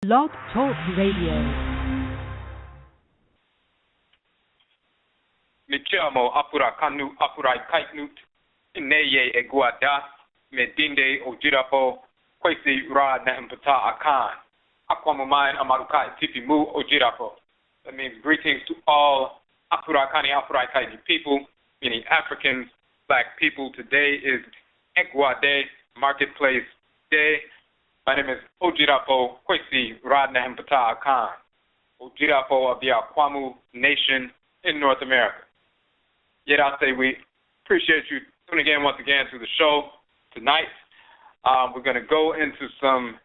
Blog Talk Radio. Mi chiamo Afurakani Ineye Eguada Medinde Ojirapo Kwesi Ra Nampata Akan Aquamamine Amarukai Tipimu Ojirapo. That means greetings to all Afurakani people, meaning Africans, Black people. Today is Eguade Marketplace Day. My name is Ojirapo Kwesi Ra Nampata Akan, Ojirapo of the Akwamu Nation in North America. Yet I'll say we appreciate you tuning in once again to the show tonight. We're going to go into some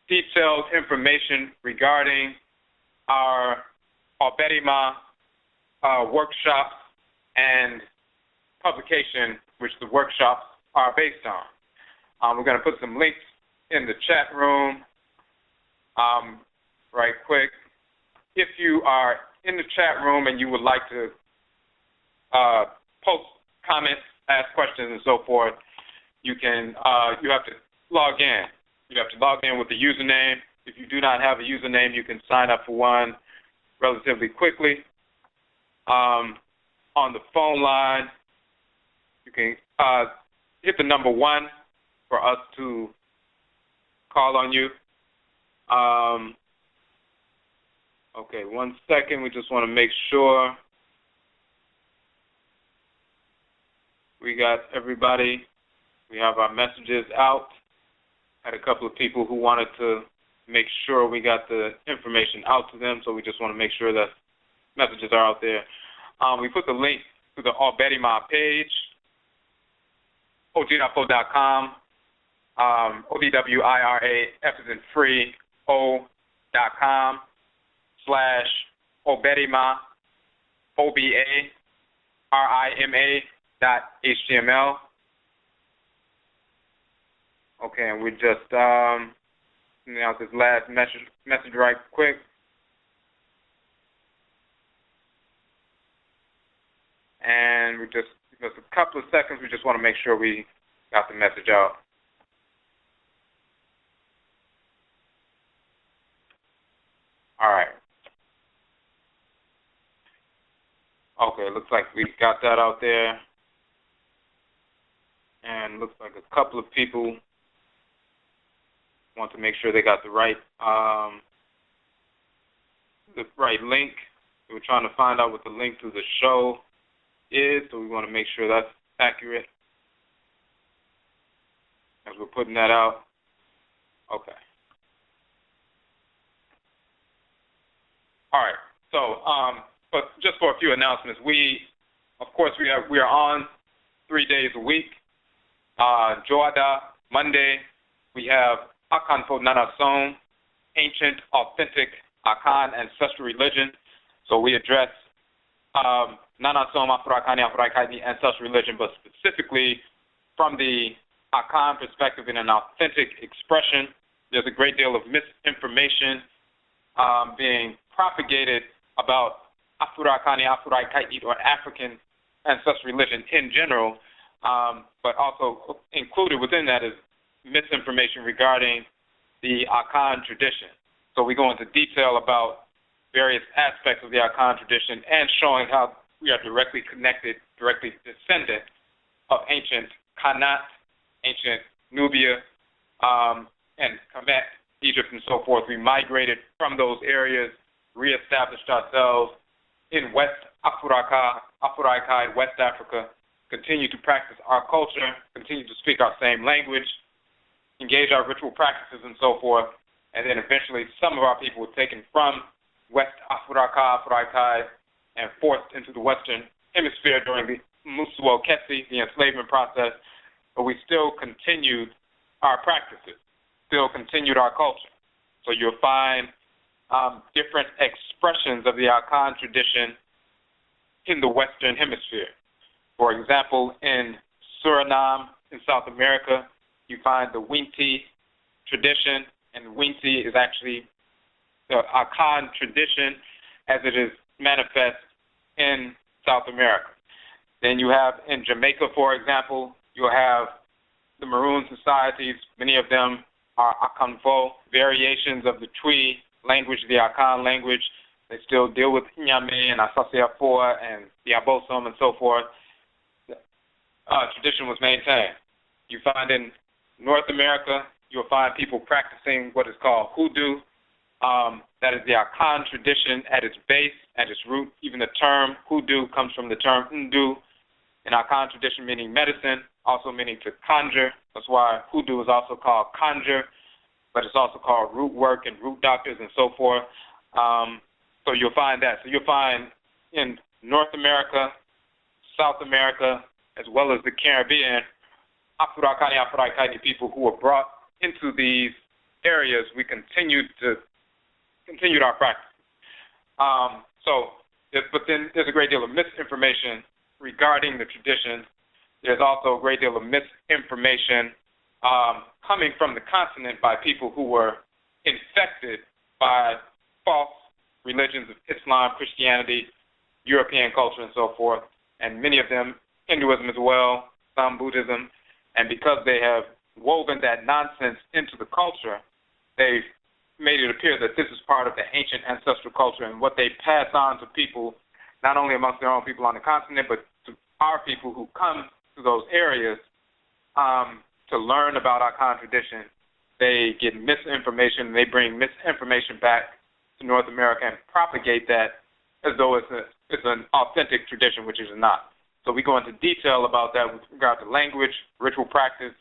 detailed information regarding our OBARIMA workshops and publication, which the workshops are based on. We're going to put some links in the chat room right quick. If you are in the chat room and you would like to post comments, ask questions, and so forth, you can. You have to log in. You have to log in with the username. If you do not have a username, you can sign up for one relatively quickly. On the phone line, you can hit the number 1 for us to call on you. Okay, 1 second. We just want to make sure we got everybody. We have our messages out. Had a couple of people who wanted to make sure we got the information out to them, so we just want to make sure that messages are out there. We put the link to the OBARIMA page, ojirapo.com, ODWIRA, F is in free, O.com, /OBARIMA, OBARIMA.html. Okay, and we just sending out this last message right quick. And we just a couple of seconds. We just want to make sure we got the message out. All right. Okay, looks like we got that out there. And looks like a couple of people want to make sure they got the right link. We're trying to find out what the link to the show is, so we want to make sure that's accurate as we're putting that out. Okay. All right. So, but just for a few announcements, we are on 3 days a week. Joada, Monday, we have Akanfo Nanasom, ancient, authentic Akan ancestral religion. So we address Nanasom Afurakani ancestral religion, but specifically from the Akan perspective in an authentic expression. There's a great deal of misinformation being propagated about Afurakani or African ancestral religion in general, but also included within that is misinformation regarding the Akan tradition. So we go into detail about various aspects of the Akan tradition and showing how we are directly connected, directly descendant of ancient Kanat, ancient Nubia, and Kemet, Egypt, and so forth. We migrated from those areas, reestablished ourselves in West Afurakai, West Africa, continue to practice our culture, continue to speak our same language, engage our ritual practices, and so forth. And then eventually some of our people were taken from West Afurakai and forced into the Western Hemisphere during the Musuo Ketsi, the enslavement process, but we still continued our practices, still continued our culture. So you'll find different expressions of the Akan tradition in the Western Hemisphere. For example, in Suriname, in South America, you find the Winti tradition, and Winti is actually the Akan tradition as it is manifest in South America. Then you have in Jamaica, for example, you'll have the Maroon societies, many of them are Akanfo, variations of the Twi language, the Akan language. They still deal with Nyame and Asasiafoa and the Abosom and so forth. Tradition was maintained. You find in North America, you'll find people practicing what is called hoodoo. That is the Akan tradition at its base, at its root. Even the term hoodoo comes from the term ndu, an Akan tradition meaning medicine, also meaning to conjure. That's why hoodoo is also called conjure, but it's also called root work and root doctors and so forth. So you'll find that. So you'll find in North America, South America, as well as the Caribbean, Afurakani people who were brought into these areas. We continued our practice. But then there's a great deal of misinformation regarding the tradition. There's also a great deal of misinformation coming from the continent by people who were infected by false religions of Islam, Christianity, European culture, and so forth, and many of them Hinduism as well, some Buddhism, and because they have woven that nonsense into the culture, they've made it appear that this is part of the ancient ancestral culture and what they pass on to people, not only amongst their own people on the continent, but to our people who come to those areas to learn about our tradition. They get misinformation, and they bring misinformation back to North America and propagate that as though it's an authentic tradition, which it is not. So we go into detail about that with regard to language, ritual practice,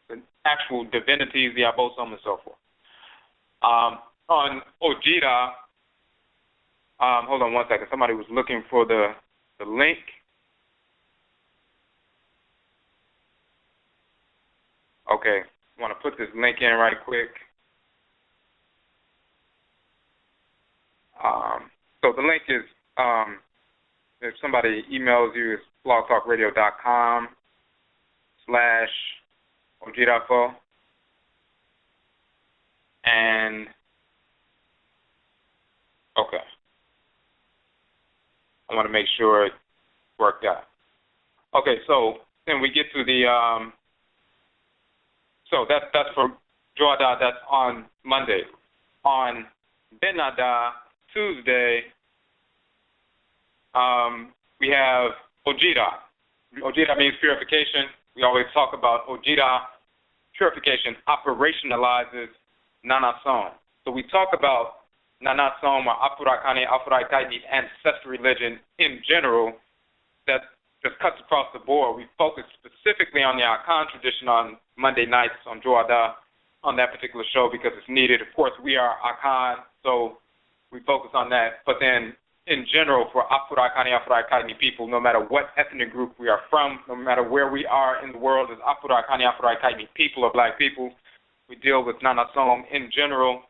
the actual divinities, the abosom, and so forth. On Ojira, hold on one second. Somebody was looking for the link. Okay, I want to put this link in right quick. So the link is, if somebody emails you, it's blogtalkradio.com/Ojirafo. And, okay. I want to make sure it worked out. Okay, so then we get to the, so that's for Joada, that's on Monday. On Benada, Tuesday, we have Ojira. Ojira means purification. We always talk about Ojira. Purification operationalizes Nanasom. So we talk about Nanasom or Afurakani ancestral religion in general. That just cuts across the board. We focus specifically on the Akan tradition on Monday nights on Joada on that particular show because it's needed. Of course, we are Akan, so we focus on that. But then in general, for Afurakani people, no matter what ethnic group we are from, no matter where we are in the world as Afurakani people or black people, we deal with Nanasom in general,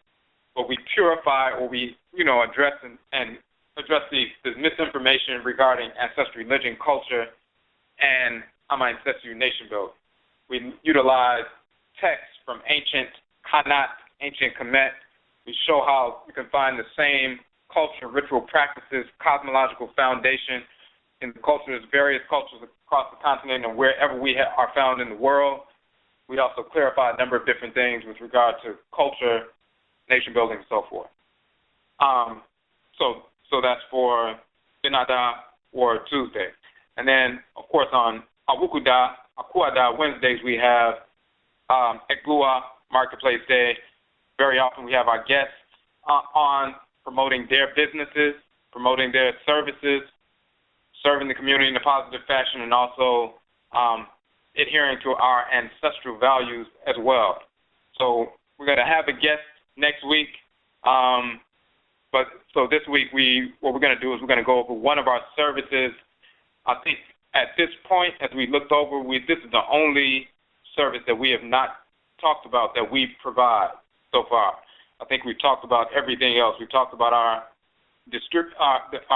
but we purify or we, address and address the misinformation regarding ancestral religion, culture, and ancestral nation building. We utilize texts from ancient Kanat, ancient Kemet. We show how you can find the same culture, ritual practices, cosmological foundation in the cultures, various cultures across the continent and wherever we are found in the world. We also clarify a number of different things with regard to culture, nation building, and so forth. So that's for Benada or Tuesday. And then, of course, on Akuada Wednesdays, we have Eglua Marketplace Day. Very often we have our guests on promoting their businesses, promoting their services, serving the community in a positive fashion, and also adhering to our ancestral values as well. So we're going to have a guest next week. So this week, what we're going to do is we're going to go over one of our services. I think at this point, as we looked over, this is the only service that we have not talked about that we provide so far. I think we've talked about everything else. We've talked about our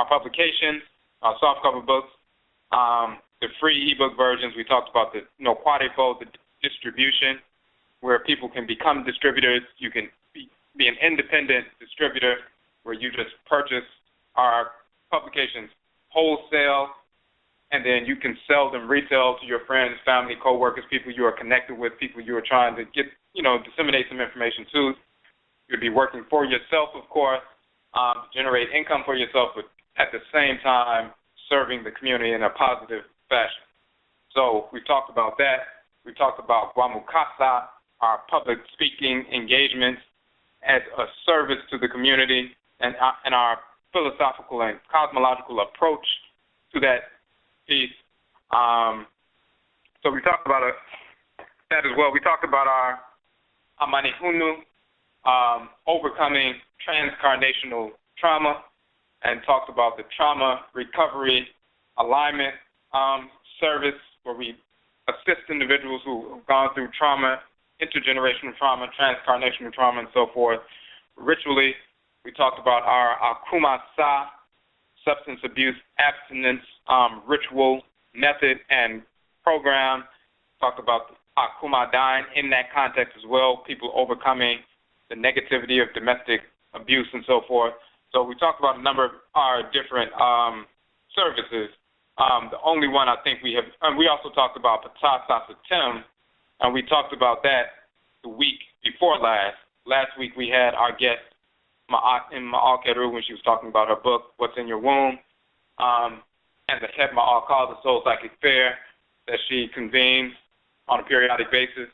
publications, our softcover books, the free ebook versions. We talked about the Quadifo, the distribution, where people can become distributors. You can be an independent distributor where you just purchase our publications wholesale, and then you can sell them retail to your friends, family, coworkers, people you are connected with, people you are trying to get disseminate some information too. You'd be working for yourself, of course, to generate income for yourself, but at the same time serving the community in a positive fashion. So we talked about that. We talked about Guamukasa, our public speaking engagements as a service to the community, and our philosophical and cosmological approach to that piece. So we talked about that as well. We talked about our Amanihunu, overcoming transcarnational trauma, and talked about the trauma recovery alignment service, where we assist individuals who have gone through trauma, intergenerational trauma, transcarnational trauma, and so forth. Ritually, we talked about our Akumasa, substance abuse abstinence ritual method and program. Talked about Akuma Dine in that context as well, people overcoming the negativity of domestic abuse and so forth. So we talked about a number of our different services. The only one I think we have, and we also talked about Patasa Satem, and we talked about that the week before last. Last week we had our guest, Ma'al Keru, when she was talking about her book, What's in Your Womb, and the Het Ma'al called the Soul Psychic Fair that she convenes on a periodic basis.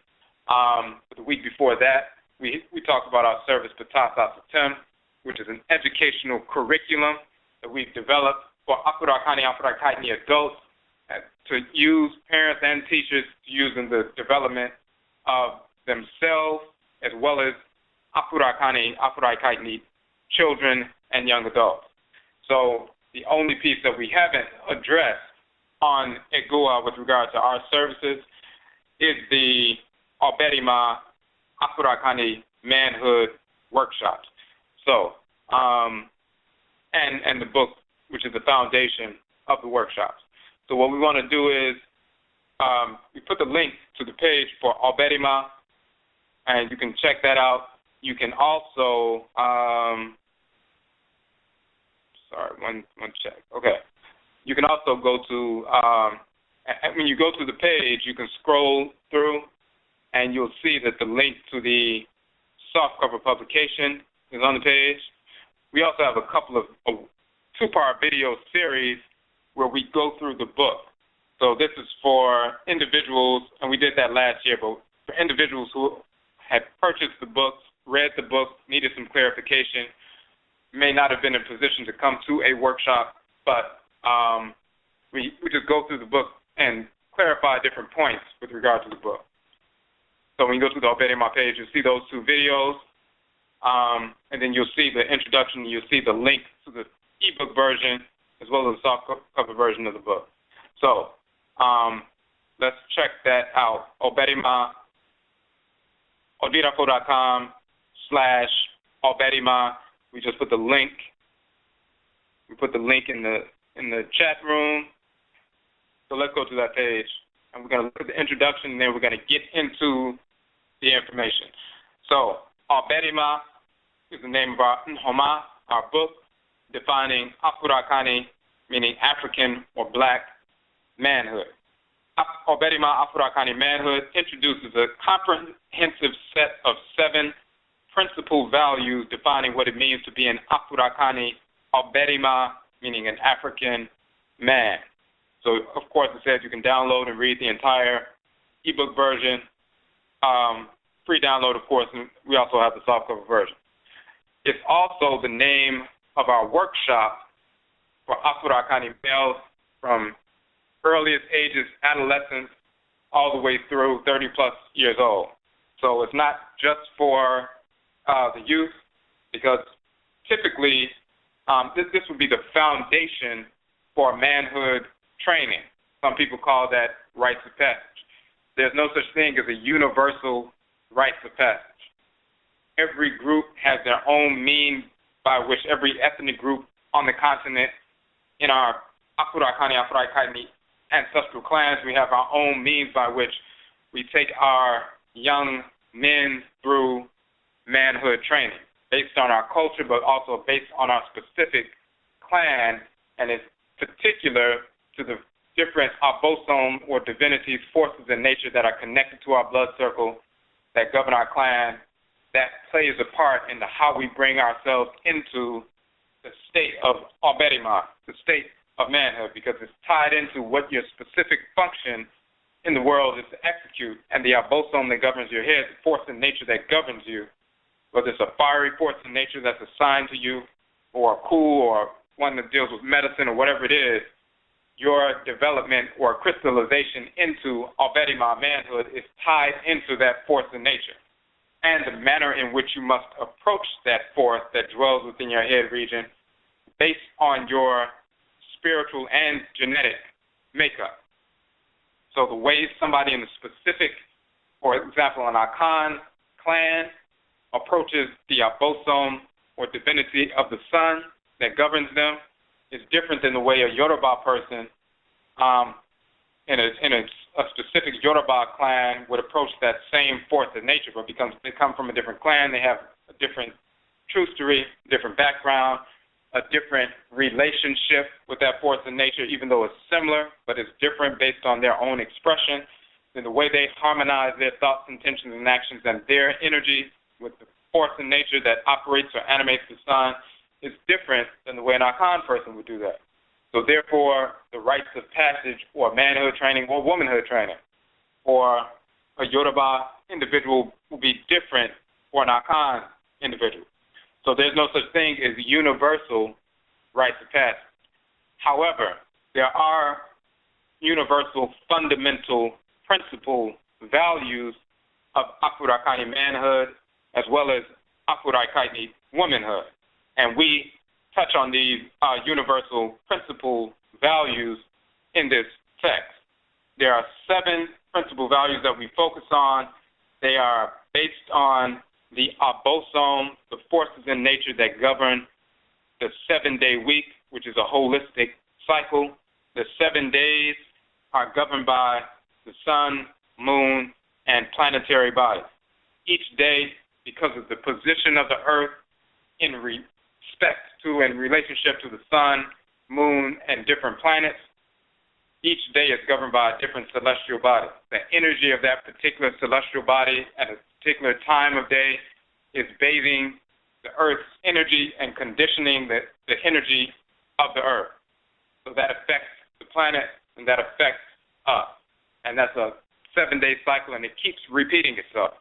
But the week before that, we talked about our service, Patasa Satem, which is an educational curriculum that we've developed for Afurakani adults to use, parents and teachers to use in the development of themselves, as well as Afurakani children and young adults. So the only piece that we haven't addressed on EGUA with regard to our services is the OBARIMA Afurakani Manhood workshops. So, and the book, which is the foundation of the workshops. So what we want to do is we put the link to the page for OBARIMA, and you can check that out. You can also, one check. Okay. You can also go to, when you go to the page, you can scroll through, and you'll see that the link to the softcover publication is on the page. We also have a couple of two-part video series where we go through the book. So this is for individuals, and we did that last year, but for individuals who had purchased the books, read the book, needed some clarification, may not have been in a position to come to a workshop, but we just go through the book and clarify different points with regard to the book. So when you go to the OBARIMA page, you'll see those two videos, and then you'll see the introduction, you'll see the link to the ebook version as well as the soft cover version of the book. So let's check that out. OBARIMA, odirafo.com/OBARIMA. We just put the link. We put the link in the chat room. So let's go to that page, and we're going to look at the introduction, and then we're going to get into the information. So OBARIMA is the name of our NHOMA, our book, defining Afurakani, meaning African or Black manhood. OBARIMA Afurakani Manhood introduces a comprehensive set of 7 principal values defining what it means to be an Afurakani OBARIMA, meaning an African man. So, of course, it says you can download and read the entire ebook version. Free download, of course, and we also have the softcover version. It's also the name of our workshop for Afurakani males from earliest ages, adolescence, all the way through 30-plus years old. So it's not just for the youth, because typically this would be the foundation for manhood training. Some people call that rites of passage. There's no such thing as a universal rites of passage. Every group has their own means by which every ethnic group on the continent, in our Afurakani ancestral clans, we have our own means by which we take our young men through manhood training, based on our culture, but also based on our specific clan, and it's particular to the different abosom or divinities, forces in nature that are connected to our blood circle that govern our clan, that plays a part in how we bring ourselves into the state of aw-beh, the state of manhood, because it's tied into what your specific function in the world is to execute, and the abosom that governs your head, the force in nature that governs you, whether it's a fiery force in nature that's assigned to you, or a cool, or one that deals with medicine, or whatever it is, your development or crystallization into aw-beh manhood is tied into that force in nature, and the manner in which you must approach that force that dwells within your head region based on your spiritual and genetic makeup. So the way somebody in the specific, for example, an Akan clan approaches the abosom or divinity of the sun that governs them is different than the way a Yoruba person in a specific Yoruba clan would approach that same force of nature, but because they come from a different clan, they have a different true story, different background, a different relationship with that force of nature, even though it's similar, but it's different based on their own expression, then the way they harmonize their thoughts, intentions, and actions and their energy with the force in nature that operates or animates the sun is different than the way an Akan person would do that. So therefore, the rites of passage or manhood training or womanhood training for a Yoruba individual will be different for an Akan individual. So there's no such thing as universal rites of passage. However, there are universal fundamental principle values of Afurakani manhood as well as Afurakani womanhood. And we touch on these universal principle values in this text. There are 7 principal values that we focus on. They are based on the abosom, the forces in nature that govern the 7-day week, which is a holistic cycle. The 7 days are governed by the sun, moon, and planetary bodies. Each day, because of the position of the earth in respect to and relationship to the sun, moon, and different planets, each day is governed by a different celestial body. The energy of that particular celestial body at a particular time of day is bathing the earth's energy and conditioning the energy of the earth. So that affects the planet and that affects us. And that's a 7-day cycle, and it keeps repeating itself.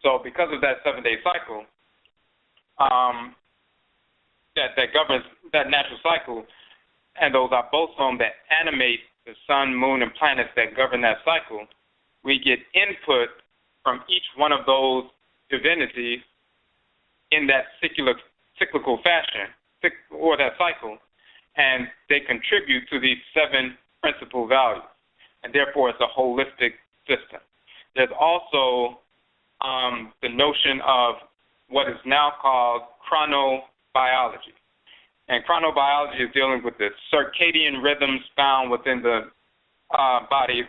So because of that 7-day cycle, that governs that natural cycle, and those abosom that animate the sun, moon, and planets that govern that cycle, we get input from each one of those divinities in that cyclical fashion, or that cycle, and they contribute to these 7 principal values, and therefore it's a holistic system. There's also the notion of what is now called chronobiology. And chronobiology is dealing with the circadian rhythms found within the body,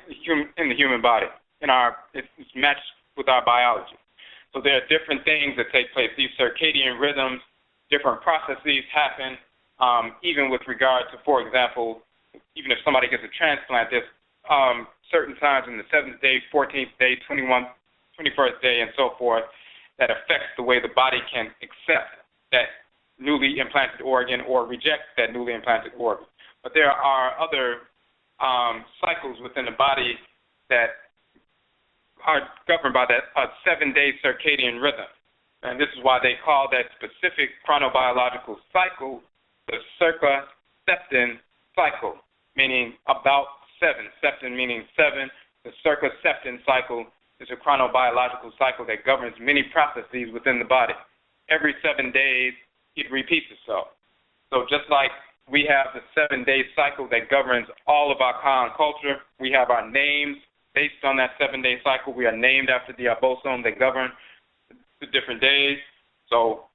in the human body. It's matched with our biology. So there are different things that take place. These circadian rhythms, different processes happen, even with regard to, for example, even if somebody gets a transplant, there's certain times in the 7th day, 14th day, 21st day, and so forth, that affects the way the body can accept that newly implanted organ or reject that newly implanted organ. But there are other cycles within the body that are governed by that 7-day circadian rhythm. And this is why they call that specific chronobiological cycle the circa-septon cycle, meaning about 7. Septon meaning 7. The circa-septon cycle is a chronobiological cycle that governs many processes within the body. Every 7 days, it repeats itself. So just like we have the 7-day cycle that governs all of our Khan culture, we have our names based on that 7-day cycle. We are named after the abosom that govern the different days. So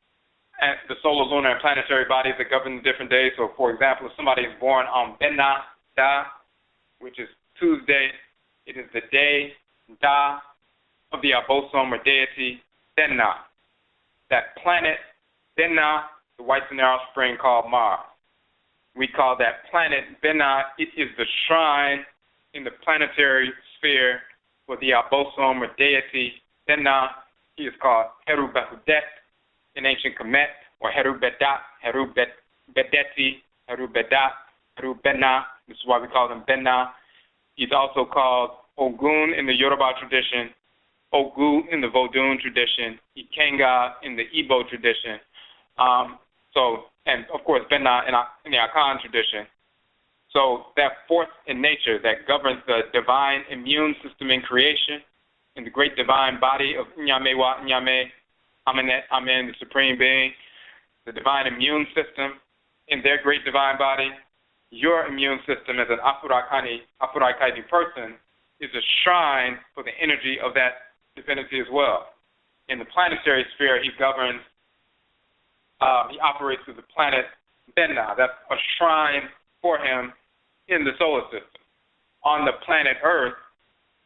and the solar, lunar, and planetary bodies that govern the different days. So, for example, if somebody is born on Benna Da, which is Tuesday, it is the day Da of the abosom or deity Benna. That planet Benna, the whites and their offspring called Mars. We call that planet Benna. It is the shrine in the planetary sphere for the abosom or deity Benna he is called Heru-Behudet in ancient Kemet, or Heru-Bedat, Heru-Bedeti, Heru-Bedat, Heru-Benna. This is why we call him Benna. He's also called Ogun in the Yoruba tradition, Ogu in the Vodun tradition, Ikenga in the Igbo tradition. And of course Benna in the Akan tradition. So that force in nature that governs the divine immune system in creation, in the great divine body of Nyamewa Nyame, Amenet Amen, the Supreme Being, the divine immune system in their great divine body, your immune system as an Afurakani person is a shrine for the energy of that divinity as well. In the planetary sphere, he governs, he operates with the planet Benna. That's a shrine for him in the solar system. On the planet Earth,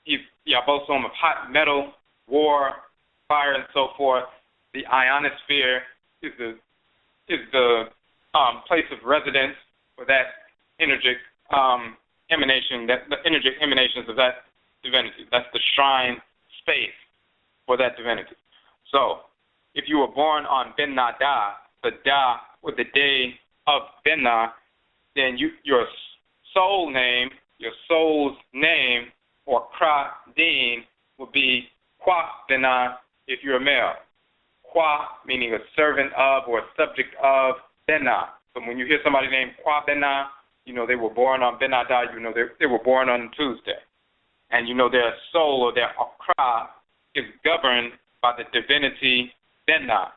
he's the abosom of hot metal, war, fire, and so forth. The ionosphere is the place of residence for that energetic emanation, the energetic emanations of that divinity. That's the shrine space for that divinity. So, if you were born on Benna Da, the Da, or the day of Benna, then your soul name, your soul's name, or Kra Din, would be Kwa Benna if you're a male. Kwa meaning a servant of or a subject of Benna. So when you hear somebody named Kwa Benna, you know they were born on Benna Da, you know they were born on Tuesday. And you know their soul or their Akra is governed by the divinity Benna.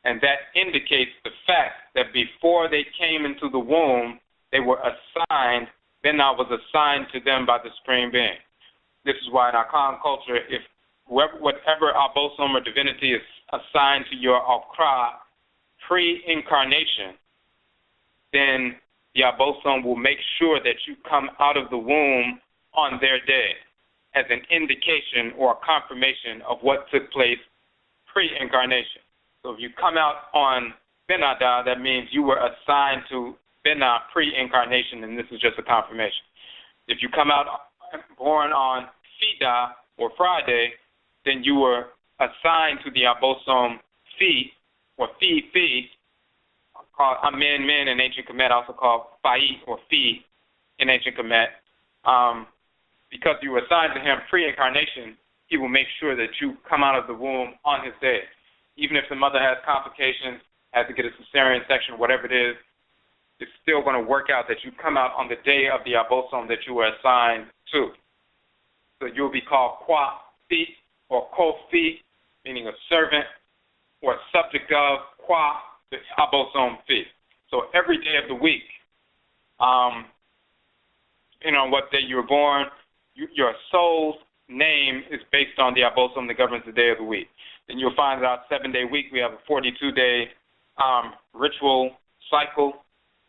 And that indicates the fact that before they came into the womb, they were assigned, Benna was assigned to them by the Supreme Being. This is why in our Akan culture, if whatever abosom or divinity is assigned to your Akra pre-incarnation, then the abosom will make sure that you come out of the womb on their day as an indication or a confirmation of what took place pre-incarnation. So if you come out on Benada, that means you were assigned to Benna pre-incarnation, and this is just a confirmation. If you come out born on Fida or Friday, then you were assigned to the abosom Fi or Fi, called Amen Men in ancient Kemet, also called Fai or Fi in ancient Kemet. Because you were assigned to him pre-incarnation, he will make sure that you come out of the womb on his day. Even if the mother has complications, has to get a cesarean section, whatever it is, it's still going to work out that you come out on the day of the abosom that you were assigned to. So you'll be called Kwa Fi or Ko Fi, meaning a servant or a subject of Kwa, the abosom Fi. So every day of the week, depending on what day you were born, your soul's name is based on the abosom that governs the day of the week. Then you'll find that our 7-day week, we have a 42-day ritual cycle.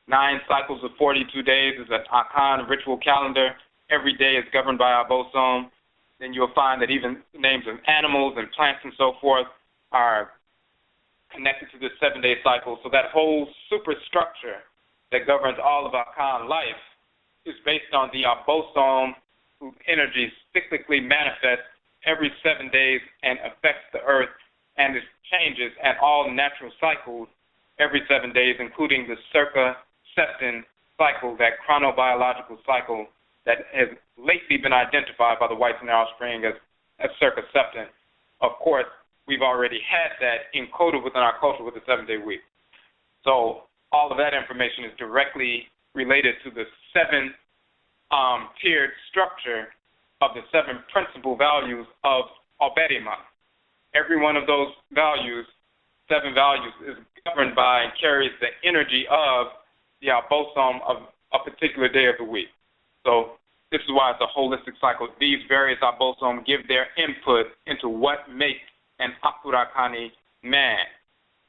9 cycles of 42 days is an Akan ritual calendar. Every day is governed by our bosom. Then you'll find that even names of animals and plants and so forth are connected to this 7-day cycle. So that whole superstructure that governs all of Akan life is based on the bosom, whose energy cyclically manifests every 7 days and affects the earth and its changes and all natural cycles every 7 days, including the circa-septon cycle, that chronobiological cycle that has lately been identified by the whites and their offspring as circa-septon. Of course, we've already had that encoded within our culture with the 7-day week. So all of that information is directly related to the 7 tiered structure of the 7 principal values of OBARIMA. Every one of those values, 7 values, is governed by and carries the energy of the bosom of a particular day of the week. So this is why it's a holistic cycle. These various abosom give their input into what makes an Afurakani man.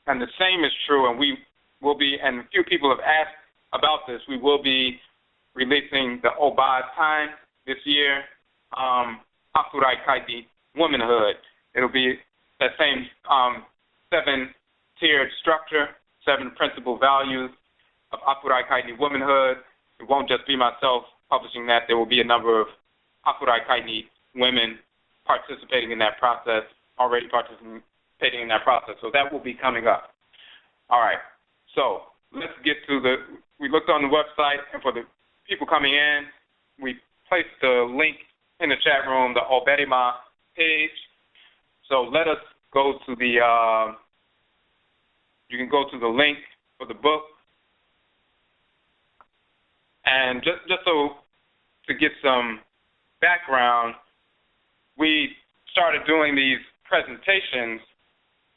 And the same is true, and we will be, and a few people have asked about this, we will be releasing the OBARIMA time this year, Afurakani Womanhood. It'll be that same 7-tiered structure, 7 principal values of Afurakani Womanhood. It won't just be myself publishing that. There will be a number of Afurakani women participating in that process, already participating in that process. So that will be coming up. All right. So let's get to we looked on the website, and for the people coming in, we placed the link in the chat room, the OBARIMA page. So let us go to you can go to the link for the book. And just so to get some background, we started doing these presentations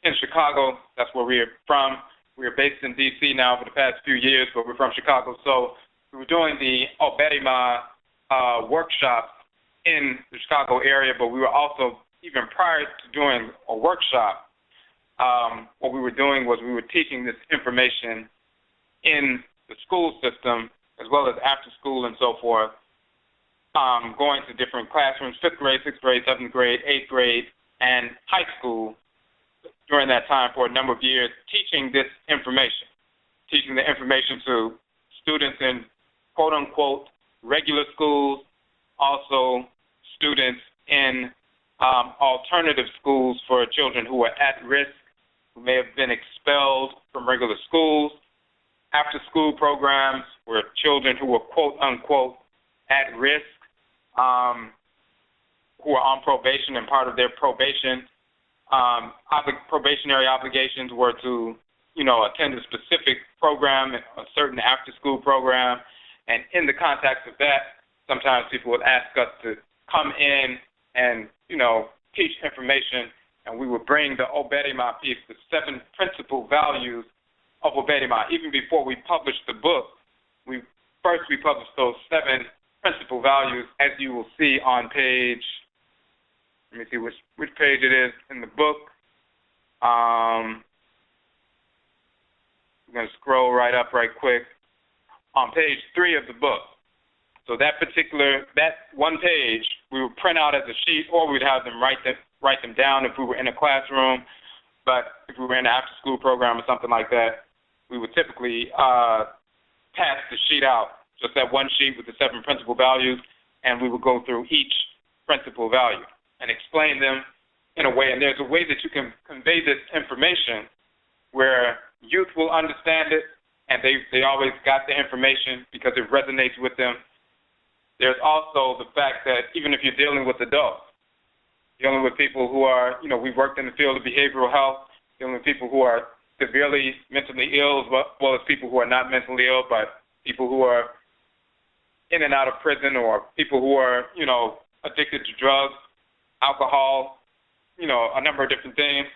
in Chicago. That's where we're from. We're based in D.C. now for the past few years, but we're from Chicago. So we were doing the OBARIMA workshop in the Chicago area, but we were also, even prior to doing a workshop, what we were doing was we were teaching this information in the school system, as well as after school and so forth, going to different classrooms, 5th grade, 6th grade, 7th grade, 8th grade, and high school during that time for a number of years, teaching this information, teaching the information to students in quote-unquote regular schools, also students in alternative schools for children who are at risk, who may have been expelled from regular schools, after-school programs where children who are quote-unquote at risk, who are on probation, and part of their probation, probationary obligations were to, attend a specific program, a certain after-school program, and in the context of that, sometimes people would ask us to come in and, teach information, and we would bring the OBARIMA piece, the 7 principal values of OBARIMA. Even before we published the book, we published those 7 principal values, as you will see on page, let me see which page it is in the book. I'm going to scroll right up right quick. On page 3 of the book. So that one page, we would print out as a sheet, or we'd have them write them down if we were in a classroom. But if we were in an after-school program or something like that, we would typically pass the sheet out, just that one sheet with the 7 principal values, and we would go through each principal value and explain them in a way. And there's a way that you can convey this information where youth will understand it, and they always got the information because it resonates with them. There's also the fact that even if you're dealing with adults, dealing with people who are, we've worked in the field of behavioral health, dealing with people who are severely mentally ill, as well as people who are not mentally ill, but people who are in and out of prison, or people who are, addicted to drugs, alcohol, a number of different things.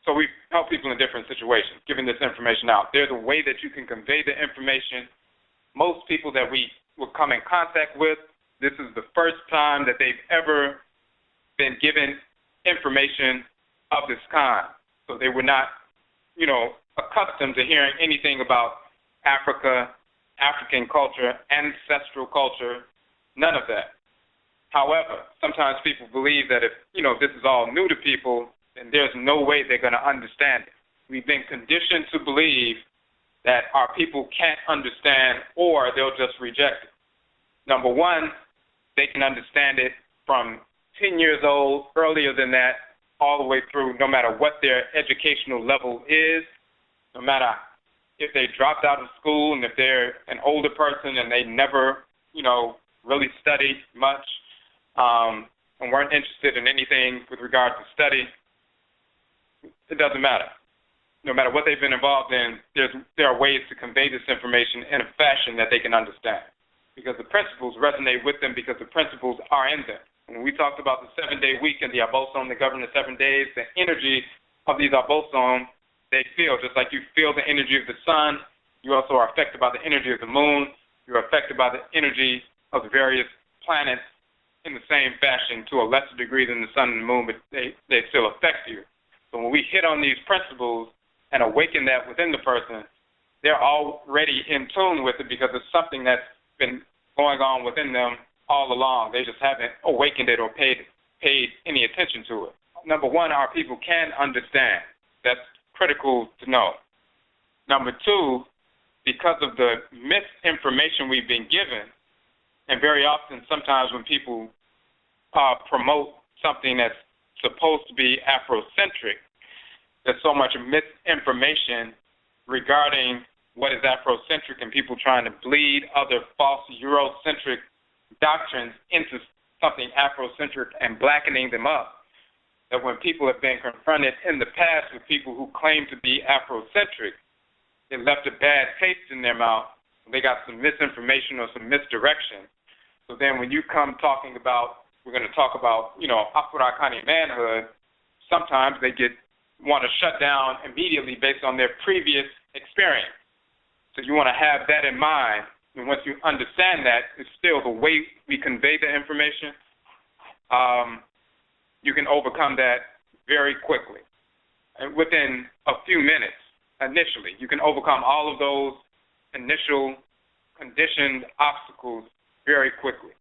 So we help people in different situations, giving this information out. There's a way that you can convey the information. Most people that we will come in contact with, this is the first time that they've ever been given information of this kind. So they were not, accustomed to hearing anything about Africa, African culture, ancestral culture, none of that. However, sometimes people believe that if, this is all new to people, then there's no way they're going to understand it. We've been conditioned to believe that our people can't understand, or they'll just reject it. Number one, they can understand it from 10 years old, earlier than that, all the way through, no matter what their educational level is, no matter if they dropped out of school and if they're an older person and they never, really studied much and weren't interested in anything with regard to study, it doesn't matter. No matter what they've been involved in, there are ways to convey this information in a fashion that they can understand, because the principles resonate with them, because the principles are in them. When we talked about the 7-day week and the abosom that govern the 7 days, the energy of these abosom, they feel just like you feel the energy of the sun. You also are affected by the energy of the moon. You're affected by the energy of the various planets in the same fashion, to a lesser degree than the sun and the moon, but they still affect you. So when we hit on these principles and awaken that within the person, they're already in tune with it, because it's something that's been going on within them all along. They just haven't awakened it or paid any attention to it. Number one, our people can understand. That's critical to know. Number two, because of the misinformation we've been given, and very often sometimes when people promote something that's supposed to be Afrocentric, there's so much misinformation regarding what is Afrocentric and people trying to bleed other false Eurocentric doctrines into something Afrocentric and blackening them up. That when people have been confronted in the past with people who claim to be Afrocentric, it left a bad taste in their mouth. They got some misinformation or some misdirection. So then when you come talking about, we're going to talk about, Afurakani manhood, sometimes they want to shut down immediately based on their previous experience. So you want to have that in mind. And once you understand that, it's still the way we convey the information, you can overcome that very quickly. And within a few minutes, initially, you can overcome all of those initial conditioned obstacles very quickly.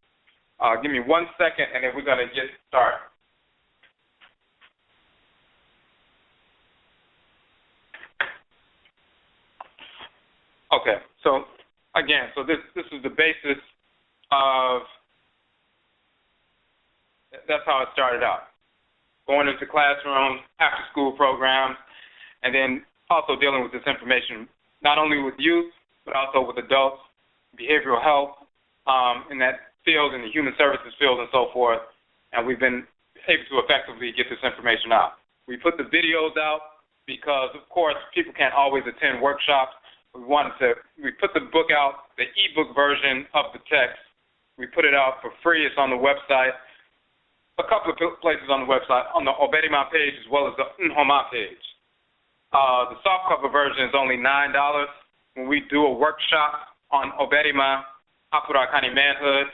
Give me 1 second, and then we're going to get started. Okay, so again, this is the basis of, that's how it started out. Going into classrooms, after-school programs, and then also dealing with this information, not only with youth, but also with adults, behavioral health, in that field, in the human services field and so forth, and we've been able to effectively get this information out. We put the videos out because, of course, people can't always attend workshops. We put the book out, the ebook version of the text. We put it out for free. It's on the website, a couple of places on the website, on the OBARIMA page as well as the NHOMA page. The softcover version is only $9. When we do a workshop on OBARIMA Afurakani Manhood,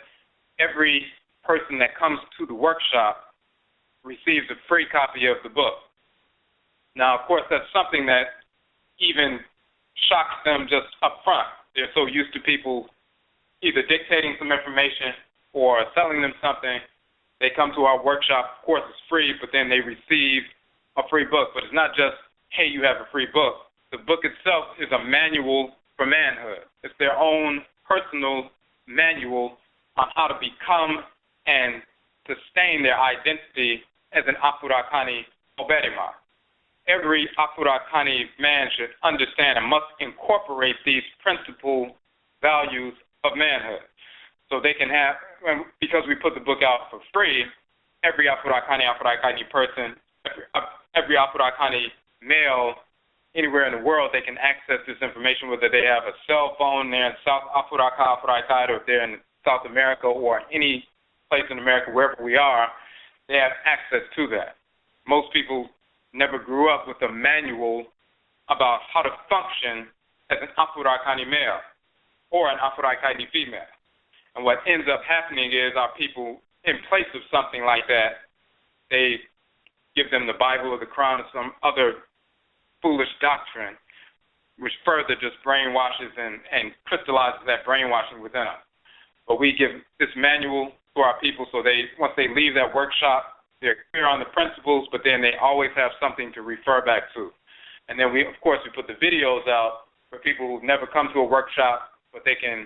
every person that comes to the workshop receives a free copy of the book. Now, of course, that's something that even shocks them just up front. They're so used to people either dictating some information or selling them something. They come to our workshop, of course it's free, but then they receive a free book. But it's not just, hey, you have a free book. The book itself is a manual for manhood. It's their own personal manual on how to become and sustain their identity as an Afurakani OBARIMA. Every Afurakani man should understand and must incorporate these principal values of manhood. So they can have, because we put the book out for free, every Afurakani person, every Afurakani male anywhere in the world, they can access this information, whether they have a cell phone there in South Africa, or if they're in South America or any place in America, wherever we are, they have access to that. Most people never grew up with a manual about how to function as an Afurakani male or an Afurakani female. And what ends up happening is our people, in place of something like that, they give them the Bible or the Quran or some other foolish doctrine, which further just brainwashes and crystallizes that brainwashing within us. But we give this manual to our people so once they leave that workshop, they're clear on the principles, but then they always have something to refer back to. And then we put the videos out for people who've never come to a workshop, but they can,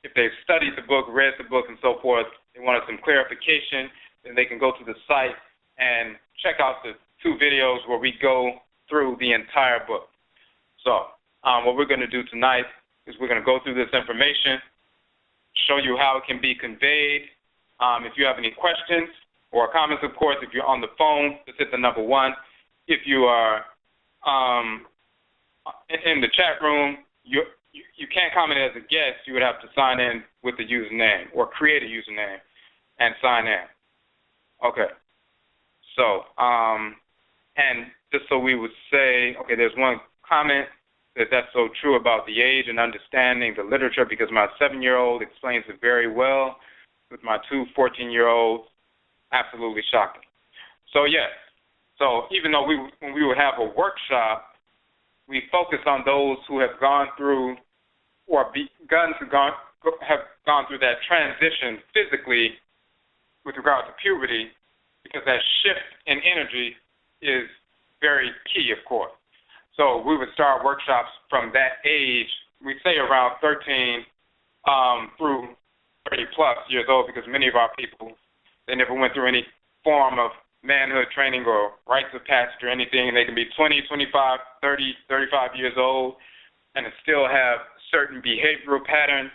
if they've studied the book, read the book, and so forth, they wanted some clarification, then they can go to the site and check out the 2 videos where we go through the entire book. So what we're going to do tonight is we're going to go through this information, show you how it can be conveyed. If you have any questions or comments, of course, if you're on the phone, just hit the number 1. If you are in the chat room, you can't comment as a guest. You would have to sign in with the username or create a username and sign in. Okay. So, and just so we would say, okay, there's one comment that's so true about the age and understanding the literature, because my 7-year-old explains it very well. With my 2 14-year-olds, absolutely shocking. So, yes. So even though when we would have a workshop, we focus on those who have gone through or have gone through that transition physically with regard to puberty, because that shift in energy is very key, of course. So we would start workshops from that age, we say around 13 through 30 plus years old, because many of our people, they never went through any form of manhood training or rites of passage or anything, and they can be 20, 25, 30, 35 years old and still have certain behavioral patterns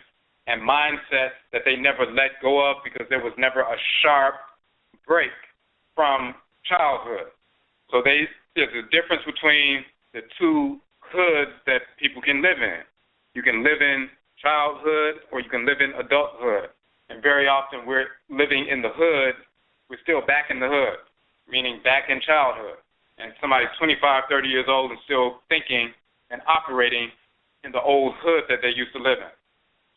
and mindsets that they never let go of because there was never a sharp break from childhood. So there's a difference between the two hoods that people can live in. You can live in childhood or you can live in adulthood. And very often we're living in the hood, we're still back in the hood, meaning back in childhood. And somebody's 25, 30 years old and still thinking and operating in the old hood that they used to live in.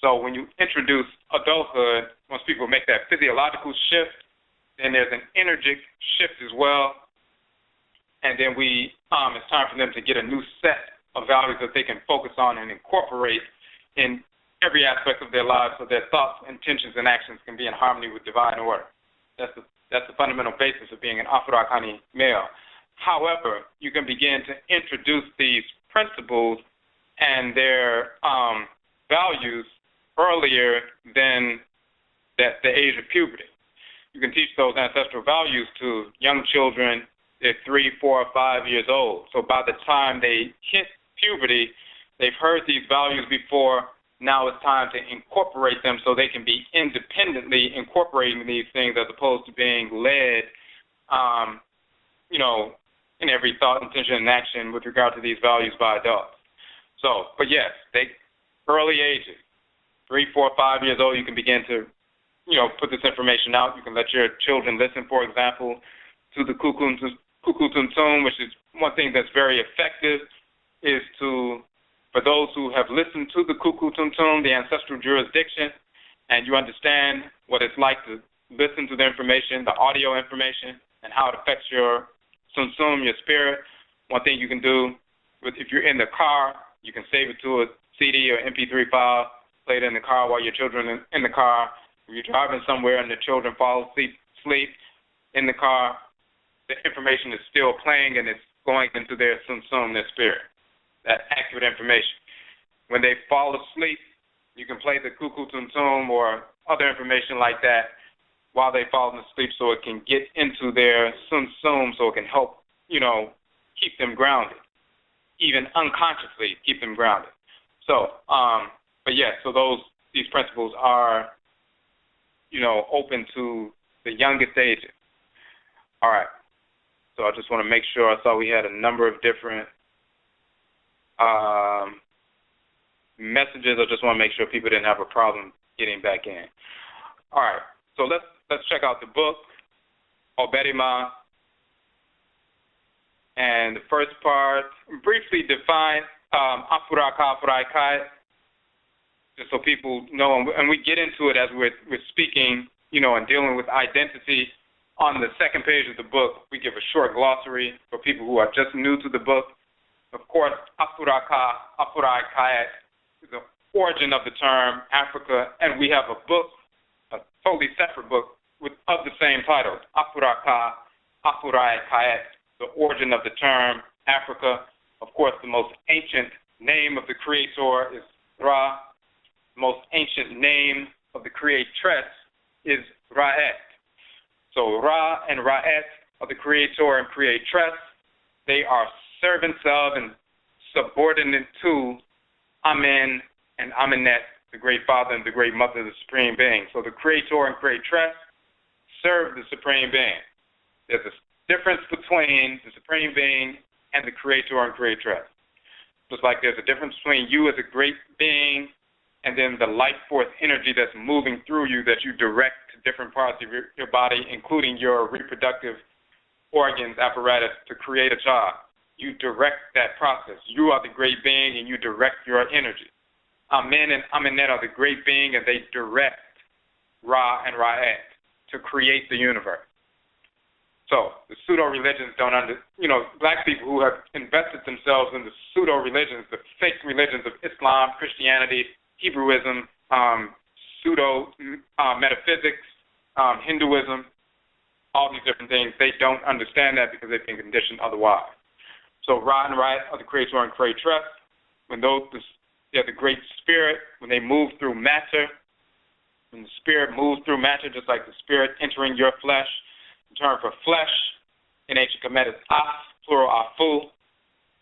So when you introduce adulthood, once people make that physiological shift, then there's an energetic shift as well. And then it's time for them to get a new set of values that they can focus on and incorporate in every aspect of their lives so their thoughts, intentions, and actions can be in harmony with divine order. That's the fundamental basis of being an Afurakani male. However, you can begin to introduce these principles and their values earlier than the age of puberty. You can teach those ancestral values to young children at 3, 4, or 5 years old. So by the time they hit puberty, they've heard these values before. Now it's time to incorporate them so they can be independently incorporating these things as opposed to being led, in every thought, intention, and action with regard to these values by adults. So, but yes, early ages, 3, 4, 5 years old, you can begin to, put this information out. You can let your children listen, for example, to the Kukutuntum, which is one thing that's very effective, is for those who have listened to the Kukutuntum, the ancestral jurisdiction, and you understand what it's like to listen to the information, the audio information, and how it affects your Sunsum, your spirit. One thing you can do, if you're in the car, you can save it to a CD or MP3 file, play it in the car while your children are in the car. If you're driving somewhere and the children fall asleep in the car, the information is still playing and it's going into their Sunsum, their spirit, that accurate information. When they fall asleep, you can play the Kukutuntum or other information like that while they fall asleep so it can get into their Sunsum so it can help, keep them grounded, even unconsciously keep them grounded. So, these principles are, open to the youngest ages. All right. So I just want to make sure. I saw we had a number of different messages. I just want to make sure people didn't have a problem getting back in. All right. So let's check out the book, OBARIMA. And the first part, briefly define Afurakani, just so people know, and we get into it as we're speaking, and dealing with identity. On the second page of the book, we give a short glossary for people who are just new to the book. Of course, Afurakani is the origin of the term Africa, and we have a book, a totally separate book, of the same title, Afurakani, the origin of the term Africa. Of course, the most ancient name of the Creator is Ra. The most ancient name of the Creatress is Ra'et. So Ra and Ra'et are the Creator and Creatress. They are servants of and subordinate to Amen and Amenet, the Great Father and the Great Mother, the Supreme Being. So the Creator and Creatress serve the Supreme Being. There's a difference between the Supreme Being and the Creator and Creatress. Just like there's a difference between you as a great being and then the life force energy that's moving through you that you direct to different parts of your body, including your reproductive organs, apparatus, to create a child. You direct that process. You are the great being and you direct your energy. Amen and Amenet are the great being and they direct Ra and Ra'et to create the universe. So the pseudo-religions black people who have invested themselves in the pseudo-religions, the fake religions of Islam, Christianity, Hebrewism, pseudo-metaphysics, Hinduism, all these different things, they don't understand that because they've been conditioned otherwise. So Ra and Ra'et are the Creator and Creatress. When they're the Great Spirit, when they move through matter, when the Spirit moves through matter, just like the Spirit entering your flesh, in terms of flesh, in ancient Kemet is Af, plural Afu,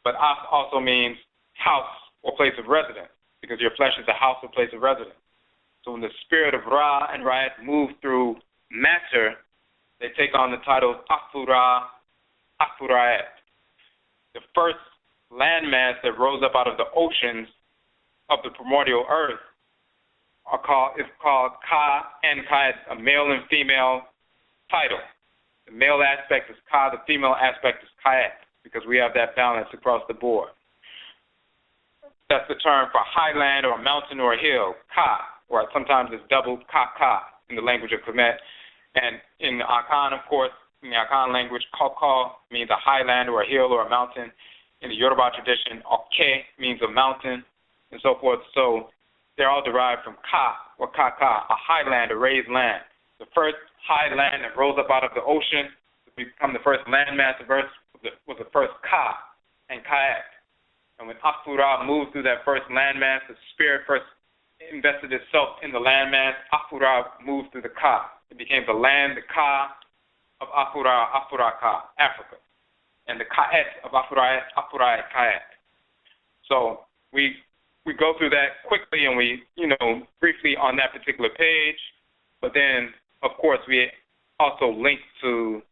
but Af also means house or place of residence, because your flesh is a house or place of residence. So when the spirit of Ra and Ra'at move through matter, they take on the title Afura, Afura'at. The first landmass that rose up out of the oceans of the primordial earth is called Ka and Ka'at, a male and female title. The male aspect is Ka, the female aspect is Ka'at, because we have that balance across the board. That's the term for highland or a mountain or a hill, Ka, or sometimes it's double Ka in the language of Kemet. And in the Akan, of course, in the Akan language, Kaka means a highland or a hill or a mountain. In the Yoruba tradition, Oke means a mountain, and so forth. So they're all derived from Ka or Kaka, a highland, a raised land. The first high land that rose up out of the ocean to become the first landmass of Earth was the first Ka and Ka'at. And when Afura moved through that first landmass, the spirit first invested itself in the landmass. Afura moved through the Ka. It became the land, the Ka of Afura, Afuraka, Africa. And the Ka'at of Afura'at, Afura'at, Ka'at. So we go through that quickly and we, briefly on that particular page. But then, of course, we also link to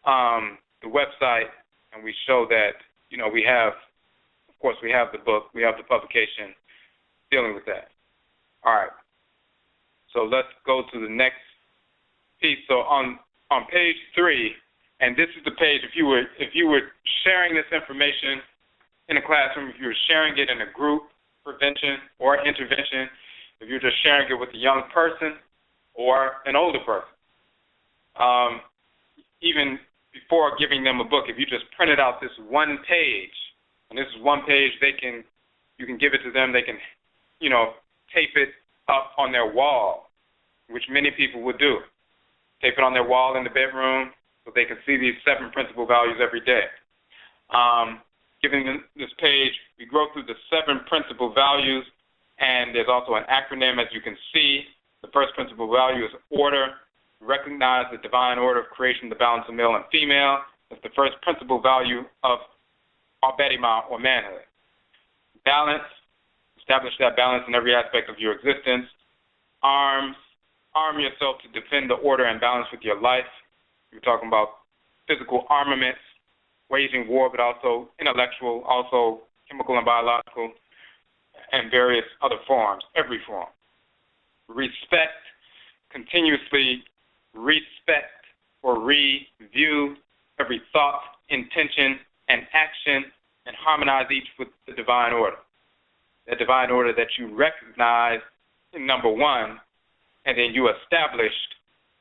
the website and we show that, we have the book, we have the publication dealing with that. All right. So let's go to the next piece. So on page 3, and this is the page, if you were sharing this information in a classroom, if you were sharing it in a group prevention or intervention, if you're just sharing it with a young person or an older person, even before giving them a book, if you just printed out this one page, and this is one page, you can give it to them, they can, tape it up on their wall, which many people would do. Tape it on their wall in the bedroom so they can see these 7 principal values every day. Giving them this page, we go through the 7 principal values, and there's also an acronym, as you can see. The first principal value is order. Recognize the divine order of creation, the balance of male and female. That's the first principal value of OBARIMA, or manhood. Balance. Establish that balance in every aspect of your existence. Arm yourself to defend the order and balance with your life. We're talking about physical armaments, waging war, but also intellectual, also chemical and biological, and various other forms, every form. Respect, continuously respect or review every thought, intention, and action, and harmonize each with the divine order. The divine order that you recognize in number 1, and then you established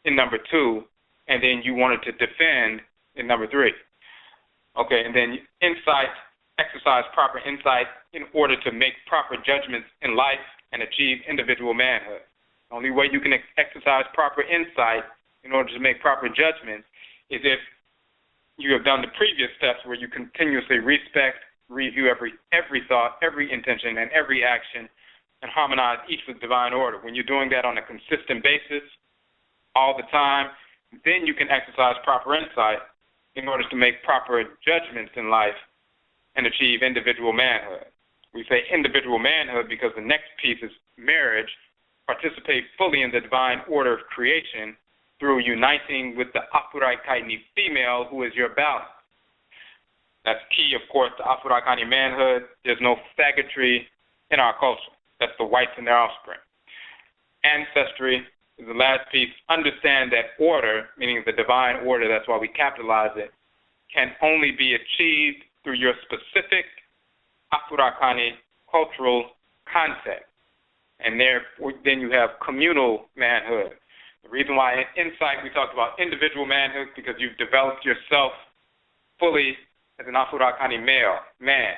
in number 2, and then you wanted to defend in number 3. Okay, and then insight, exercise proper insight in order to make proper judgments in life and achieve individual manhood. The only way you can exercise proper insight in order to make proper judgments is if you have done the previous steps where you continuously respect, review every thought, every intention, and every action, and harmonize each with divine order. When you're doing that on a consistent basis, all the time, then you can exercise proper insight in order to make proper judgments in life and achieve individual manhood. We say individual manhood because the next piece is marriage. Participate fully in the divine order of creation through uniting with the Afurakani female, who is your balance. That's key, of course, to Afurakani manhood. There's no faggotry in our culture. That's the whites and their offspring. Ancestry is the last piece. Understand that order, meaning the divine order, that's why we capitalize it, can only be achieved through your specific Afurakani cultural context. And therefore, then you have communal manhood. The reason why in Insight we talked about individual manhood because you've developed yourself fully as an Afurakani man.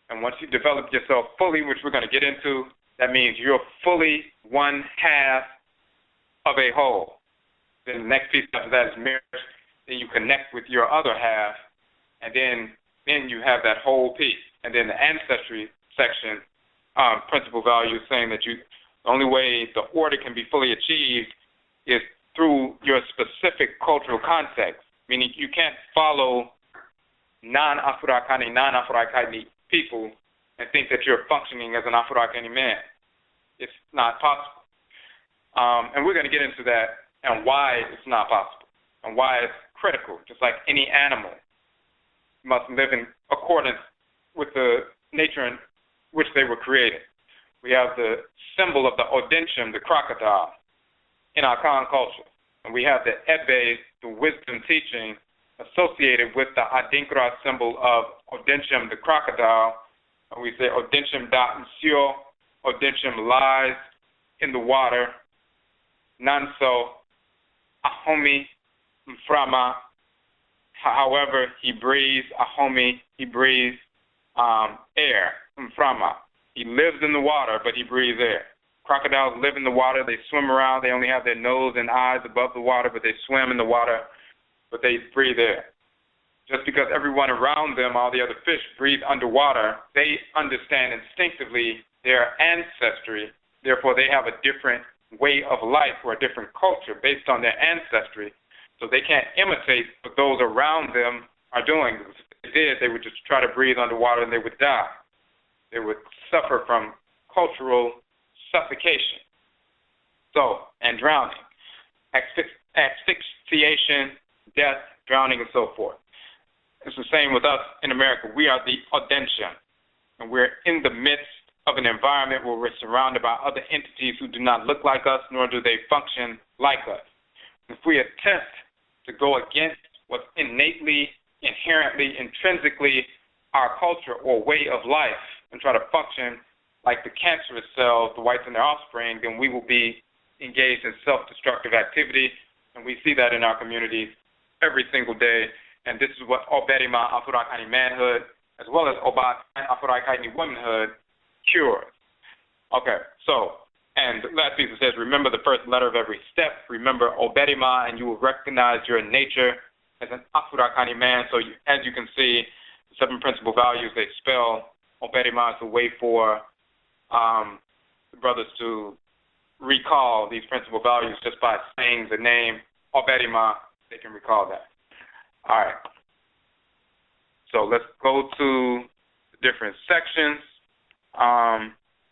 And once you develop yourself fully, which we're going to get into, that means you're fully one half of a whole. Then the next piece after that is marriage. Then you connect with your other half, and then you have that whole piece. And then the ancestry section, principal value, saying that the only way the order can be fully achieved is through your specific cultural context. meaning you can't follow non-Afurakani people and think that you're functioning as an Afurakani man. It's not possible. And we're going to get into that and why it's not possible and why it's critical. Just like any animal must live in accordance with the nature in which they were created. We have the symbol of the Odinchum, the crocodile, in our Akan culture. And we have the aw-beh, the wisdom teaching, associated with the Adinkra symbol of Odinchum, the crocodile. And we say Odinchum da nsio, Odinchum lies in the water, Nanso, Ahomi, Mframa. However, he breathes, Ahomi, he breathes air, Mframa. He lives in the water, but he breathes air. Crocodiles live in the water. They swim around. They only have their nose and eyes above the water, but they swim in the water, but they breathe air. Just because everyone around them, all the other fish, breathe underwater, they understand instinctively their ancestry. Therefore, they have a different way of life or a different culture based on their ancestry. So they can't imitate what those around them are doing. If they did, they would just try to breathe underwater and they would die. They would suffer from cultural suffocation. So, and drowning, asphyxiation, death, drowning, and so forth. It's the same with us in America. We are the Odinchum, and we're in the midst of an environment where we're surrounded by other entities who do not look like us, nor do they function like us. If we attempt to go against what's innately, inherently, intrinsically our culture or way of life and try to function like the cancerous cells, the whites and their offspring, then we will be engaged in self-destructive activity, and we see that in our communities every single day. And this is what OBARIMA Afurakani Manhood, as well as OBARIMA Afurakani Womanhood, cures. Okay, so, and the last piece it says, remember the first letter of every step. Remember OBARIMA, and you will recognize your nature as an Afurakani man. So as you can see, the 7 principal values, they spell OBARIMA as a way for the brothers to recall these principal values just by saying the name OBARIMA. They can recall that. All right. So let's go to the different sections.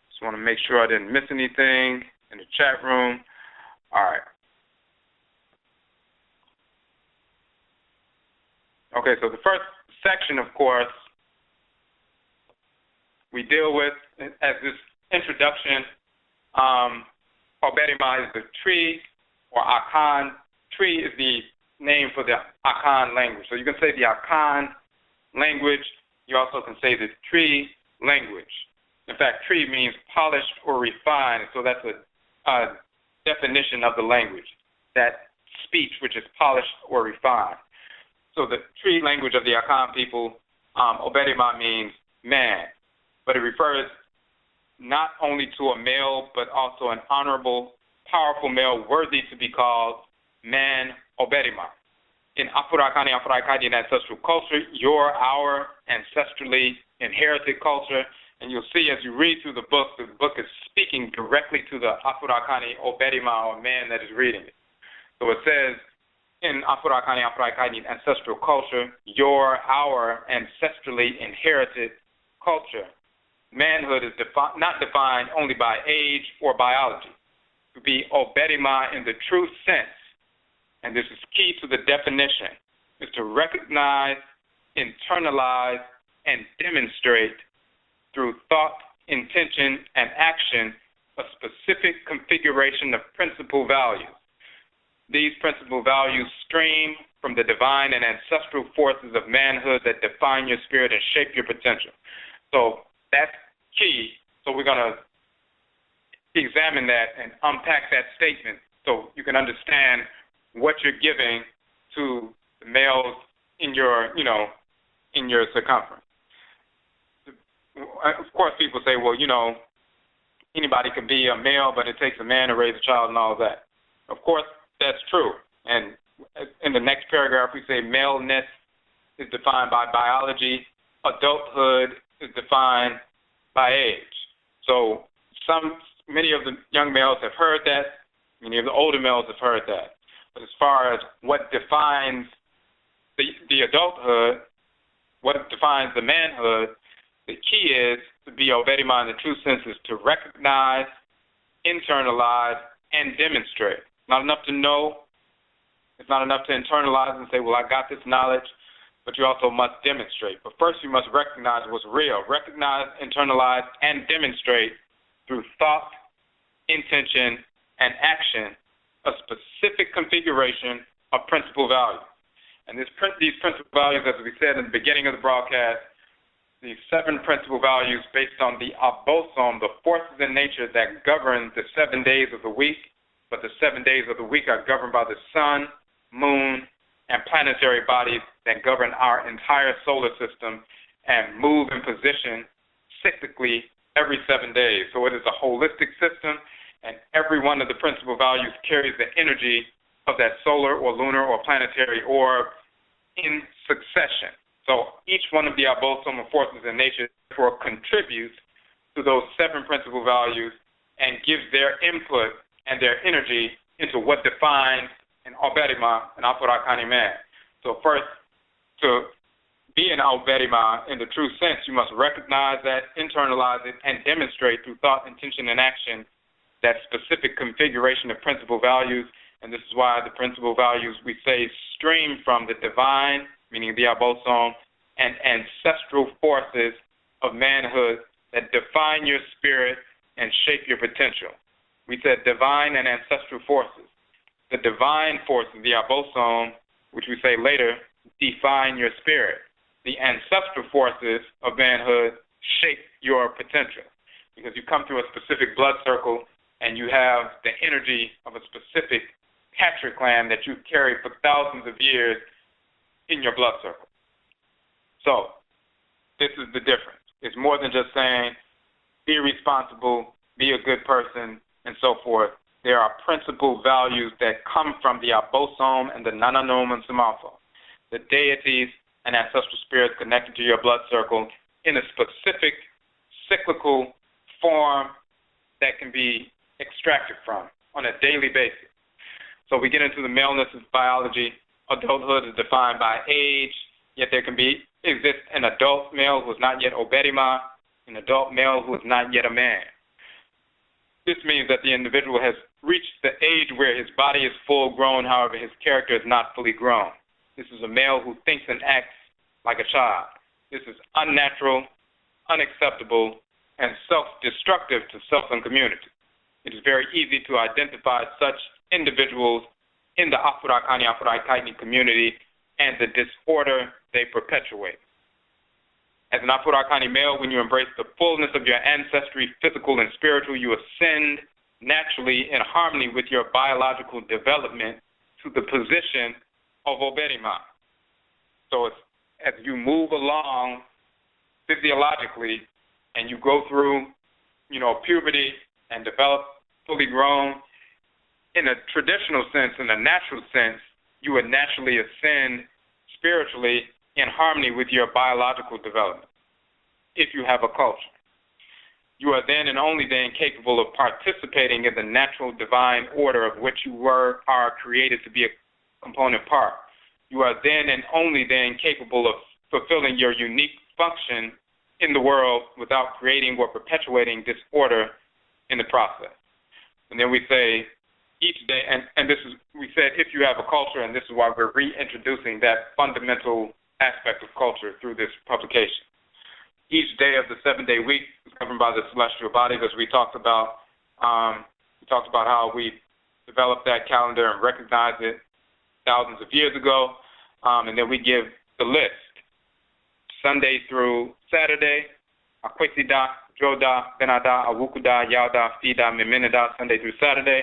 Just want to make sure I didn't miss anything in the chat room. All right. Okay, so the first section, of course, we deal with as this introduction. OBARIMA is the tree, or Akan. Tree is the name for the Akan language. So you can say the Akan language. You also can say the tree language. In fact, tree means polished or refined. So that's a definition of the language, that speech which is polished or refined. So the tree language of the Akan people, OBARIMA means man, but it refers not only to a male, but also an honorable, powerful male worthy to be called man OBARIMA. In Afurakani ancestral culture, our ancestrally inherited culture, and you'll see as you read through the book is speaking directly to the Afurakani OBARIMA, or man that is reading it. So it says, in Afurakani ancestral culture, our ancestrally inherited culture. Manhood is not defined only by age or biology. To be OBARIMA in the true sense, and this is key to the definition, is to recognize, internalize, and demonstrate through thought, intention, and action a specific configuration of principal values. These principal values stream from the divine and ancestral forces of manhood that define your spirit and shape your potential. So that's key. So we're going to examine that and unpack that statement so you can understand what you're giving to the males in your, in your circumference. Of course, people say, well, anybody can be a male, but it takes a man to raise a child and all that. Of course, that's true. And in the next paragraph, we say maleness is defined by biology. Adulthood is defined by age. So many of the young males have heard that. Many of the older males have heard that. But as far as what defines the adulthood, what defines the manhood, the key is to be OBARIMA in the true sense is to recognize, internalize, and demonstrate. Not enough to know. It's not enough to internalize and say, well, I got this knowledge, but you also must demonstrate. But first you must recognize what's real. Recognize, internalize, and demonstrate through thought, intention, and action a specific configuration of principal values. And these principal values, as we said in the beginning of the broadcast, these 7 principal values based on the aw-beh, the forces in nature that govern the 7 days of the week, but the 7 days of the week are governed by the sun, moon, and planetary bodies that govern our entire solar system and move in position cyclically every 7 days. So it is a holistic system, and every one of the principal values carries the energy of that solar or lunar or planetary orb in succession. So each one of the aw-beh forces in nature therefore contributes to those 7 principal values and gives their input and their energy into what defines an OBARIMA, an Afurakani man. So first, to be an OBARIMA in the true sense, you must recognize that, internalize it, and demonstrate through thought, intention, and action that specific configuration of principal values. And this is why the principal values, we say, stream from the divine, meaning the aw-beh, and ancestral forces of manhood that define your spirit and shape your potential. We said divine and ancestral forces. The divine forces, the aw-beh, which we say later, define your spirit. The ancestral forces of manhood shape your potential, because you come through a specific blood circle and you have the energy of a specific Patrick clan that you've carried for thousands of years in your blood circle. So this is the difference. It's more than just saying be responsible, be a good person, and so forth. There are principal values that come from the aw-beh and the NHOMA and Samafo, the deities and ancestral spirits connected to your blood circle in a specific cyclical form that can be extracted from on a daily basis. So we get into the maleness of biology. Adulthood is defined by age, yet there can exist an adult male who is not yet OBARIMA, an adult male who is not yet a man. This means that the individual has reached the age where his body is full grown, however, his character is not fully grown. This is a male who thinks and acts like a child. This is unnatural, unacceptable, and self-destructive to self and community. It is very easy to identify such individuals in the Afurakani community and the disorder they perpetuate. As an Afurakani male, when you embrace the fullness of your ancestry, physical and spiritual, you ascend naturally in harmony with your biological development to the position of OBARIMA. So it's, as you move along physiologically and you go through, puberty and develop fully grown, in a traditional sense, in a natural sense, you would naturally ascend spiritually in harmony with your biological development. If you have a culture, you are then and only then capable of participating in the natural divine order of which you are created to be a component part. You are then and only then capable of fulfilling your unique function in the world without creating or perpetuating disorder in the process. And then we say each day, and this is, we said if you have a culture, and this is why we're reintroducing that fundamental aspect of culture through this publication. Each day of the 7-day week is governed by the celestial bodies, as we talked about. We talked about how we developed that calendar and recognized it thousands of years ago, and then we give the list. Sunday through Saturday, Akwesida, Joda, Benada, Awukuda, Yauda, Fida, Miminida, Sunday through Saturday.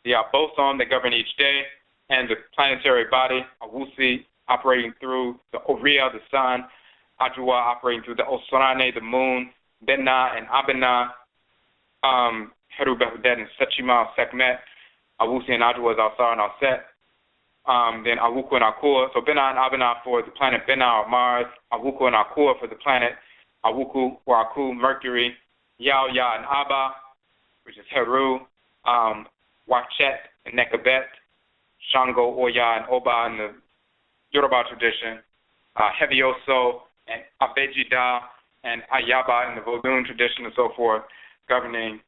The aw-beh that govern each day, and the planetary body, Awusi, operating through the Oriya, the sun, Ajuwa operating through the Osrane, the moon, Benna and Abena, Heru Behudet and Sechima, Sekmet, Awusi and Ajuwa is Alsar and Alset, then Awuku and Akua. So Benna and Abena for the planet Benna or Mars, Awuku and Akua for the planet Awuku or Aku, Mercury, Yao, Ya, and Aba, which is Heru, Wachet and Nekabet, Shango, Oya, and Oba, and the Yoruba tradition, Hevioso, and Abejida, and Ayaba in the Vodun tradition and so forth, governing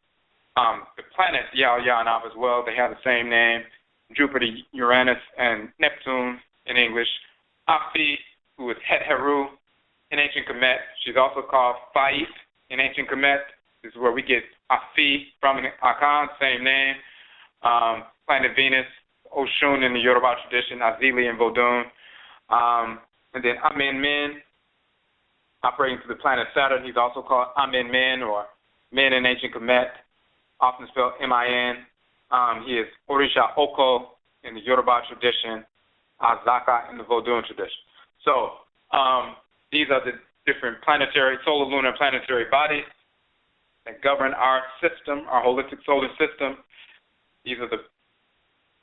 the planets Yao, Ya, and Ab as well. They have the same name, Jupiter, Uranus, and Neptune in English. Afi, who is Het Heru in ancient Kemet. She's also called Fait in ancient Kemet. This is where we get Afi from Akan, same name. Planet Venus, Oshun in the Yoruba tradition, Azili in Vodun. And then Amen Min, operating through the planet Saturn. He's also called Amen Min, or Min in ancient Kemet, often spelled M-I-N. He is Orisha Oko in the Yoruba tradition, Azaka in the Vodun tradition. So these are the different planetary, solar, lunar, and planetary bodies that govern our system, our holistic solar system. These are the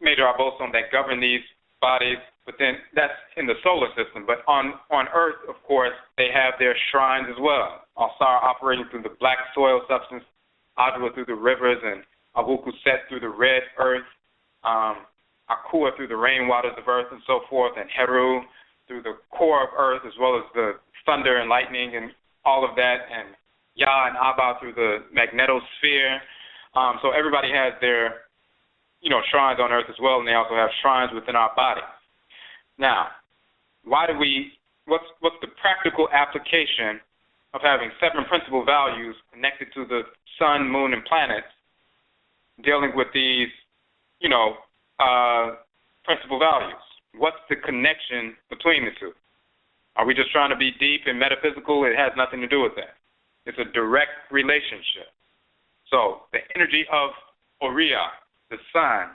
major abosom that govern these bodies, but then that's in the solar system. But on Earth, of course, they have their shrines as well. Alsar operating through the black soil substance, Adwa through the rivers, and Awuku Set through the red earth, Akua through the rainwaters of earth and so forth, and Heru through the core of earth, as well as the thunder and lightning and all of that, and Ya and Abba through the magnetosphere. So everybody has their, shrines on earth as well, and they also have shrines within our body. Now, what's the practical application of having 7 principal values connected to the sun, moon, and planets, dealing with these, principal values? What's the connection between the two? Are we just trying to be deep and metaphysical? It has nothing to do with that. It's a direct relationship. So the energy of Oriya, the sun,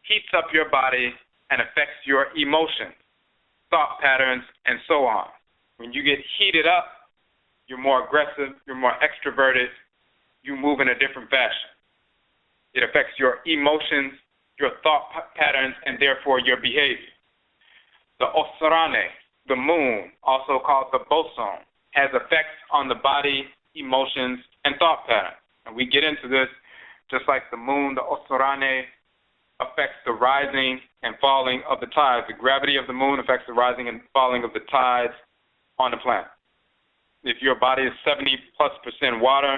heats up your body and affects your emotions, thought patterns, and so on. When you get heated up, you're more aggressive, you're more extroverted, you move in a different fashion. It affects your emotions, your thought patterns, and therefore your behavior. The Osarane, the moon, also called the boson, has effects on the body, emotions, and thought patterns. And we get into this just like the moon, the Osarane, affects the rising and falling of the tides. The gravity of the moon affects the rising and falling of the tides on the planet. If your body is 70+% water,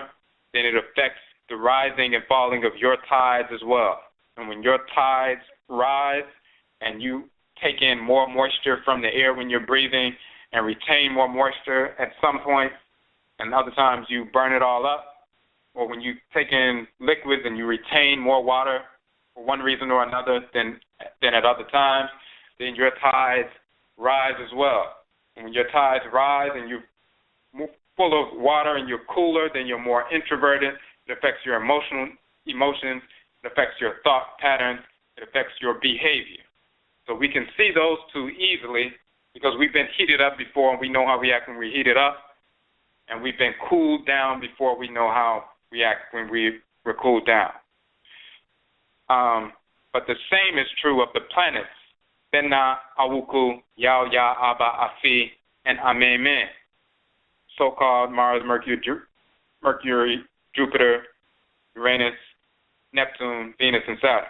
then it affects the rising and falling of your tides as well. And when your tides rise and you take in more moisture from the air when you're breathing and retain more moisture at some point, and other times you burn it all up, or when you take in liquids and you retain more water for one reason or another than at other times, then your tides rise as well. And when your tides rise and you're full of water and you're cooler, then you're more introverted. It affects your emotions. It affects your thought patterns. It affects your behavior. So we can see those two easily because we've been heated up before and we know how we act when we're heated up. And we've been cooled down before we know how we act when we're cooled down. But the same is true of the planets. Benna, Awuku, Yao, Ya, Abba, Afi, and Ameme. So-called Mars, Mercury, Jupiter, Uranus, Neptune, Venus, and Saturn.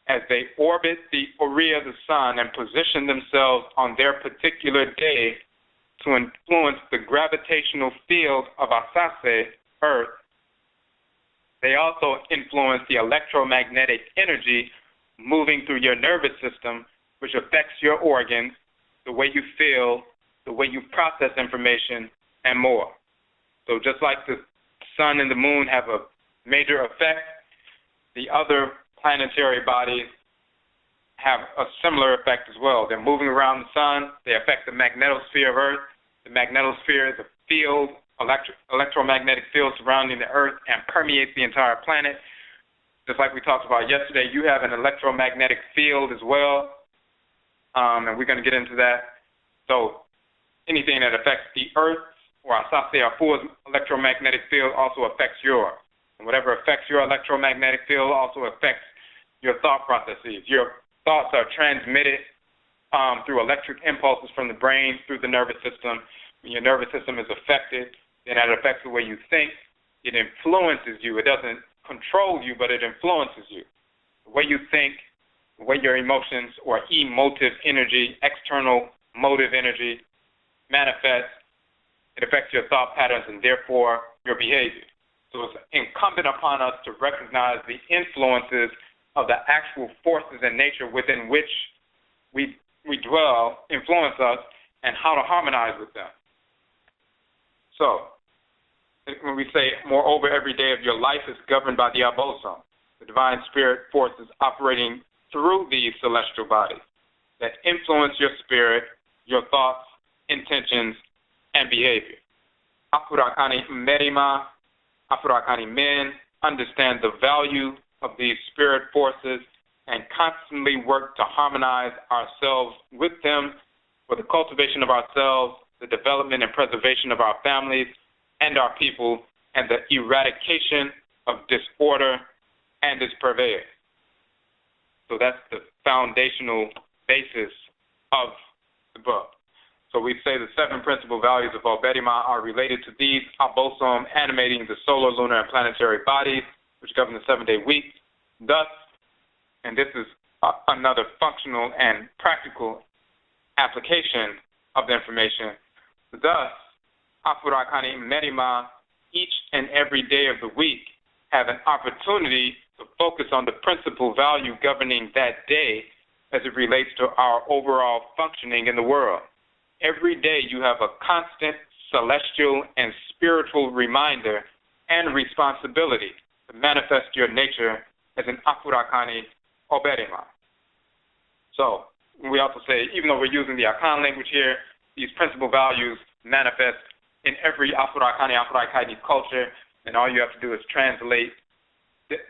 As they orbit the Oriya, the sun, and position themselves on their particular day to influence the gravitational field of Asase, Earth, they also influence the electromagnetic energy moving through your nervous system, which affects your organs, the way you feel, the way you process information, and more. So just like the sun and the moon have a major effect, the other planetary bodies have a similar effect as well. They're moving around the sun. They affect the magnetosphere of Earth. The magnetosphere is a field, electromagnetic field surrounding the Earth and permeates the entire planet. Just like we talked about yesterday, you have an electromagnetic field as well, and we're going to get into that. So anything that affects the Earth or Asase Afua's electromagnetic field also affects yours. And whatever affects your electromagnetic field also affects your thought processes. Your thoughts are transmitted through electric impulses from the brain through the nervous system. When your nervous system is affected, then that affects the way you think. It influences you. It doesn't control you, but it influences you. The way you think, the way your emotions or emotive energy, external motive energy, manifests. It affects your thought patterns and therefore your behavior. So it's incumbent upon us to recognize the influences of the actual forces in nature within which we dwell, influence us, and how to harmonize with them. So, when we say, moreover, every day of your life is governed by the aw-beh, the divine spirit forces operating through these celestial bodies that influence your spirit, your thoughts, intentions, and behavior. Afurakani ree-mah, Afurakani men understand the value of these spirit forces and constantly work to harmonize ourselves with them for the cultivation of ourselves, the development and preservation of our families and our people, and the eradication of disorder and its purveyor. So that's the foundational basis of the book. So we say the 7 principal values of OBARIMA are related to these aw-beh animating the solar, lunar, and planetary bodies, which govern the 7-day week. Thus, and this is another functional and practical application of the information, thus, Afurakani ree-mah, each and every day of the week, have an opportunity to focus on the principal value governing that day as it relates to our overall functioning in the world. Every day you have a constant celestial and spiritual reminder and responsibility to manifest your nature as an Afurakani OBARIMA. So we also say, even though we're using the Akan language here, these principal values manifest in every Afurakani culture, and all you have to do is translate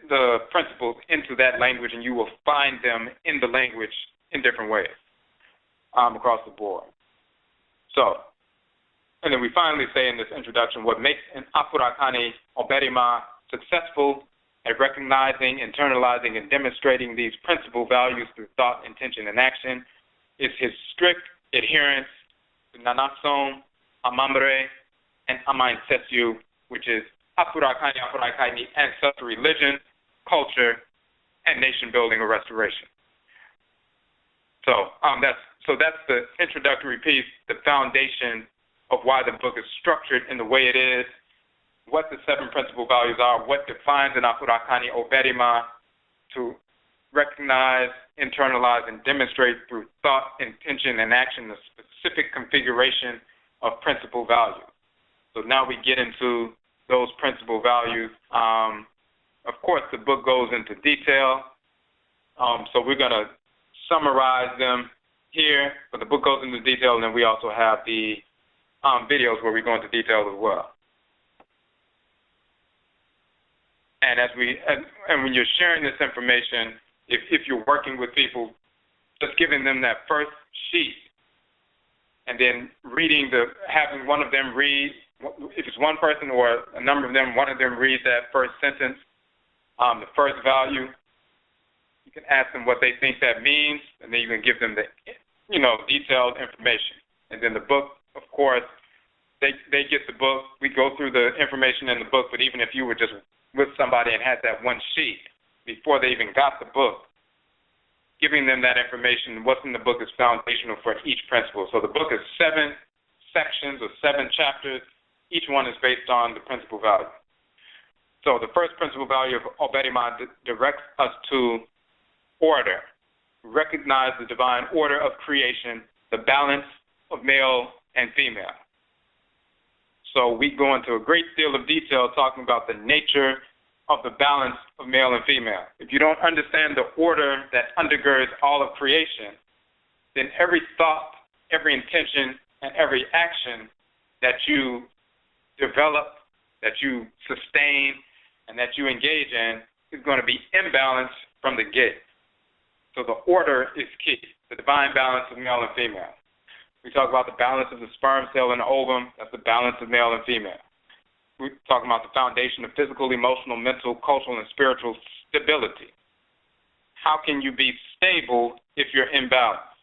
the principles into that language, and you will find them in the language in different ways across the board. So, and then we finally say in this introduction, what makes an Afurakani OBARIMA successful at recognizing, internalizing, and demonstrating these principal values through thought, intention, and action is his strict adherence to Nanasom, Amambre, and Amainsetsu, which is Afurakani ancestral religion, culture, and nation building or restoration. So that's the introductory piece, the foundation of why the book is structured in the way it is, what the 7 principal values are, what defines an Afurakani OBARIMA, to recognize, internalize, and demonstrate through thought, intention, and action the specific configuration of principal values. So now we get into those principal values. Of course, the book goes into detail, so we're going to summarize them here, but the book goes into detail, and then we also have the videos where we go into detail as well. And and when you're sharing this information, if you're working with people, just giving them that first sheet, and then having one of them read, if it's one person or a number of them, one of them read that first sentence, the first value. You can ask them what they think that means, and then you can give them the, detailed information. And then the book, of course, they get the book. We go through the information in the book, but even if you were just with somebody and had that one sheet before they even got the book, giving them that information, what's in the book is foundational for each principle. So the book is 7 sections or 7 chapters. Each one is based on the principal value. So the first principal value of OBARIMA directs us to order. Recognize the divine order of creation, the balance of male and female. So we go into a great deal of detail talking about the nature of the balance of male and female. If you don't understand the order that undergirds all of creation, then every thought, every intention, and every action that you develop, that you sustain, and that you engage in is going to be imbalanced from the gate. So the order is key, the divine balance of male and female. We talk about the balance of the sperm cell and the ovum, that's the balance of male and female. We're talking about the foundation of physical, emotional, mental, cultural, and spiritual stability. How can you be stable if you're imbalanced?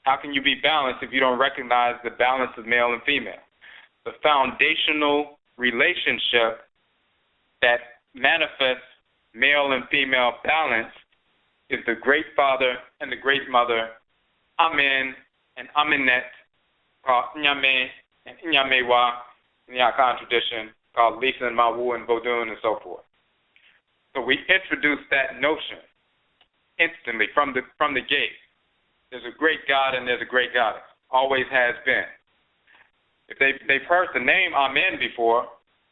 How can you be balanced if you don't recognize the balance of male and female? The foundational relationship that manifests male and female balance is the great father and the great mother, Amen, and Amenet, called Nyame and Nyamewa in the Akan tradition, called Lisa and Mawu and Vodun and so forth. So we introduced that notion instantly from the gate. There's a great God and there's a great goddess. Always has been. If they've heard the name Amen before,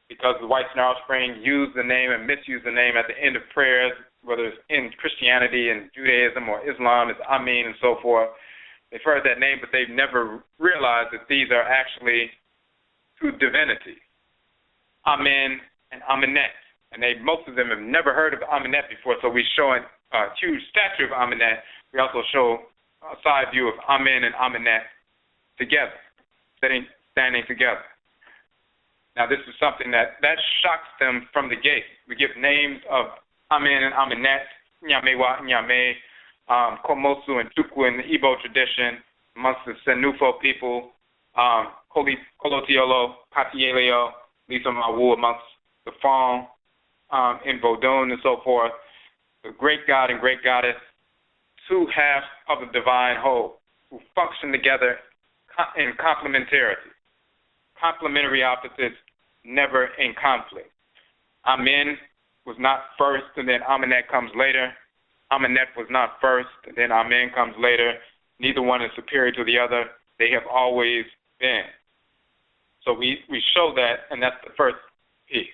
because the white snarl spring used the name and misused the name at the end of prayers, whether it's in Christianity and Judaism or Islam, it's Amen and so forth. They've heard that name, but they've never realized that these are actually two divinities, Amen and Amenet. And most of them have never heard of Amenet before, so we show a huge statue of Amenet. We also show a side view of Amen and Amenet together, standing together. Now, this is something that shocks them from the gate. We give names of Amen and Amenet, Nyamewa, Nyame, Komosu and Chukwu in the Igbo tradition, amongst the Senufo people, Kolotiolo, Patieleo, Lisa Mawu amongst the Fong, in Vodun and so forth. The great God and great goddess, two halves of the divine whole, who function together in complementarity. Complementary opposites, never in conflict. Amen was not first, and then Amenet comes later. Amenet was not first, and then Amen comes later. Neither one is superior to the other. They have always been. So we show that, and that's the first piece.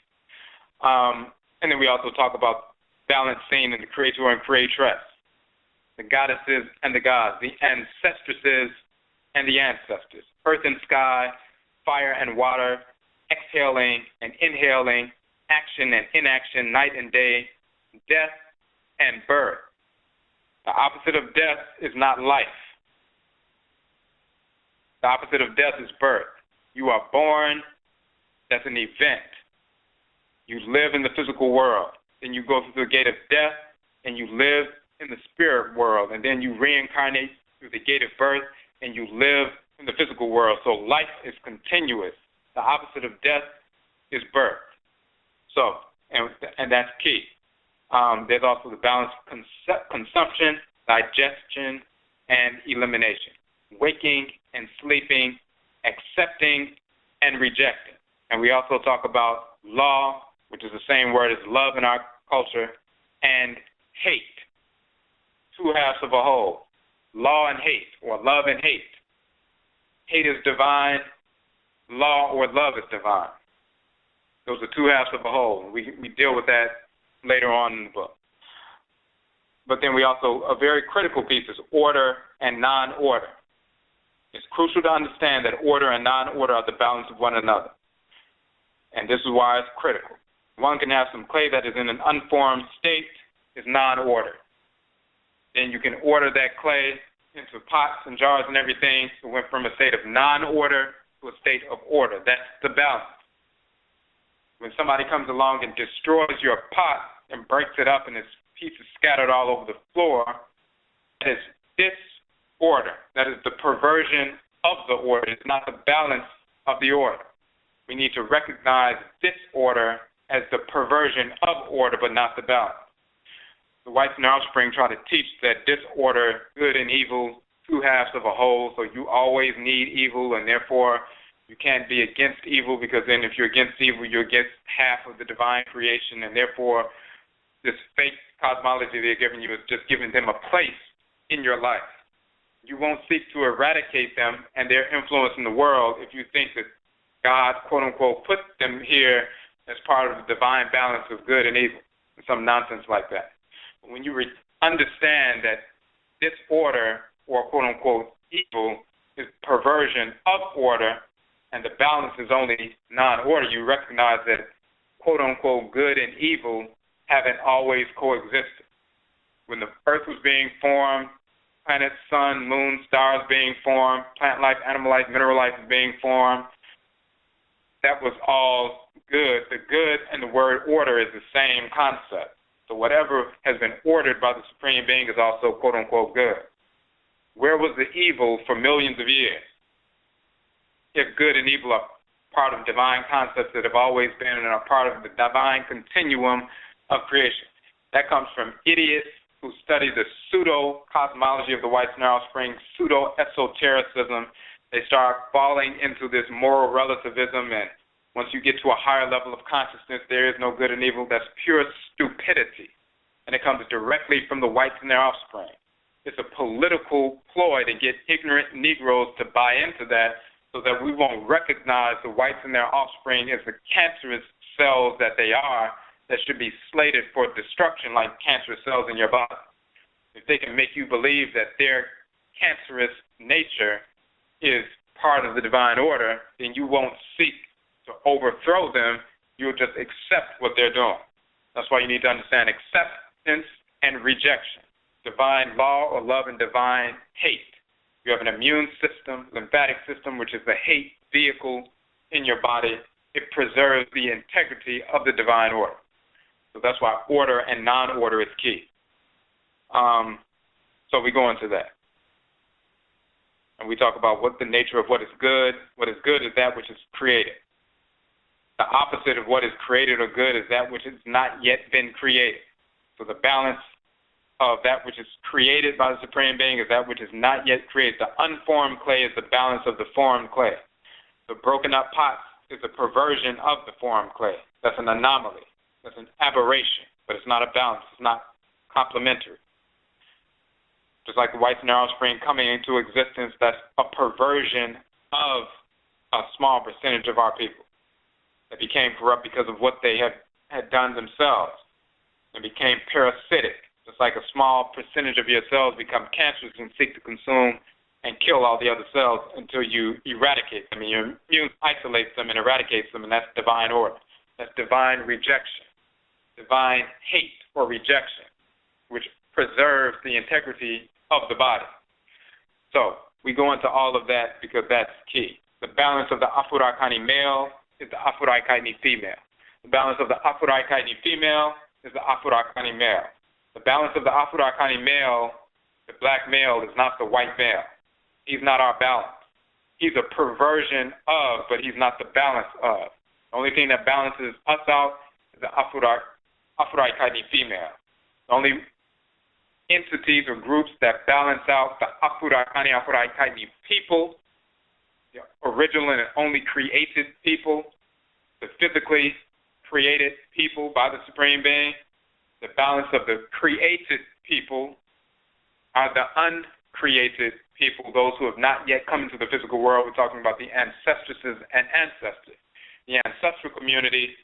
And then we also talk about balance seen in the creator and creatress, the goddesses and the gods, the ancestresses and the ancestors, earth and sky, fire and water, exhaling and inhaling, action and inaction, night and day, death and birth. The opposite of death is not life. The opposite of death is birth. You are born, that's an event. You live in the physical world. Then you go through the gate of death, and you live in the spirit world. And then you reincarnate through the gate of birth, and you live in the physical world. So life is continuous. The opposite of death is birth. So, and that's key. There's also the balance of consumption, digestion, and elimination. Waking and sleeping, accepting and rejecting. And we also talk about law, which is the same word as love in our culture, and hate. Two halves of a whole. Law and hate, or love and hate. Hate is divine. Law or love is divine. Those are two halves of a whole. We deal with that later on in the book. But then we also, a very critical piece is order and non-order. It's crucial to understand that order and non-order are the balance of one another. And this is why it's critical. One can have some clay that is in an unformed state, is non-order. Then you can order that clay into pots and jars and everything. It went from a state of non-order to a state of order. That's the balance. When somebody comes along and destroys your pot and breaks it up and its pieces scattered all over the floor, that is disorder. That is the perversion of the order. It's not the balance of the order. We need to recognize disorder as the perversion of order, but not the balance. The whites in our spring try to teach that disorder, good and evil, two halves of a whole, so you always need evil, and therefore you can't be against evil, because then if you're against evil, you're against half of the divine creation, and therefore this fake cosmology they're giving you is just giving them a place in your life. You won't seek to eradicate them and their influence in the world if you think that God, quote-unquote, put them here as part of the divine balance of good and evil, and some nonsense like that. But when you understand that disorder, or quote-unquote evil, is perversion of order, and the balance is only non-order, you recognize that quote-unquote good and evil haven't always coexisted. When the earth was being formed, planets, sun, moon, stars being formed, plant life, animal life, mineral life is being formed, that was all good. The good and the word order is the same concept. So whatever has been ordered by the Supreme Being is also quote-unquote good. Where was the evil for millions of years? If good and evil are part of divine concepts that have always been and are part of the divine continuum of creation. That comes from idiots who study the pseudo-cosmology of the whites and their offspring, pseudo-esotericism. They start falling into this moral relativism, and once you get to a higher level of consciousness, there is no good and evil. That's pure stupidity, and it comes directly from the whites and their offspring. It's a political ploy to get ignorant Negroes to buy into that so that we won't recognize the whites and their offspring as the cancerous cells that they are, that should be slated for destruction like cancerous cells in your body. If they can make you believe that their cancerous nature is part of the divine order, then you won't seek to overthrow them. You'll just accept what they're doing. That's why you need to understand acceptance and rejection, divine law or love and divine hate. You have an immune system, lymphatic system, which is the hate vehicle in your body. It preserves the integrity of the divine order. So that's why order and non-order is key. So we go into that. And we talk about what the nature of what is good. What is good is that which is created. The opposite of what is created or good is that which has not yet been created. So the balance of that which is created by the Supreme Being is that which is not yet created. The unformed clay is the balance of the formed clay. The broken up pot is a perversion of the formed clay. That's an anomaly. That's an aberration, but it's not a balance. It's not complementary. Just like the whites and their offspring coming into existence, that's a perversion of a small percentage of our people that became corrupt because of what they had done themselves and became parasitic. Just like a small percentage of your cells become cancerous and seek to consume and kill all the other cells until you eradicate them. And your immune isolates them and eradicates them, and that's divine order. That's divine rejection, divine hate or rejection, which preserves the integrity of the body. So we go into all of that because that's key. The balance of the Afurakani male is the Afurakani female. The balance of the Afurakani female is the Afurakani male. The balance of the Afurakani male, the black male, is not the white male. He's not our balance. He's a perversion of, but he's not the balance of. The only thing that balances us out is the Afurakani female. The only entities or groups that balance out the Afurakani people, the original and only created people, the physically created people by the Supreme Being. The balance of the created people are the uncreated people, those who have not yet come into the physical world. We're talking about the ancestresses and ancestors. The ancestral community,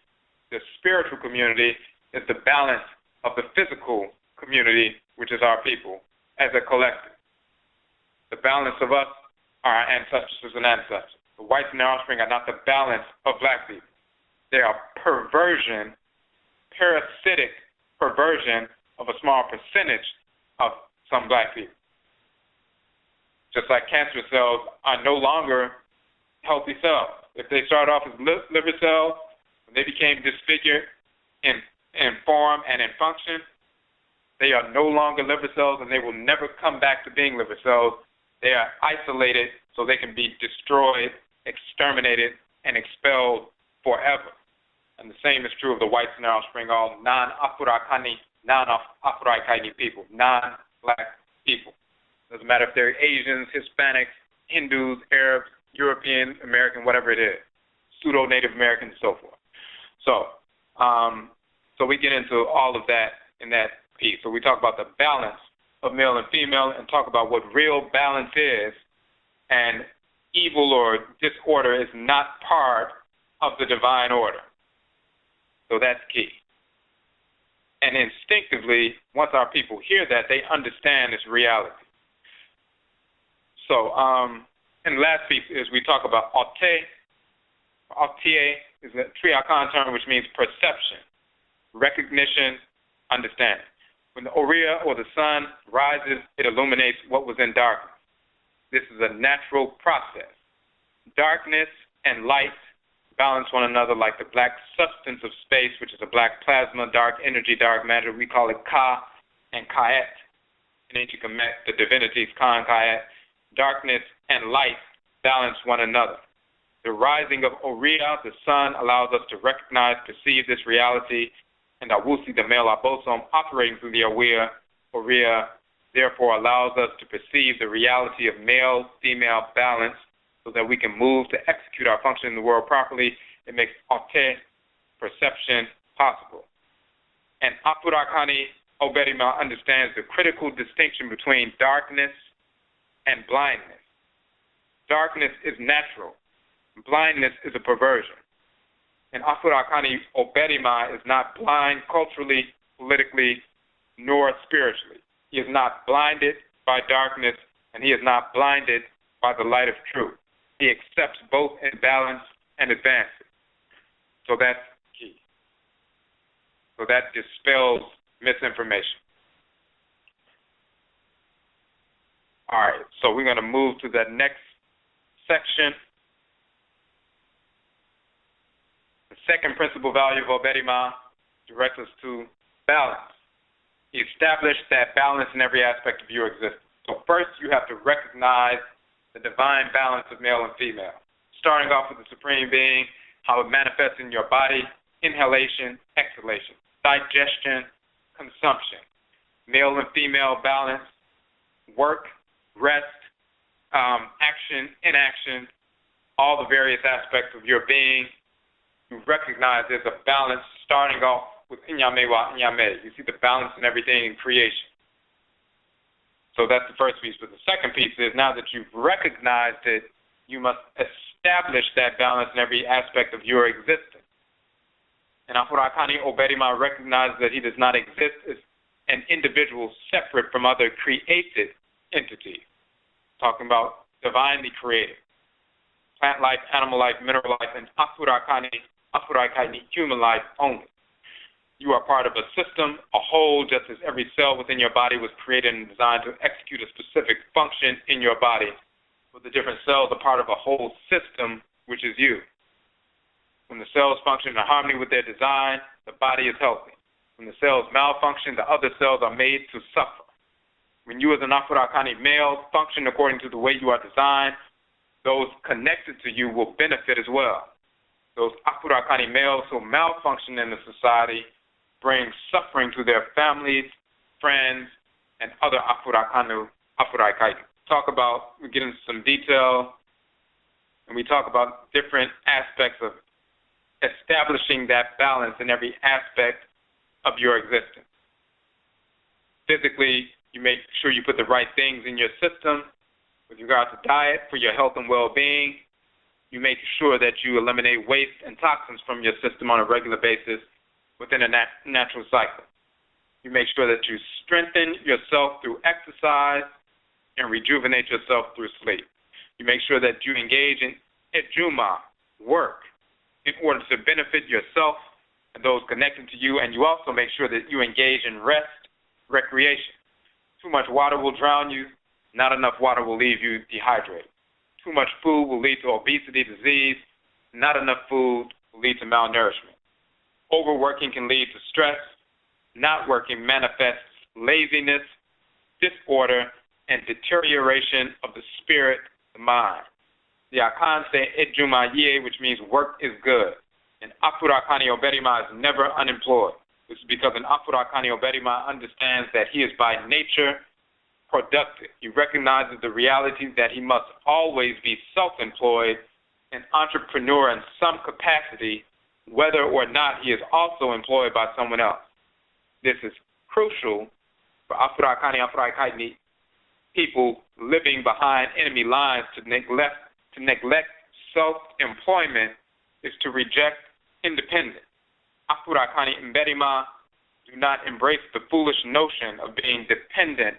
the spiritual community, is the balance of the physical community, which is our people, as a collective. The balance of us are our ancestresses and ancestors. The whites and their offspring are not the balance of black people. They are perversion, parasitic perversion of a small percentage of some black people. Just like cancer cells are no longer healthy cells. If they start off as liver cells, when they became disfigured in form and in function, they are no longer liver cells, and they will never come back to being liver cells. They are isolated so they can be destroyed, exterminated, and expelled forever. And the same is true of the whites and their offspring, all non-Afurakani people, non-black people. Doesn't matter if they're Asians, Hispanics, Hindus, Arabs, European, American, whatever it is, pseudo-Native Americans, and so forth. So we get into all of that in that piece. So we talk about the balance of male and female and talk about what real balance is, and evil or disorder is not part of the divine order. So that's key. And instinctively, once our people hear that, they understand its reality. So, and the last piece is we talk about aw-beh. Aw-beh is a Triakan term which means perception, recognition, understanding. When the Oriya or the sun rises, it illuminates what was in darkness. This is a natural process. Darkness and light balance one another like the black substance of space, which is a black plasma, dark energy, dark matter. We call it Ka and Ka'et. In ancient Kemet, the divinities Ka and Ka'et. Darkness and light balance one another. The rising of Oriya, the sun, allows us to recognize, perceive this reality, and Awusi, the male abosom, operating through the Oriya, or ree-mah, therefore allows us to perceive the reality of male-female balance so that we can move to execute our function in the world properly. It makes aw-beh perception possible. And Afurakani OBARIMA understands the critical distinction between darkness and blindness. Darkness is natural. Blindness is a perversion. And Afurakani OBARIMA is not blind culturally, politically, nor spiritually. He is not blinded by darkness, and he is not blinded by the light of truth. He accepts both in balance and advances. So that's key. So that dispels misinformation. All right, so we're going to move to the next section. The second principal value of OBARIMA directs us to balance. He established that balance in every aspect of your existence. So first, you have to recognize the divine balance of male and female, starting off with the Supreme Being, how it manifests in your body, inhalation, exhalation, digestion, consumption, male and female balance, work, rest, action, inaction, all the various aspects of your being. You recognize there's a balance starting off with NHOMA wa NHOMA. You see the balance in everything in creation. So that's the first piece. But the second piece is, now that you've recognized it, you must establish that balance in every aspect of your existence. And Afurakani OBARIMA recognizes that he does not exist as an individual separate from other created entities. Talking about divinely created. Plant life, animal life, mineral life, and Afurakani human life only. You are part of a system, a whole, just as every cell within your body was created and designed to execute a specific function in your body. But the different cells are part of a whole system, which is you. When the cells function in harmony with their design, the body is healthy. When the cells malfunction, the other cells are made to suffer. When you as an Afurakani male function according to the way you are designed, those connected to you will benefit as well. Those Afurakani males who malfunction in the society bring suffering to their families, friends, and other Afurakani. We get into some detail, and we talk about different aspects of establishing that balance in every aspect of your existence. Physically, you make sure you put the right things in your system with regard to diet for your health and well-being. You make sure that you eliminate waste and toxins from your system on a regular basis within a natural cycle. You make sure that you strengthen yourself through exercise and rejuvenate yourself through sleep. You make sure that you engage in NHOMA, work, in order to benefit yourself and those connected to you, and you also make sure that you engage in rest, recreation. Too much water will drown you. Not enough water will leave you dehydrated. Too much food will lead to obesity, disease. Not enough food will lead to malnourishment. Overworking can lead to stress. Not working manifests laziness, disorder, and deterioration of the spirit, the mind. The Akan say NHOMA ye, which means work is good. And Afurakani OBARIMA is never unemployed. This is because an Afurakani OBARIMA understands that he is by nature productive. He recognizes the reality that he must always be self-employed, an entrepreneur in some capacity, whether or not he is also employed by someone else. This is crucial for Afurakani people living behind enemy lines. To neglect self-employment is to reject independence. Afurakani OBARIMA do not embrace the foolish notion of being dependent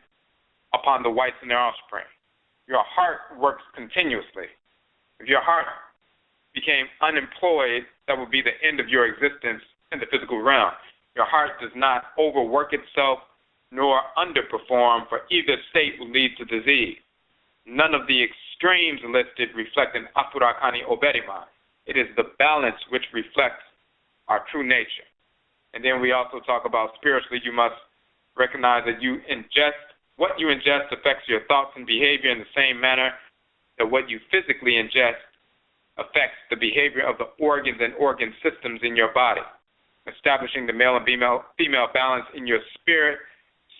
upon the whites and their offspring. Your heart works continuously. If your heart became unemployed, that would be the end of your existence in the physical realm. Your heart does not overwork itself nor underperform, for either state will lead to disease. None of the extremes listed reflect an Afurakani OBARIMA. It is the balance which reflects our true nature. And then we also talk about spiritually, you must recognize that what you ingest affects your thoughts and behavior in the same manner that what you physically ingest affects the behavior of the organs and organ systems in your body. Establishing the male and female balance in your spirit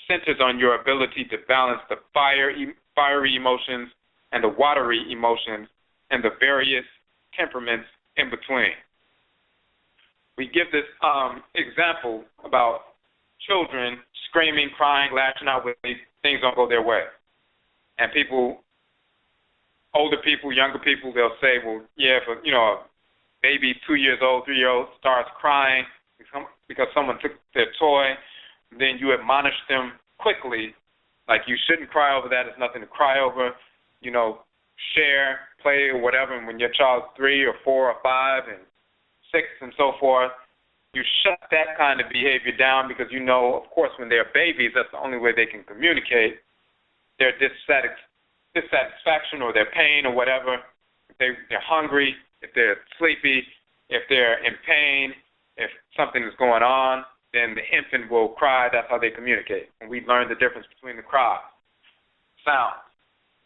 centers on your ability to balance the fiery emotions and the watery emotions and the various temperaments in between. We give this example about children screaming, crying, lashing out when things don't go their way. And people, older people, younger people, they'll say, well, yeah, if a baby 2 years old, 3-year-old starts crying because someone took their toy, then you admonish them quickly, like you shouldn't cry over that, it's nothing to cry over, share, play, or whatever. And when your child's 3 or 4 or 5 and 6 and so forth, you shut that kind of behavior down because of course, when they're babies, that's the only way they can communicate their dissatisfaction or their pain or whatever. If they're hungry, if they're sleepy, if they're in pain, if something is going on, then the infant will cry. That's how they communicate. And we learn the difference between the cry, sound.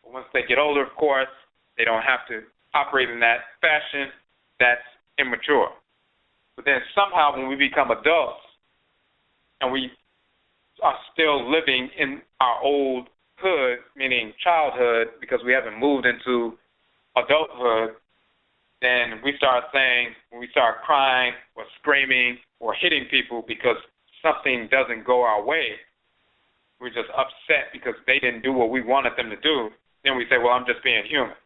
But once they get older, of course, they don't have to operate in that fashion. That's immature. But then somehow when we become adults and we are still living in our old hood, meaning childhood, because we haven't moved into adulthood, then we start saying, when we start crying or screaming or hitting people because something doesn't go our way, we're just upset because they didn't do what we wanted them to do, then we say, well, I'm just being human.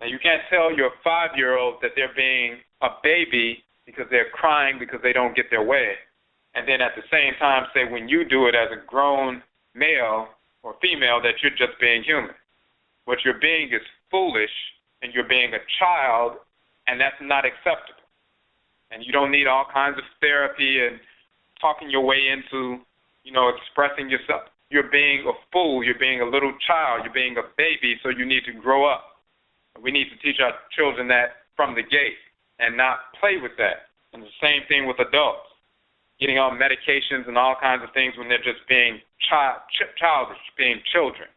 Now, you can't tell your 5-year-old that they're being a baby because they're crying because they don't get their way, and then at the same time say when you do it as a grown male or female that you're just being human. What you're being is foolish, and you're being a child, and that's not acceptable. And you don't need all kinds of therapy and talking your way into, expressing yourself. You're being a fool. You're being a little child. You're being a baby, so you need to grow up. We need to teach our children that from the gate and not play with that. And the same thing with adults, getting on medications and all kinds of things when they're just being childish, being children.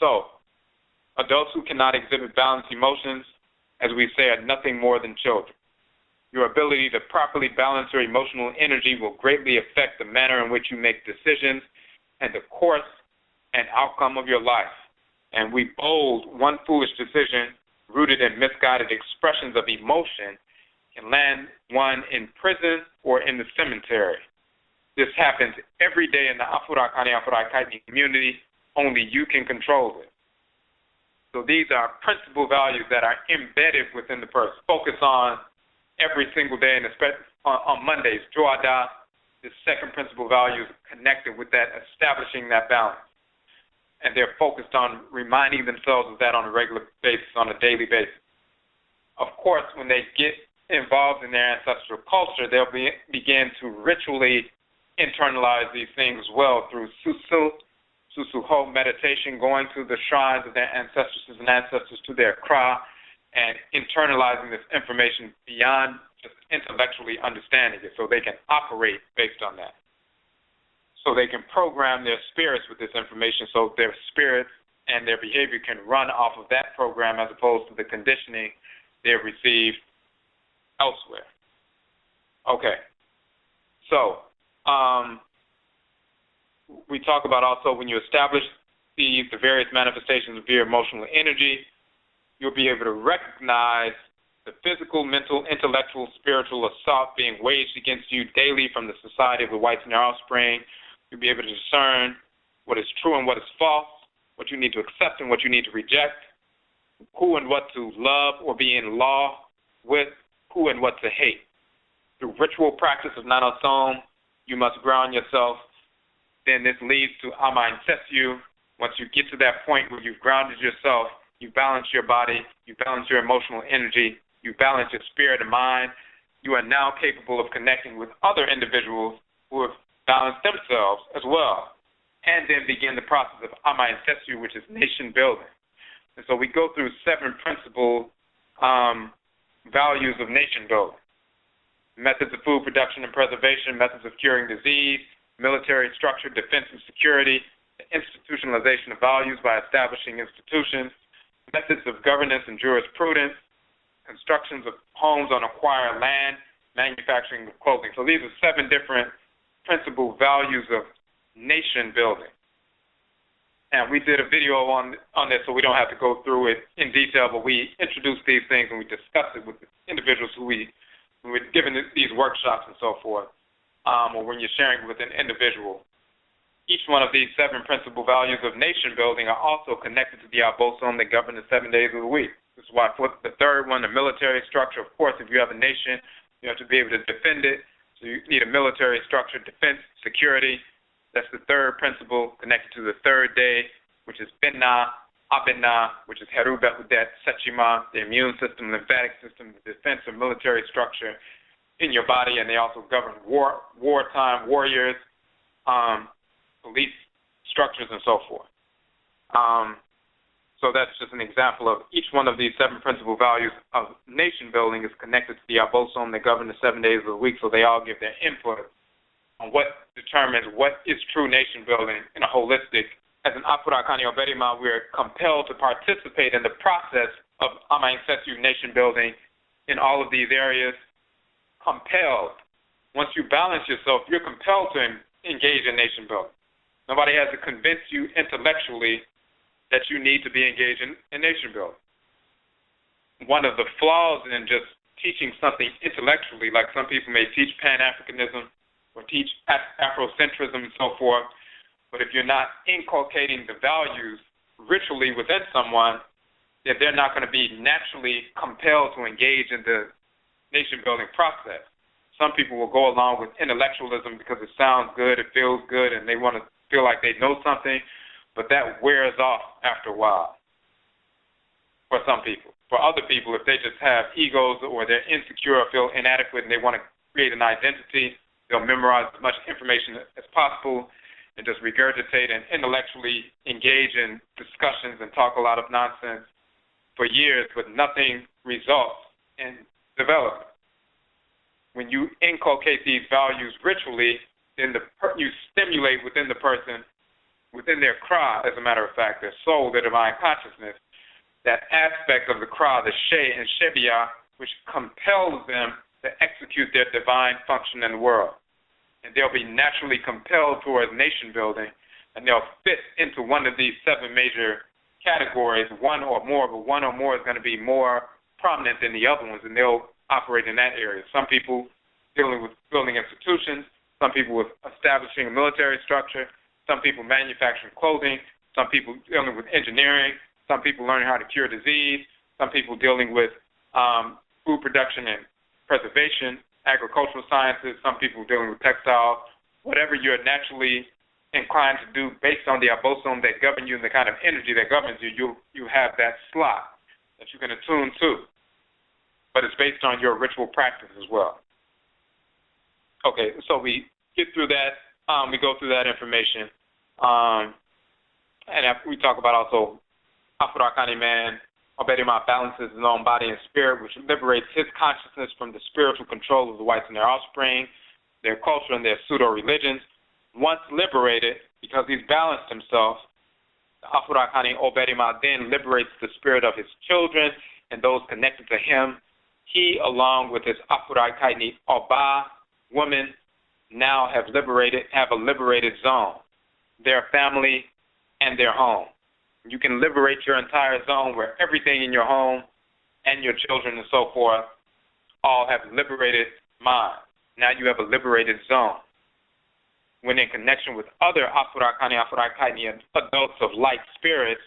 So, adults who cannot exhibit balanced emotions, as we say, are nothing more than children. Your ability to properly balance your emotional energy will greatly affect the manner in which you make decisions and the course and outcome of your life. And we bold one foolish decision rooted in misguided expressions of emotion can land one in prison or in the cemetery. This happens every day in the Afurakani community. Only you can control it. So these are principal values that are embedded within the person. Focus on every single day, and especially on Mondays, Joada, the second principal value is connected with that, establishing that balance. And they're focused on reminding themselves of that on a regular basis, on a daily basis. Of course, when they get involved in their ancestral culture, they'll begin to ritually internalize these things as well through Susuho meditation, going to the shrines of their ancestresses and ancestors to their kra, and internalizing this information beyond just intellectually understanding it so they can operate based on that. So they can program their spirits with this information so their spirits and their behavior can run off of that program as opposed to the conditioning they've received elsewhere. Okay. So, we talk about also when you establish the various manifestations of your emotional energy, you'll be able to recognize the physical, mental, intellectual, spiritual assault being waged against you daily from the society of the whites and their offspring. You'll be able to discern what is true and what is false, what you need to accept and what you need to reject, who and what to love or be in law with, who and what to hate. Through ritual practice of NHOMA, you must ground yourself. Then this leads to aw-beh. Once you get to that point where you've grounded yourself, you balance your body, you balance your emotional energy, you balance your spirit and mind, you are now capable of connecting with other individuals who have balanced themselves as well, and then begin the process of aw-beh, which is nation building. And so we go through 7 principal values of nation building. Methods of food production and preservation, methods of curing disease, military structure, defense and security, the institutionalization of values by establishing institutions, methods of governance and jurisprudence, constructions of homes on acquired land, manufacturing of clothing. So these are 7 different principal values of nation building. And we did a video on this, so we don't have to go through it in detail, but we introduced these things and we discussed it with the individuals who we're given these workshops and so forth, or when you're sharing with an individual. Each one of these 7 principal values of nation building are also connected to the aw-beh that govern the 7 days of the week. This is why for the third one, the military structure, of course, if you have a nation, you have to be able to defend it. So you need a military structure, defense, security. That's the third principle connected to the third day, which is aw-beh, which is ree-mah, sechima, the immune system, lymphatic system, the defense or military structure in your body, and they also govern wartime warriors, police structures, and so forth. So that's just an example of each one of these 7 principal values of nation building is connected to the aw-beh that govern the 7 days of the week, so they all give their input on what determines what is true nation building in a holistic. As an Afurakani OBARIMA, we are compelled to participate in the process of nation building in all of these areas. Compelled. Once you balance yourself, you're compelled to engage in nation building. Nobody has to convince you intellectually that you need to be engaged in nation building. One of the flaws in just teaching something intellectually, like some people may teach Pan-Africanism or teach Afrocentrism and so forth, but if you're not inculcating the values ritually within someone, then they're not going to be naturally compelled to engage in the nation-building process. Some people will go along with intellectualism because it sounds good, it feels good, and they want to feel like they know something, but that wears off after a while for some people. For other people, if they just have egos or they're insecure or feel inadequate and they want to create an identity, they'll memorize as much information as possible and just regurgitate and intellectually engage in discussions and talk a lot of nonsense for years, but nothing results in development. When you inculcate these values ritually, then you stimulate within the person, within their kra, as a matter of fact, their soul, their divine consciousness, that aspect of the kra, the she and shebia, which compels them to execute their divine function in the world. And they'll be naturally compelled towards nation building, and they'll fit into one of these 7 major categories, one or more, but one or more is going to be more prominent than the other ones, and they'll operate in that area. Some people dealing with building institutions, some people with establishing a military structure, some people manufacturing clothing, some people dealing with engineering, some people learning how to cure disease, some people dealing with food production and preservation, agricultural sciences, some people dealing with textiles. Whatever you're naturally inclined to do based on the aw-beh that govern you and the kind of energy that governs you, you have that slot that you can attune to. But it's based on your ritual practice as well. Okay, so we get through that. We go through that information. And after we talk about also Afurakani man, OBARIMA balances his own body and spirit, which liberates his consciousness from the spiritual control of the whites and their offspring, their culture, and their pseudo-religions. Once liberated, because he's balanced himself, the Afurakani OBARIMA then liberates the spirit of his children and those connected to him. He, along with his Afurakani aw-beh woman, now have a liberated zone, their family and their home. You can liberate your entire zone where everything in your home and your children and so forth all have liberated mind. Now you have a liberated zone. When in connection with other Afurakani adults of like spirits,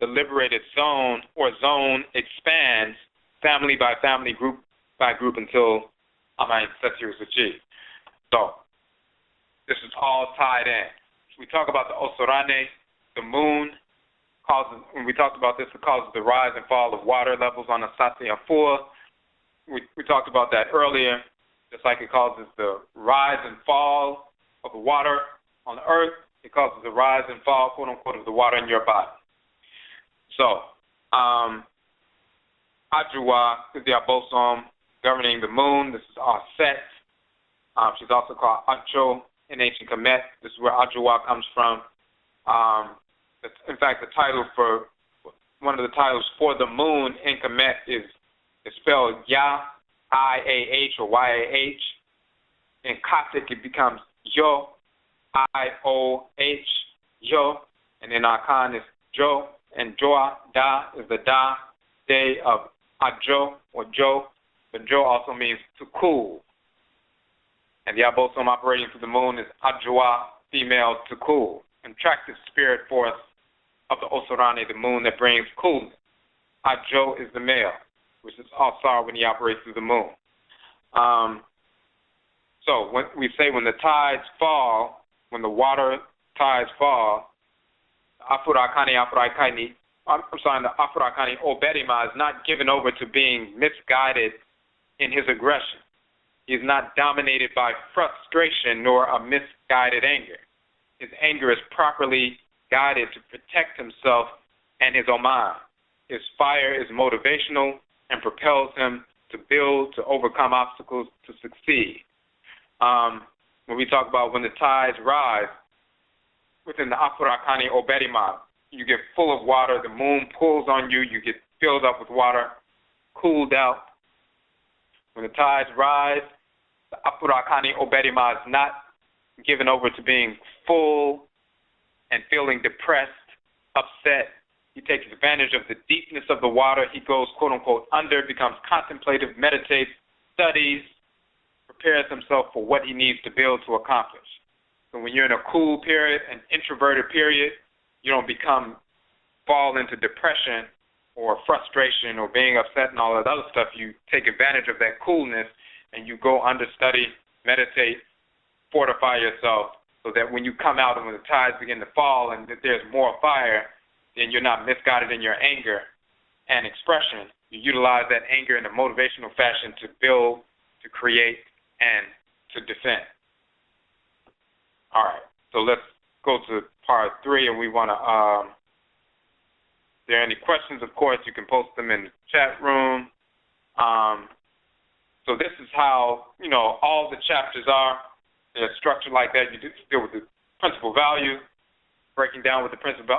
the liberated zone or zone expands family by family, group by group until Setsu is achieved. So this is all tied in. We talk about the Osorane, the moon, when we talked about this, it causes the rise and fall of water levels on the Asase Afua. We talked about that earlier, just like it causes the rise and fall of the water on the earth, it causes the rise and fall, quote unquote, of the water in your body. So, Ajuwa is the aw-beh governing the moon. This is Aset. She's also called Acho in ancient Kemet. This is where Ajuwa comes from. In fact, the title for one of the titles for the moon in Kemet is spelled Ya, I-A-H or Y-A-H. In Coptic, it becomes Yo, I-O-H, yo, and then Akan is jo, and joa, da, is the da, day of ajo, or jo, but jo also means to cool. And the abosom operating through the moon is ajoa, female, to cool, attractive spirit force of the Osorane, the moon that brings coolness. Ajo is the male, which is Asar when he operates through the moon. So when we say when the tides fall, when the water tides fall, the Afurakani, OBARIMA is not given over to being misguided in his aggression. He is not dominated by frustration nor a misguided anger. His anger is properly guided to protect himself and his oman. His fire is motivational and propels him to build, to overcome obstacles, to succeed. When we talk about when the tides rise, within the Afurakani OBARIMA, you get full of water, the moon pulls on you, you get filled up with water, cooled out. When the tides rise, the Afurakani OBARIMA is not given over to being full and feeling depressed, upset. He takes advantage of the deepness of the water. He goes, quote unquote, under, becomes contemplative, meditates, studies, prepares himself for what he needs to build to accomplish. So when you're in a cool period, an introverted period, you don't fall into depression or frustration or being upset and all that other stuff. You take advantage of that coolness and you go understudy, meditate, fortify yourself so that when you come out and when the tides begin to fall and that there's more fire, then you're not misguided in your anger and expression. You utilize that anger in a motivational fashion to build, to create, and to defend. All right, so let's go to part 3, and we want to, if there are any questions, of course, you can post them in the chat room. So this is how, all the chapters are. They're structured like that. You deal with the principal value, breaking down what the principal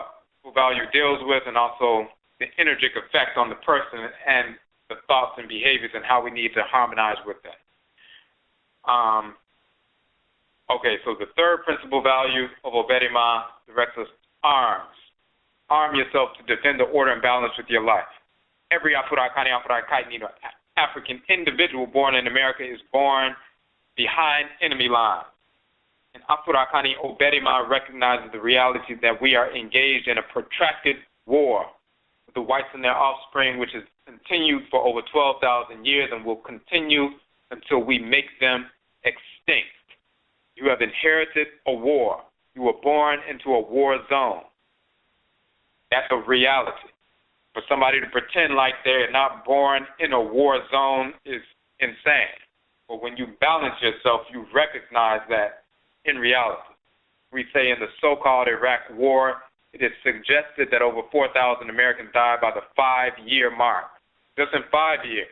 value deals with, and also the energetic effect on the person and the thoughts and behaviors and how we need to harmonize with that. Okay, so the third principal value of OBARIMA directs us arms. Arm yourself to defend the order and balance with your life. Every African individual born in America is born behind enemy lines. And Afurakani OBARIMA recognizes the reality that we are engaged in a protracted war with the whites and their offspring, which has continued for over 12,000 years and will continue until we make them extinct. You have inherited a war. You were born into a war zone. That's a reality. For somebody to pretend like they're not born in a war zone is insane. But when you balance yourself, you recognize that in reality. We say in the so-called Iraq war, it is suggested that over 4,000 Americans died by the 5-year mark. Just in 5 years.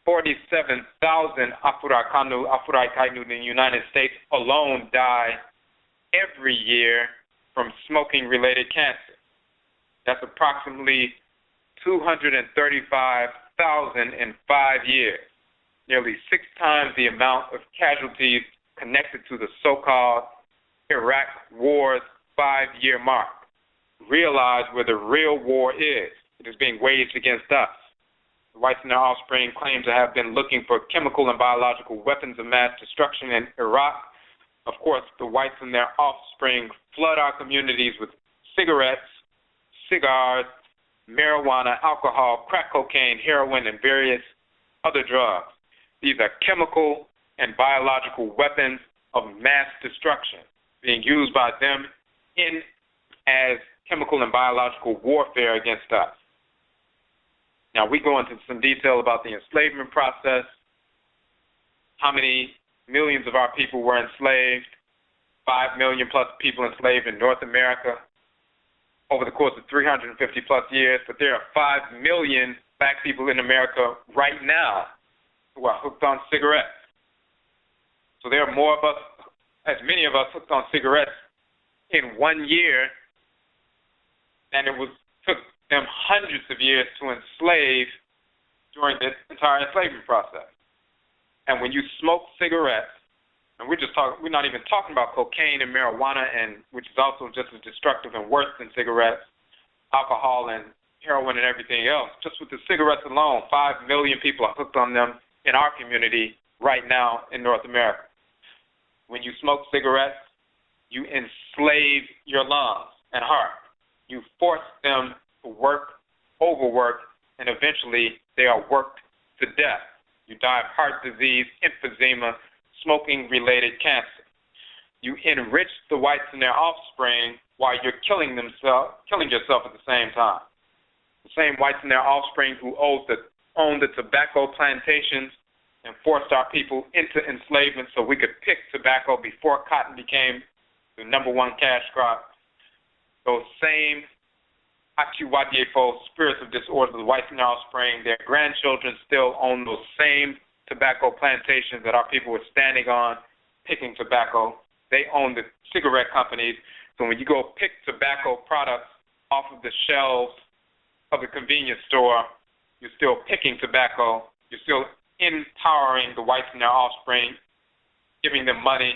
47,000 Afurakainu in the United States alone die every year from smoking-related cancer. That's approximately 235,000 in 5 years, nearly 6 times the amount of casualties connected to the so-called Iraq war's 5-year mark. Realize where the real war is. It is being waged against us. The whites and their offspring claim to have been looking for chemical and biological weapons of mass destruction in Iraq. Of course, the whites and their offspring flood our communities with cigarettes, cigars, marijuana, alcohol, crack cocaine, heroin, and various other drugs. These are chemical and biological weapons of mass destruction being used by them as chemical and biological warfare against us. Now, we go into some detail about the enslavement process, how many millions of our people were enslaved, 5 million plus people enslaved in North America over the course of 350 plus years, but there are 5 million black people in America right now who are hooked on cigarettes. So there are more of us, as many of us, hooked on cigarettes in 1 year than it took them hundreds of years to enslave during the entire enslavement process. And when you smoke cigarettes, And we're not even talking about cocaine and marijuana, and which is also just as destructive and worse than cigarettes, alcohol and heroin and everything else. Just with the cigarettes alone, 5 million people are hooked on them in our community right now in North America. When you smoke cigarettes, you enslave your lungs and heart. You force them to work, overwork, and eventually they are worked to death. You die of heart disease, emphysema, smoking-related cancer. You enrich the whites and their offspring while you're killing yourself at the same time. The same whites and their offspring who owned the tobacco plantations and forced our people into enslavement so we could pick tobacco before cotton became the number one cash crop. Those same Akiwadiefo spirits of disorder, the whites and their offspring, their grandchildren still own those same tobacco plantations that our people were standing on picking tobacco. They own the cigarette companies. So when you go pick tobacco products off of the shelves of the convenience store, you're still picking tobacco. You're still empowering the whites and their offspring, giving them money,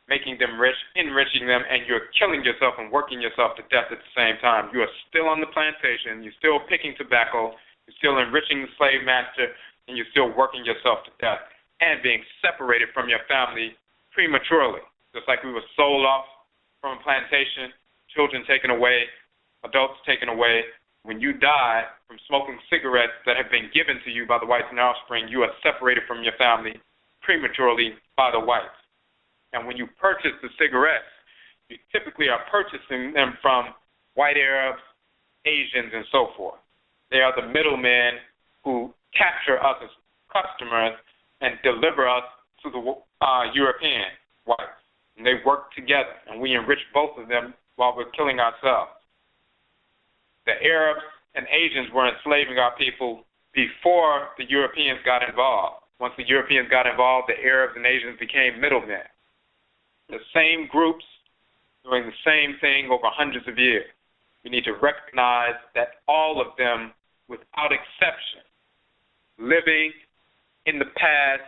making them rich, enriching them, and you're killing yourself and working yourself to death at the same time. You are still on the plantation. You're still picking tobacco. You're still enriching the slave master, and you're still working yourself to death and being separated from your family prematurely. Just like we were sold off from a plantation, children taken away, adults taken away. When you die from smoking cigarettes that have been given to you by the whites and their offspring, you are separated from your family prematurely by the whites. And when you purchase the cigarettes, you typically are purchasing them from white Arabs, Asians, and so forth. They are the middlemen who capture us as customers and deliver us to the European whites. And they work together, and we enrich both of them while we're killing ourselves. The Arabs and Asians were enslaving our people before the Europeans got involved. Once the Europeans got involved, the Arabs and Asians became middlemen. The same groups doing the same thing over hundreds of years. We need to recognize that all of them, without exception, living in the past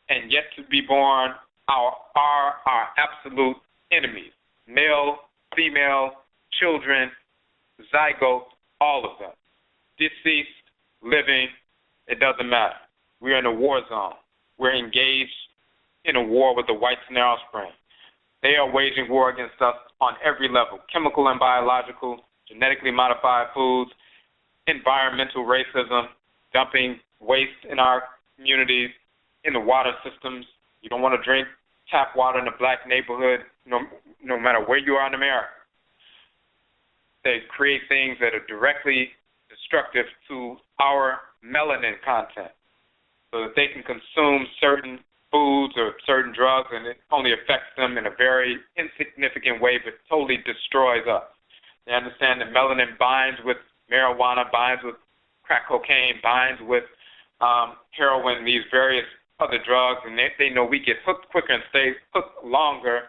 and yet to be born, are our absolute enemies. Male, female, children, zygote, all of them. Deceased, living, it doesn't matter. We're in a war zone. We're engaged in a war with the whites and their offspring. They are waging war against us on every level: chemical and biological, genetically modified foods, environmental racism, dumping waste in our communities, in the water systems. You don't want to drink tap water in a black neighborhood, no matter where you are in America. They create things that are directly destructive to our melanin content so that they can consume certain foods or certain drugs, and it only affects them in a very insignificant way, but totally destroys us. They understand that melanin binds with marijuana, binds with crack cocaine, binds with heroin, these various other drugs, and they know we get hooked quicker and stay hooked longer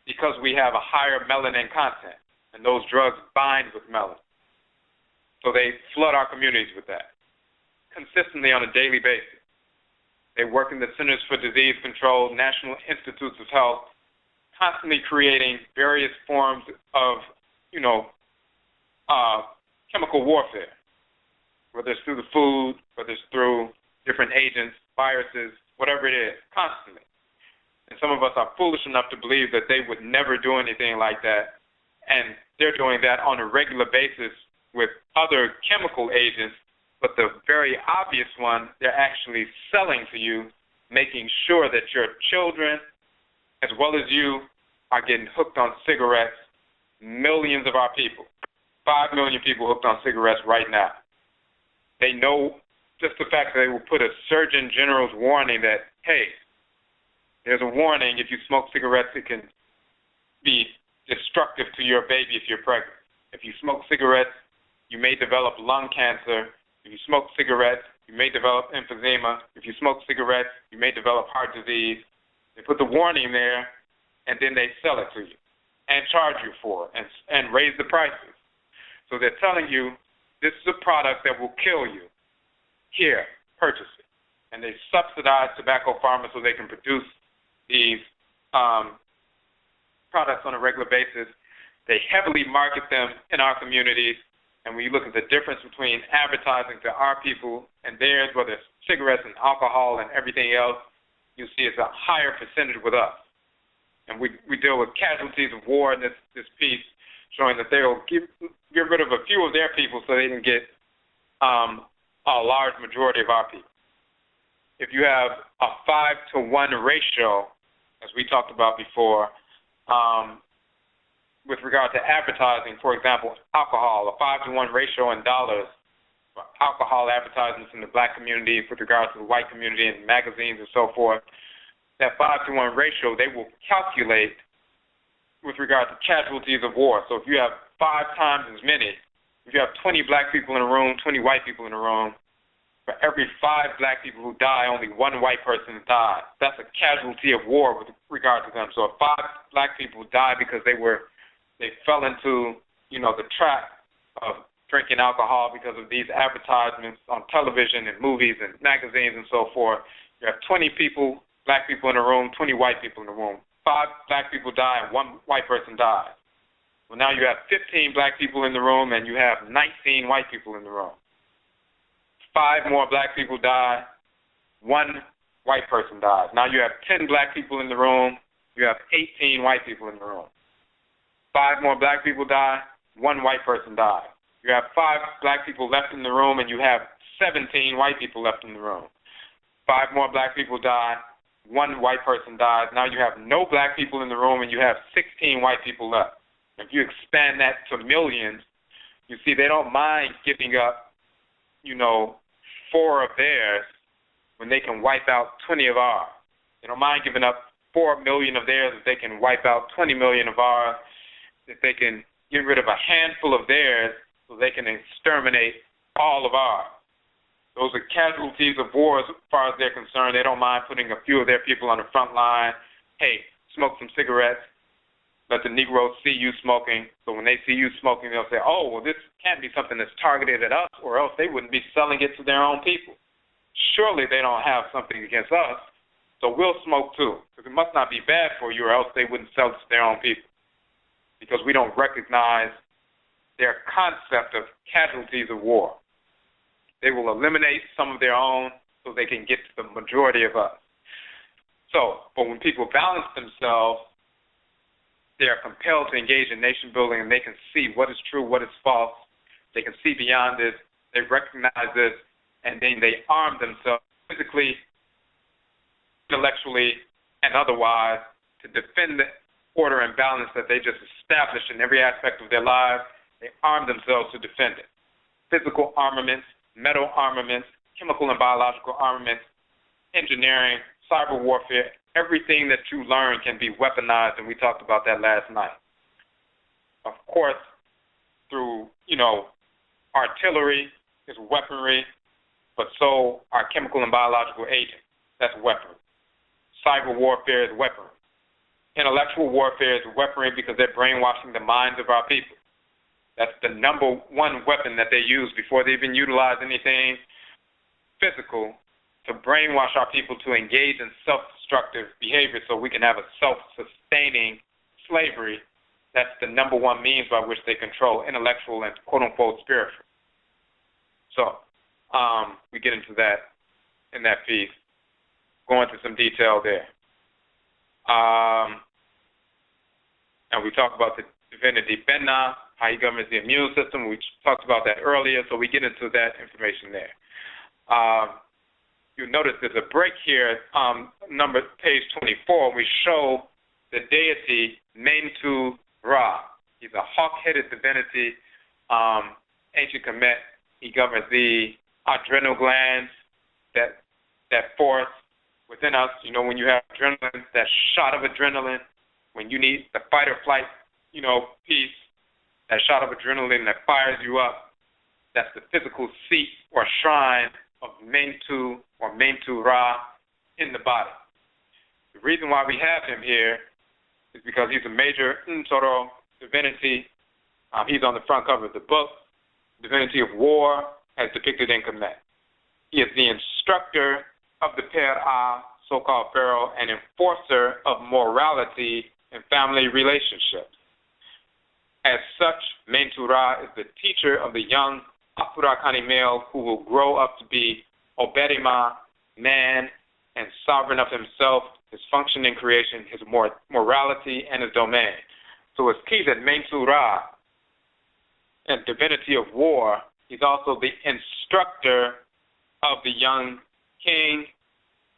because we have a higher melanin content, and those drugs bind with melanin. So they flood our communities with that consistently on a daily basis. They work in the Centers for Disease Control, National Institutes of Health, constantly creating various forms of, chemical warfare, whether it's through the food, whether it's through different agents, viruses, whatever it is, constantly. And some of us are foolish enough to believe that they would never do anything like that, and they're doing that on a regular basis with other chemical agents. But the very obvious one, they're actually selling to you, making sure that your children, as well as you, are getting hooked on cigarettes. Millions of our people, 5 million people hooked on cigarettes right now. They know just the fact that they will put a Surgeon General's warning that, hey, there's a warning, if you smoke cigarettes, it can be destructive to your baby if you're pregnant. If you smoke cigarettes, you may develop lung cancer. If you smoke cigarettes, you may develop emphysema. If you smoke cigarettes, you may develop heart disease. They put the warning there, and then they sell it to you and charge you for it and raise the prices. So they're telling you, this is a product that will kill you. Here, purchase it. And they subsidize tobacco farmers so they can produce these products on a regular basis. They heavily market them in our communities, and when you look at the difference between advertising to our people and theirs, whether it's cigarettes and alcohol and everything else, you see it's a higher percentage with us. And we deal with casualties of war in this piece, showing that they will get rid of a few of their people so they can get a large majority of our people. If you have a 5-to-1 ratio, as we talked about before, with regard to advertising, for example, alcohol, a 5-to-1 ratio in dollars for alcohol advertisements in the black community with regard to the white community and magazines and so forth, that 5-to-1 ratio, they will calculate with regard to casualties of war. So if you have 5 times as many, if you have 20 black people in a room, 20 white people in a room, for every 5 black people who die, only 1 white person dies. That's a casualty of war with regard to them. So if 5 black people die because they fell into, the trap of drinking alcohol because of these advertisements on television and movies and magazines and so forth, you have 20 people, black people in a room, 20 white people in the room. 5 black people die and 1 white person dies. Well, now you have 15 black people in the room and you have 19 white people in the room. 5 more black people die, 1 white person dies. Now you have 10 black people in the room, you have 18 white people in the room. 5 more black people die, 1 white person dies. You have 5 black people left in the room and you have 17 white people left in the room. 5 more black people die, 1 white person dies. Now you have no black people in the room and you have 16 white people left. If you expand that to millions, you see they don't mind giving up, 4 of theirs when they can wipe out 20 of ours. They don't mind giving up 4 million of theirs if they can wipe out 20 million of ours, if they can get rid of a handful of theirs so they can exterminate all of ours. Those are casualties of war as far as they're concerned. They don't mind putting a few of their people on the front line. Hey, smoke some cigarettes. Let the Negroes see you smoking. So when they see you smoking, they'll say, oh, well, this can't be something that's targeted at us, or else they wouldn't be selling it to their own people. Surely they don't have something against us, so we'll smoke too, because it must not be bad for you, or else they wouldn't sell it to their own people, because we don't recognize their concept of casualties of war. They will eliminate some of their own so they can get to the majority of us. But when people balance themselves, they are compelled to engage in nation building, and they can see what is true, what is false. They can see beyond this. They recognize this, and then they arm themselves physically, intellectually, and otherwise to defend the order and balance that they just established in every aspect of their lives. They arm themselves to defend it. Physical armaments, metal armaments, chemical and biological armaments, engineering, cyber warfare, everything that you learn can be weaponized, and we talked about that last night. Of course, through, artillery is weaponry, but so are chemical and biological agents. That's weaponry. Cyber warfare is weaponry. Intellectual warfare is weaponry because they're brainwashing the minds of our people. That's the number one weapon that they use before they even utilize anything physical, to brainwash our people to engage in self-destructive behavior so we can have a self-sustaining slavery. That's the number one means by which they control intellectual and quote-unquote spiritual. So we get into that in that piece. Go into some detail there. And we talk about the divinity Benna, how he governs the immune system. We talked about that earlier, so we get into that information there. You'll notice there's a break here, page 24. We show the deity Manhood Ra. He's a hawk-headed divinity, ancient Kemet. He governs the adrenal glands, that force within us. When you have adrenaline, that shot of adrenaline, when you need the fight or flight, piece, that shot of adrenaline that fires you up, that's the physical seat or shrine of Manhood or Manhood Ra in the body. The reason why we have him here is because he's a major Nsoro divinity. He's on the front cover of the book, Divinity of War, as depicted in Kemet. He is the instructor of the Pera so-called pharaoh, and enforcer of morality in family relationships. As such, Manhood Ra is the teacher of the young Afurakani male who will grow up to be OBARIMA, man, and sovereign of himself, his function in creation, his morality, and his domain. So it's key that Manhood Ra, and divinity of war, he's also the instructor of the young king,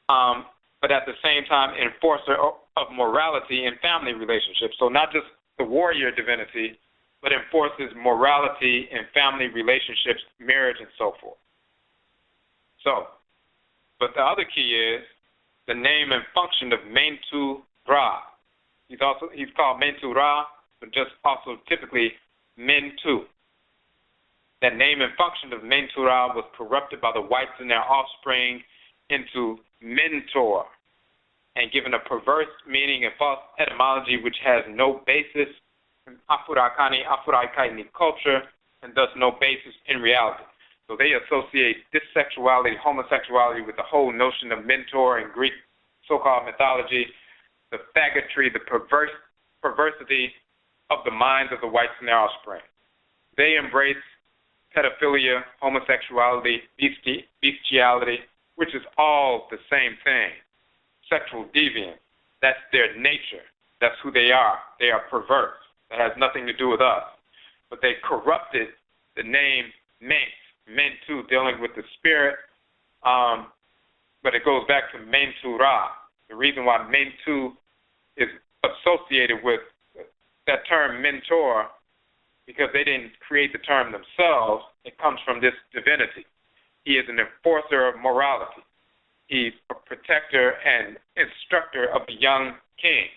but at the same time, enforcer of morality in family relationships. So not just the warrior divinity, but enforces morality in family relationships, marriage, and so forth. So, but the other key is the name and function of Manhood Ra. He's called Manhood Ra, but just also typically Mentu. That name and function of Manhood Ra was corrupted by the whites and their offspring into mentor, and given a perverse meaning and false etymology which has no basis in Afurakani culture, and thus no basis in reality. So they associate this sexuality, homosexuality, with the whole notion of mentor in Greek so-called mythology, the faggotry, the perversity of the minds of the whites and their offspring. They embrace pedophilia, homosexuality, bestiality, which is all the same thing. Sexual deviance, that's their nature. That's who they are. They are perverse. That has nothing to do with us. But they corrupted the name Mentu, dealing with the spirit, but it goes back to Manhood Ra. The reason why Mentu is associated with that term mentor, because they didn't create the term themselves. It comes from this divinity. He is an enforcer of morality. He's a protector and instructor of the young king.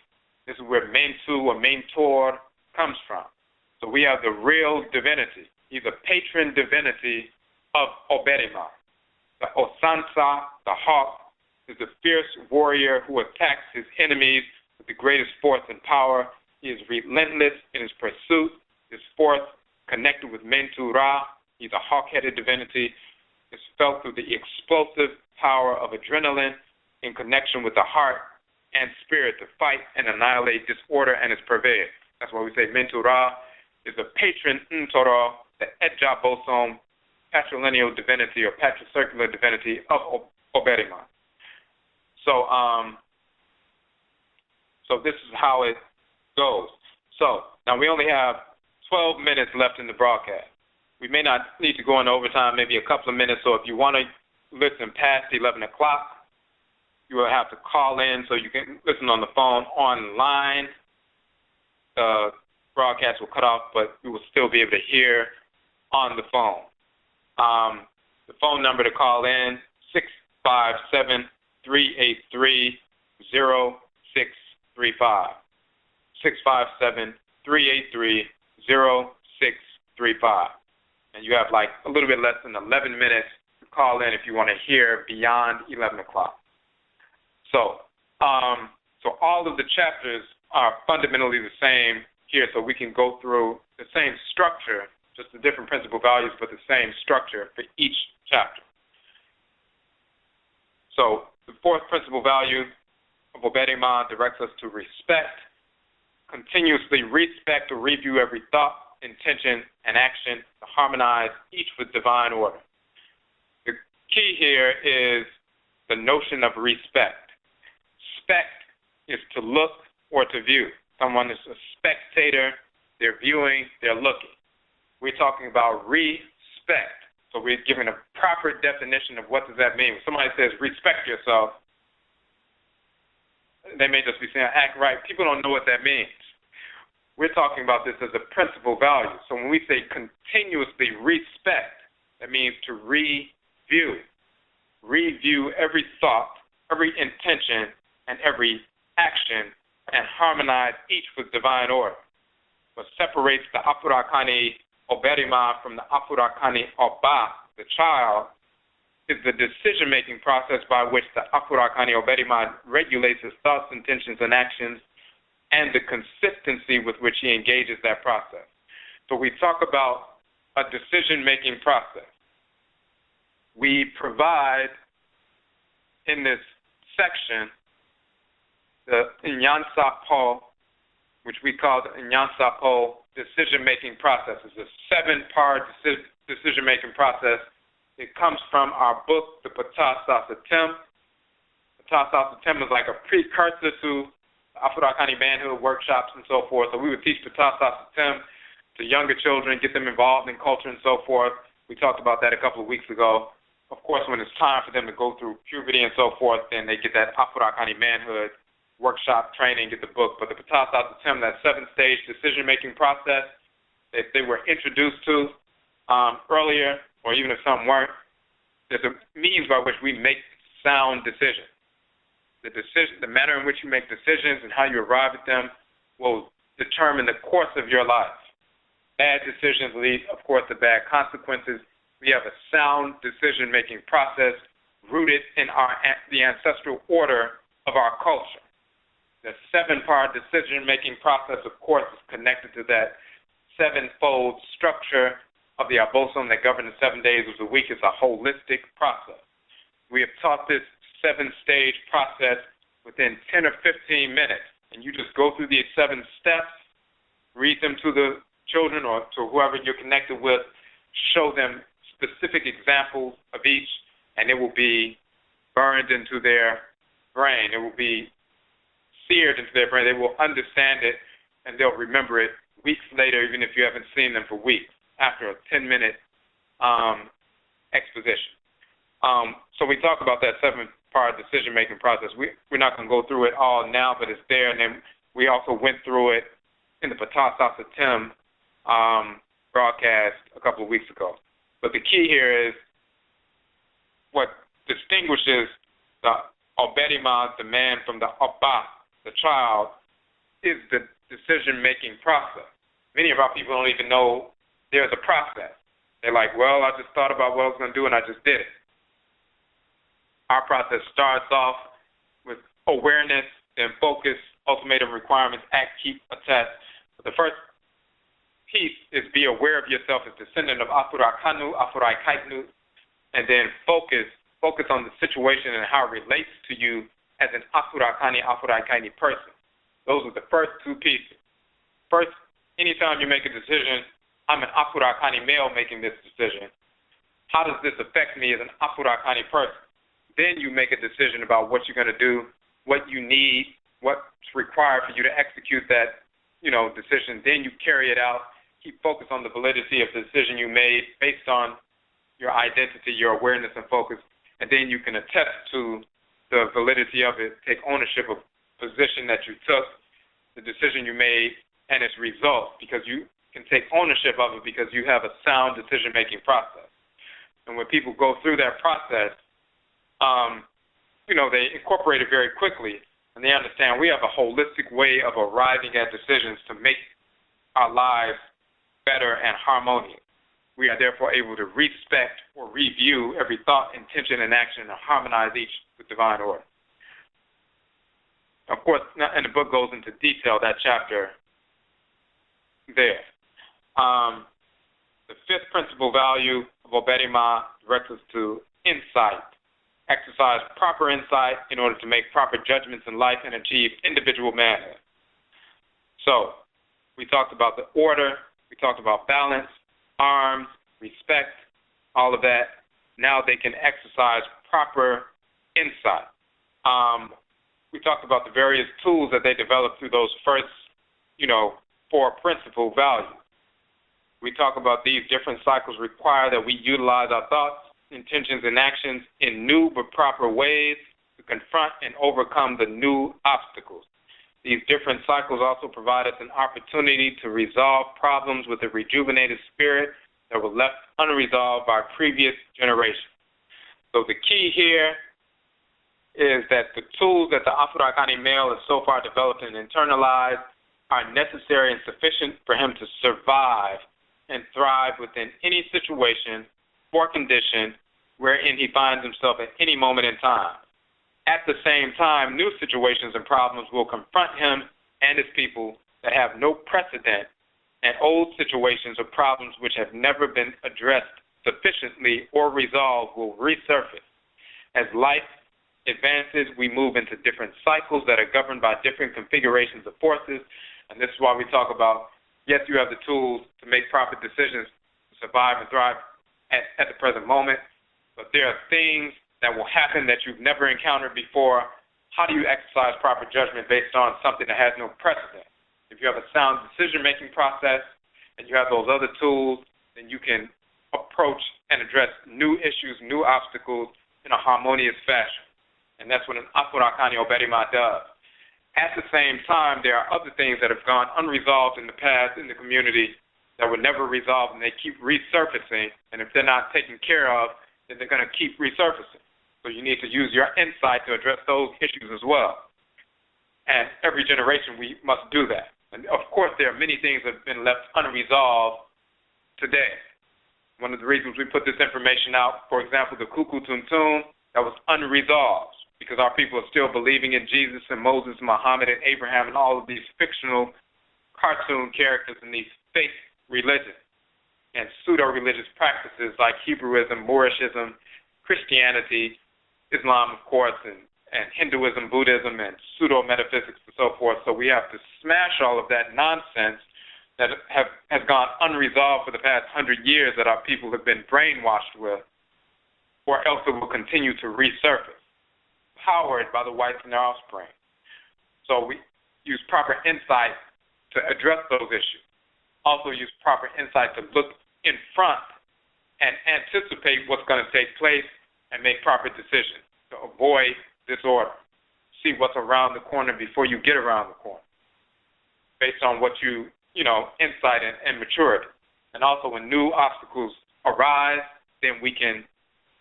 This is where Mentu or mentor comes from. So we have the real divinity. He's a patron divinity of OBARIMA. The Osansa, the hawk, is a fierce warrior who attacks his enemies with the greatest force and power. He is relentless in his pursuit. His force, connected with Manhood Ra, he's a hawk-headed divinity, is felt through the explosive power of adrenaline in connection with the heart and spirit to fight and annihilate disorder and its purveyor. That's why we say Manhood Ra is the patron Ntoro, the Ejabosom, patrilineal divinity or patricircular divinity of OBARIMA. So, so this is how it goes. So now we only have 12 minutes left in the broadcast. We may not need to go into overtime, maybe a couple of minutes. So if you want to listen past 11 o'clock, you will have to call in so you can listen on the phone online. The broadcast will cut off, but you will still be able to hear on the phone. The phone number to call in, 657-383-0635. 657-383-0635. And you have like a little bit less than 11 minutes to call in if you want to hear beyond 11 o'clock. So, so all of the chapters are fundamentally the same here, so we can go through the same structure, just the different principal values, but the same structure for each chapter. So the fourth principal value of OBARIMA directs us to respect, continuously respect or review every thought, intention, and action to harmonize each with divine order. The key here is the notion of respect. Spect is to look or to view. Someone is a spectator, they're viewing, they're looking. We're talking about respect. So we're giving a proper definition of what does that mean. When somebody says respect yourself, they may just be saying act right. People don't know what that means. We're talking about this as a principal value. So when we say continuously respect, that means to review. Review every thought, every intention, and every action, and harmonize each with divine order. What separates the Afurakani OBARIMA from the Afurakani aw-beh, the child, is the decision-making process by which the Afurakani OBARIMA regulates his thoughts, intentions, and actions, and the consistency with which he engages that process. So we talk about a decision-making process. We provide in this section, the Inyansapo, which we call the Inyansapo decision-making process. It's a 7-part decision-making process. It comes from our book, The Patah Sasatem. Patah Sasatem is like a precursor to Afurakani Manhood workshops and so forth. So we would teach Patah Sasatem to younger children, get them involved in culture and so forth. We talked about that a couple of weeks ago. Of course, when it's time for them to go through puberty and so forth, then they get that Afurakani Manhood workshop training, get the book. But the Patah Sasatem, that 7-stage decision-making process that they were introduced to earlier, or even if some weren't, there's a means by which we make sound decisions. The manner in which you make decisions and how you arrive at them will determine the course of your life. Bad decisions lead, of course, to bad consequences. We have a sound decision-making process rooted in the ancestral order of our culture. The 7-part decision-making process, of course, is connected to that 7-fold structure of the abosom that governs the 7 days of the week. It's a holistic process. We have taught this 7-stage process within 10 or 15 minutes, and you just go through these 7 steps, read them to the children or to whoever you're connected with, show them specific examples of each, and it will be burned into their brain. It will be seared into their brain. They will understand it, and they'll remember it weeks later, even if you haven't seen them for weeks, after a 10-minute exposition. So we talk about that 7-part decision-making process. We're not going to go through it all now, but it's there. And then we also went through it in the Patah Sasatem broadcast a couple of weeks ago. But the key here is what distinguishes the OBARIMA, the man, from the aw-beh, the child, is the decision-making process. Many of our people don't even know there's a process. They're like, well, I just thought about what I was going to do and I just did it. Our process starts off with awareness, then focus, ultimatum, requirements, act, keep, attest. But the first piece is be aware of yourself as descendant of Afurakanu, Afurakainu, and then focus on the situation and how it relates to you as an Afurakani, Afurakaini person. Those are the first 2 pieces. First, anytime you make a decision, I'm an Afurakani male making this decision. How does this affect me as an Afurakani person? Then you make a decision about what you're going to do, what you need, what's required for you to execute that, decision. Then you carry it out. Keep focused on the validity of the decision you made based on your identity, your awareness and focus, and then you can attest to the validity of it, take ownership of the position that you took, the decision you made, and its results, because you can take ownership of it because you have a sound decision-making process. And when people go through that process, they incorporate it very quickly, and they understand we have a holistic way of arriving at decisions to make our lives better and harmonious. We are therefore able to respect or review every thought, intention, and action and harmonize each with divine order. Of course, and the book goes into detail, that chapter there. The 5th principal value of OBARIMA directs us to insight. Exercise proper insight in order to make proper judgments in life and achieve individual manhood. So, we talked about the order, we talked about balance, arms, respect, all of that. Now they can exercise proper insight. We talked about the various tools that they developed through those first, 4 principal values. We talk about these different cycles require that we utilize our thoughts, intentions, and actions in new but proper ways to confront and overcome the new obstacles. These different cycles also provide us an opportunity to resolve problems with a rejuvenated spirit that were left unresolved by previous generations. So the key here is that the tools that the Afurakani male has so far developed and internalized are necessary and sufficient for him to survive and thrive within any situation or condition wherein he finds himself at any moment in time. At the same time, new situations and problems will confront him and his people that have no precedent, and old situations or problems which have never been addressed sufficiently or resolved will resurface as life advances, we move into different cycles that are governed by different configurations of forces. And this is why we talk about, yes, you have the tools to make proper decisions to survive and thrive at the present moment, but there are things that will happen that you've never encountered before. How do you exercise proper judgment based on something that has no precedent? If you have a sound decision-making process and you have those other tools, then you can approach and address new issues, new obstacles in a harmonious fashion. And that's what an Afurakani OBARIMA does. At the same time, there are other things that have gone unresolved in the past in the community that were never resolved, and they keep resurfacing. And if they're not taken care of, then they're going to keep resurfacing. So you need to use your insight to address those issues as well. And every generation, we must do that. And of course, there are many things that have been left unresolved today. One of the reasons we put this information out, for example, the Kuku Tumtum, that was unresolved because our people are still believing in Jesus and Moses, Muhammad, and Abraham, and all of these fictional cartoon characters and these fake religions and pseudo-religious practices like Hebrewism, Moorishism, Christianity, Islam, of course, and Hinduism, Buddhism, and pseudo-metaphysics and so forth. So we have to smash all of that nonsense that has gone unresolved for the past 100 years that our people have been brainwashed with, or else it will continue to resurface, powered by the whites and their offspring. So we use proper insight to address those issues. Also use proper insight to look in front and anticipate what's going to take place and make proper decisions to avoid disorder. See what's around the corner before you get around the corner, based on what insight and maturity. And also when new obstacles arise, then we can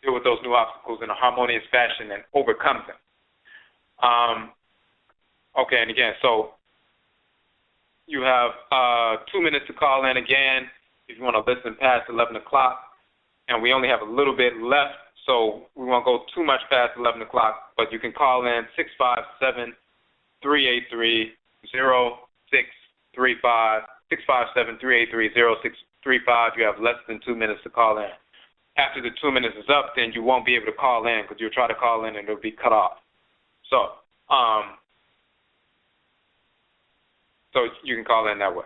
deal with those new obstacles in a harmonious fashion and overcome them. Okay, and again, so you have 2 minutes to call in again if you want to listen past 11 o'clock. And we only have a little bit left, so we won't go too much past 11 o'clock. But you can call in 657-383-0635, 657-383-0635. You have less than 2 minutes to call in. After the 2 minutes is up, then you won't be able to call in because you'll try to call in and it'll be cut off. So you can call in that way.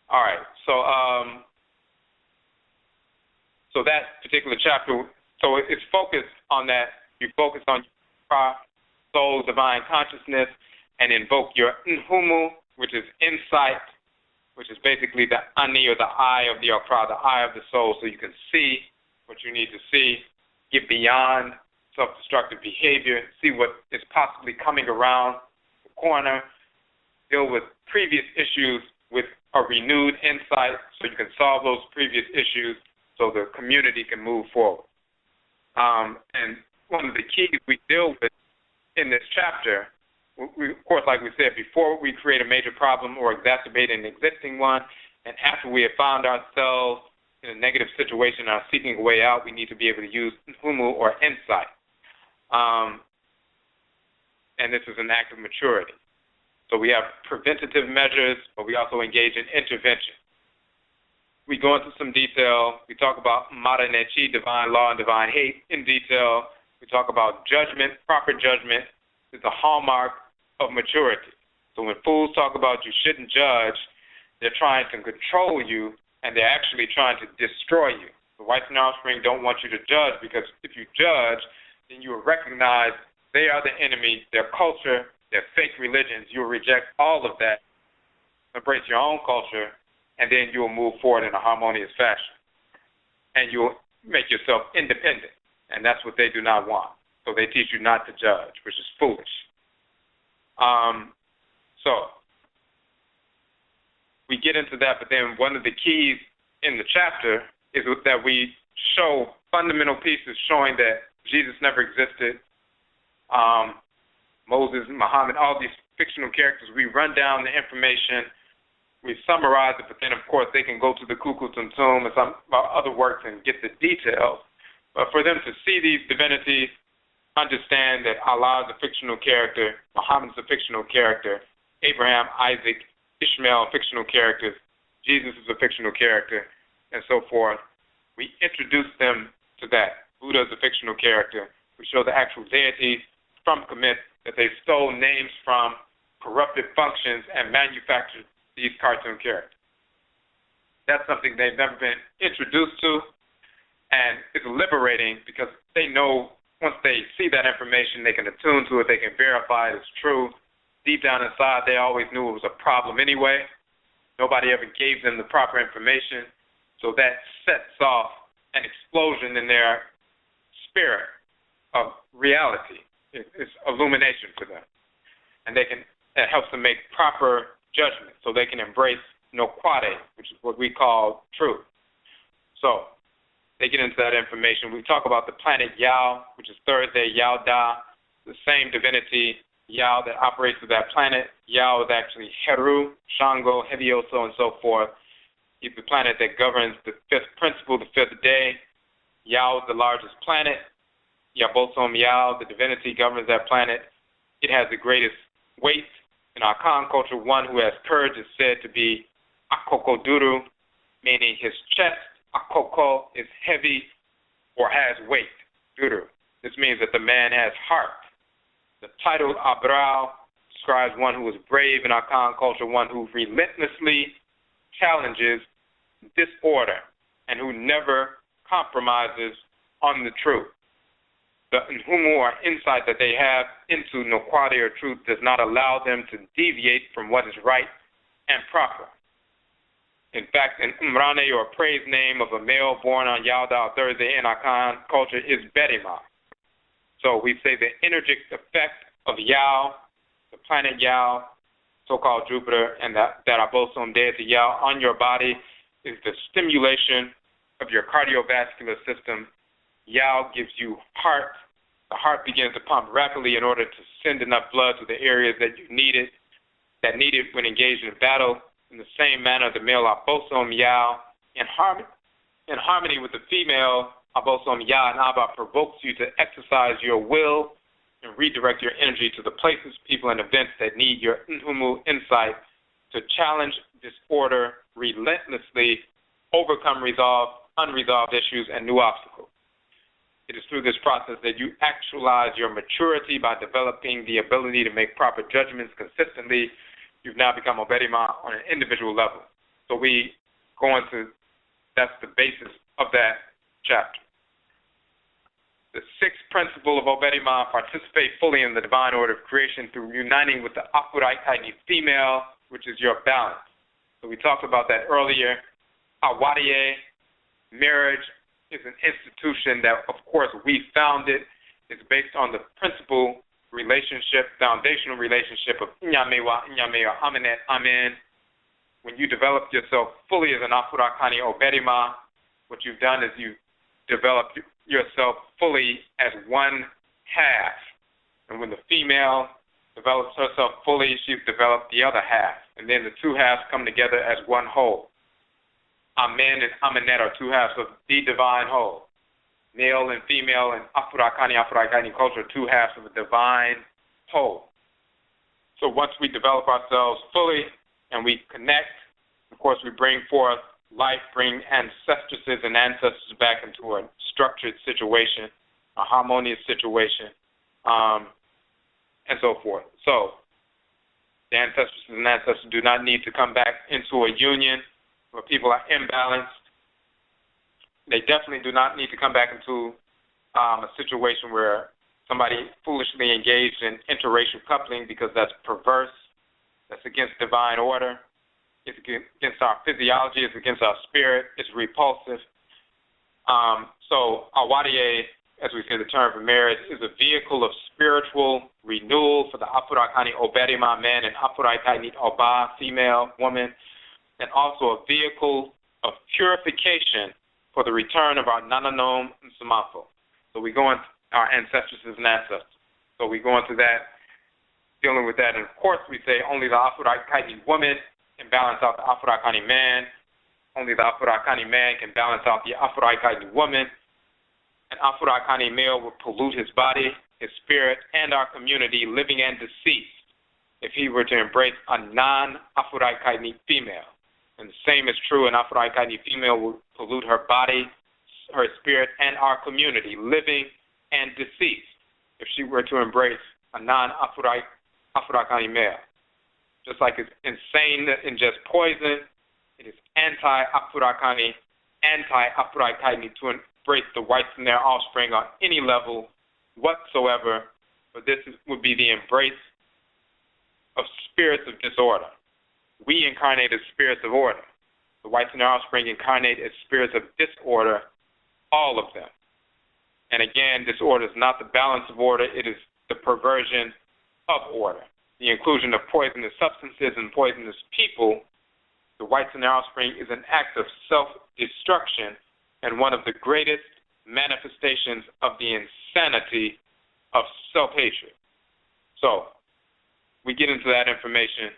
All right. So that particular chapter, so it's focused on that. You focus on your soul, divine consciousness, and invoke your NHOMA, which is insight, which is basically the ani, or the eye of the Akra, the eye of the soul, so you can see what you need to see, get beyond self-destructive behavior, see what is possibly coming around the corner, deal with previous issues with a renewed insight so you can solve those previous issues so the community can move forward. And one of the keys we deal with in this chapter, we, of course, like we said, before we create a major problem or exacerbate an existing one, and after we have found ourselves in a negative situation and are seeking a way out, we need to be able to use NHOMA or insight. And this is an act of maturity. So we have preventative measures, but we also engage in intervention. We go into some detail. We talk about Mara Nechi, divine law and divine hate, in detail. We talk about judgment. Proper judgment is the hallmark of maturity. So when fools talk about you shouldn't judge, they're trying to control you, and they're actually trying to destroy you. The whites and offspring don't want you to judge, because if you judge, then you will recognize they are the enemy, their culture, their fake religions. You'll reject all of that, embrace your own culture, and then you'll move forward in a harmonious fashion. And you'll make yourself independent, and that's what they do not want. So they teach you not to judge, which is foolish. So we get into that, but then one of the keys in the chapter is that we show fundamental pieces showing that Jesus never existed. Moses, Muhammad, all these fictional characters, we run down the information, we summarize it, but then, of course, they can go to the Kuku Tumtum and some other works and get the details. But for them to see these divinities, understand that Allah is a fictional character, Muhammad is a fictional character, Abraham, Isaac, Ishmael, fictional characters, Jesus is a fictional character, and so forth. We introduce them to that. Buddha is a fictional character. We show the actual deities from Kemet that they stole names from, corrupted functions, and manufactured these cartoon characters. That's something they've never been introduced to, and it's liberating because they know once they see that information, they can attune to it, they can verify it's true. Deep down inside, they always knew it was a problem anyway. Nobody ever gave them the proper information, so that sets off an explosion in their spirit of reality. It's illumination for them, and it helps them make proper judgment, so they can embrace nokwade, which is what we call truth. So they get into that information. We talk about the planet Yao, which is Thursday, Yao Da, the same divinity, Yao, that operates with that planet. Yao is actually Heru, Shango, Hevioso, and so forth. He's the planet that governs the fifth principle, the fifth day. Yao is the largest planet. Yabosom Yao, the divinity, governs that planet. It has the greatest weight. In our Khan culture, one who has courage is said to be Akoko Duru, meaning his chest, Akoko, is heavy or has weight, Duru. This means that the man has heart. The title Abrao describes one who is brave in our Khan culture, one who relentlessly challenges disorder and who never compromises on the truth. The NHOMA, or insight that they have into nokwade or truth, does not allow them to deviate from what is right and proper. In fact, an umrane, or praise name of a male born on Yauda Thursday in our Khan culture, is ree-mah. So we say the energetic effect of Yao, the planet Yao, so-called Jupiter, and that abosom deity Yao on your body is the stimulation of your cardiovascular system. Yao gives you heart. The heart begins to pump rapidly in order to send enough blood to the areas that you need it, when engaged in battle. In the same manner, the male abosom Yao, in harmony with the female abosom Ya and Abba, provokes you to exercise your will and redirect your energy to the places, people, and events that need your NHOMA insight to challenge disorder relentlessly, overcome unresolved issues and new obstacles. It is through this process that you actualize your maturity by developing the ability to make proper judgments consistently. You've now become OBARIMA on an individual level. So we go into, that's the basis of that chapter. The sixth principle of OBARIMA: participate fully in the divine order of creation through uniting with the Afurakani female, which is your balance. So we talked about that earlier. Awadiye, marriage, is an institution that, of course, we founded. It's based on the principal relationship, foundational relationship of Inyamewa, Inyamewa, Aminet, Amen. When you develop yourself fully as an Afurakani OBARIMA, what you've done is you've developed yourself fully as one half. And when the female develops herself fully, she's developed the other half. And then the two halves come together as one whole. Amen and Aminet are two halves of the divine whole. Male and female and Afurakani culture, two halves of a divine whole. So once we develop ourselves fully and we connect, of course, we bring forth life, bring ancestresses and ancestors back into a structured situation, a harmonious situation, and so forth. So the ancestresses and ancestors do not need to come back into a union where people are imbalanced. They definitely do not need to come back into a situation where somebody foolishly engaged in interracial coupling, because that's perverse, that's against divine order, it's against our physiology, it's against our spirit, it's repulsive. So Awadiye, as we say, the term for marriage, is a vehicle of spiritual renewal for the Afurakani OBARIMA man and Afurakani Oba female, woman, and also a vehicle of purification for the return of our Nananom and Samafo. So we go into our ancestresses and ancestors. So we go into that, dealing with that. And of course we say only the Afurakani woman can balance out the Afurakani man. Only the Afurakani man can balance out the Afurakani woman. An Afurakani male will pollute his body, his spirit, and our community, living and deceased, if he were to embrace a non-Afurakani female. And the same is true, an Afurakani female will pollute her body, her spirit, and our community, living and deceased if she were to embrace a non-Afurakani male. Just like it's insane to ingest poison, it is anti-Afurakani to embrace the whites and their offspring on any level whatsoever, but this would be the embrace of spirits of disorder. We incarnate as spirits of order. The whites and their offspring incarnate as spirits of disorder, all of them. And again, disorder is not the balance of order, it is the perversion of order. The inclusion of poisonous substances and poisonous people, the whites and their offspring, is an act of self-destruction and one of the greatest manifestations of the insanity of self-hatred. So, we get into that information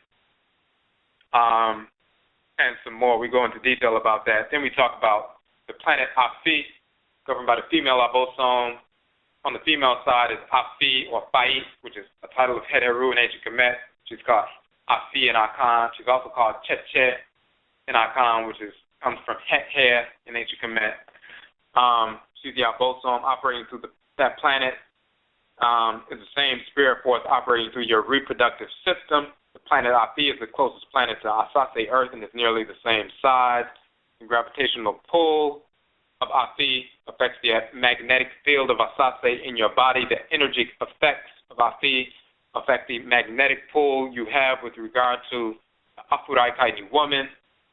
and some more. We go into detail about that. Then we talk about the planet Afi, governed by the female abosome. On the female side is Afi or Fai, which is a title of Heteru in ancient Kemet. She's called Afi in Akan. She's also called Cheche in Akan, which comes from Het in ancient Kemet. She's the abosome operating through that planet. Is the same spirit force operating through your reproductive system. The planet Afi is the closest planet to Asase Earth and is nearly the same size. The gravitational pull of Afi affects the magnetic field of Asase in your body. The energy effects of Afi affect the magnetic pull you have with regard to the Afurakani woman,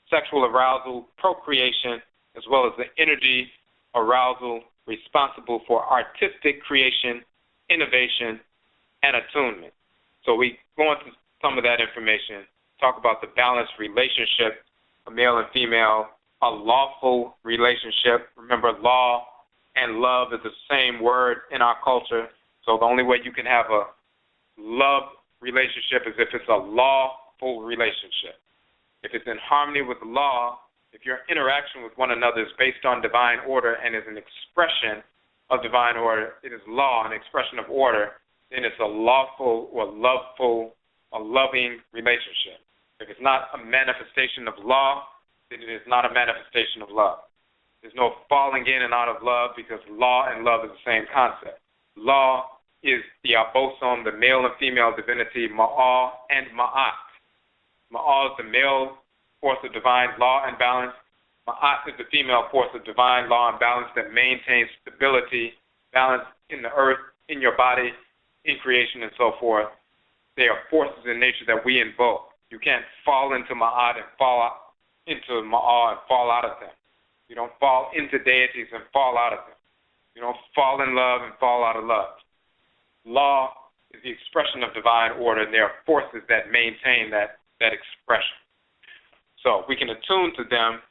sexual arousal, procreation, as well as the energy arousal responsible for artistic creation, innovation, and attunement. So we go into some of that information, talk about the balanced relationship of male and female, a lawful relationship. Remember, law and love is the same word in our culture. So the only way you can have a love relationship is if it's a lawful relationship. If it's in harmony with the law, if your interaction with one another is based on divine order and is an expression of divine order, it is law, an expression of order, then it's a lawful or loveful, a loving relationship. If it's not a manifestation of law, then it is not a manifestation of love. There's no falling in and out of love because law and love is the same concept. Law is the abosome, the male and female divinity, Ma'al and Ma'at. Ma'al is the male force of divine law and balance. Ma'at is the female force of divine law and balance that maintains stability, balance in the earth, in your body, in creation, and so forth. They are forces in nature that we invoke. You can't fall into Ma'at and fall out into Ma'al and fall out of them. You don't fall into deities and fall out of them. You don't fall in love and fall out of love. Law is the expression of divine order, and there are forces that maintain that expression. So we can attune to them,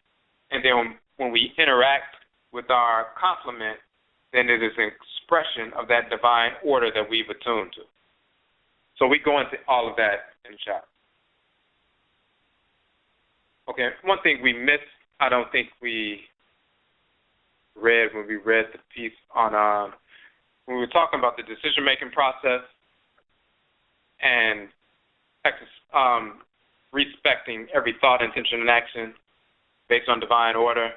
and then when we interact with our complement, then it is an expression of that divine order that we've attuned to. So we go into all of that in the chapter. Okay, one thing we missed, I don't think we read when we read the piece on, when we were talking about the decision-making process and respecting every thought, intention, and action based on divine order.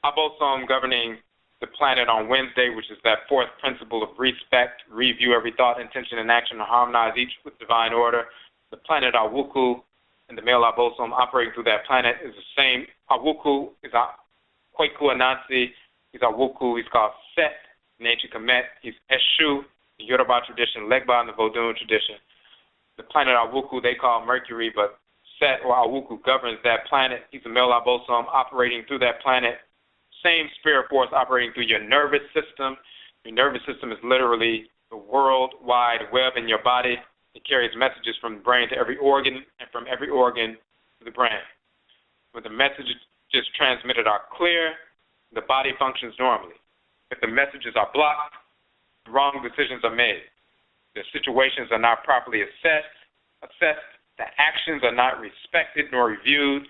Abosome governing the planet on Wednesday, which is that fourth principle of respect, review every thought, intention, and action, and harmonize each with divine order. The planet Awuku and the male abosome operating through that planet is the same. Awuku is Kweku Anansi. He's Awuku. He's called Set in ancient Kemet. He's Eshu in the Yoruba tradition, Legba in the Vodun tradition. The planet Awuku they call Mercury, but Set or Awuku governs that planet. He's a male abosome operating through that planet. Same spirit force operating through your nervous system. Your nervous system is literally the worldwide web in your body. It carries messages from the brain to every organ and from every organ to the brain. When the messages transmitted are clear, the body functions normally. If the messages are blocked, wrong decisions are made. The situations are not properly assessed, the actions are not respected nor reviewed,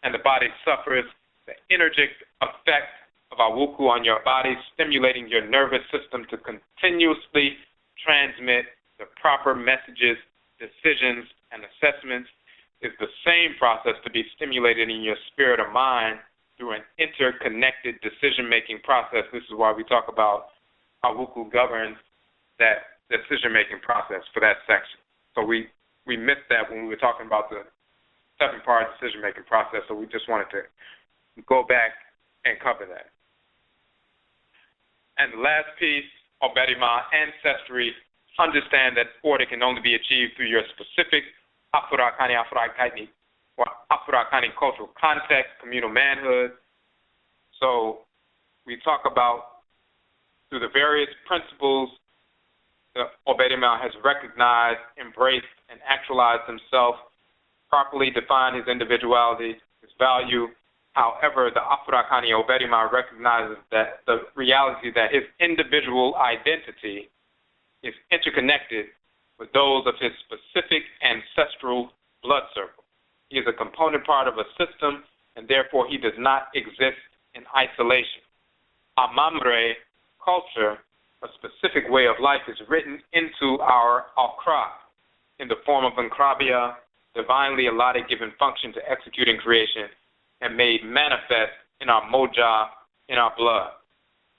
and the body suffers the energetic effect of Awuku on your body, stimulating your nervous system to continuously transmit the proper messages, decisions, and assessments. Is the same process to be stimulated in your spirit or mind through an interconnected decision-making process. This is why we talk about Awuku governs that decision-making process for that section. So we missed that when we were talking about the 7-part decision-making process, so we just wanted to go back and cover that. And the last piece, OBARIMA ancestry, understand that order can only be achieved through your specific Afurakani or Afurakani cultural context, communal manhood. So we talk about through the various principles that OBARIMA has recognized, embraced, and actualized himself, properly defined his individuality, his value. However, the Afurakani OBARIMA recognizes that the reality that his individual identity is interconnected with those of his specific ancestral blood circle. He is a component part of a system, and therefore he does not exist in isolation. Amamre, culture, a specific way of life, is written into our Akra in the form of Nkrabia, divinely allotted given function to executing creation, and made manifest in our moja, in our blood.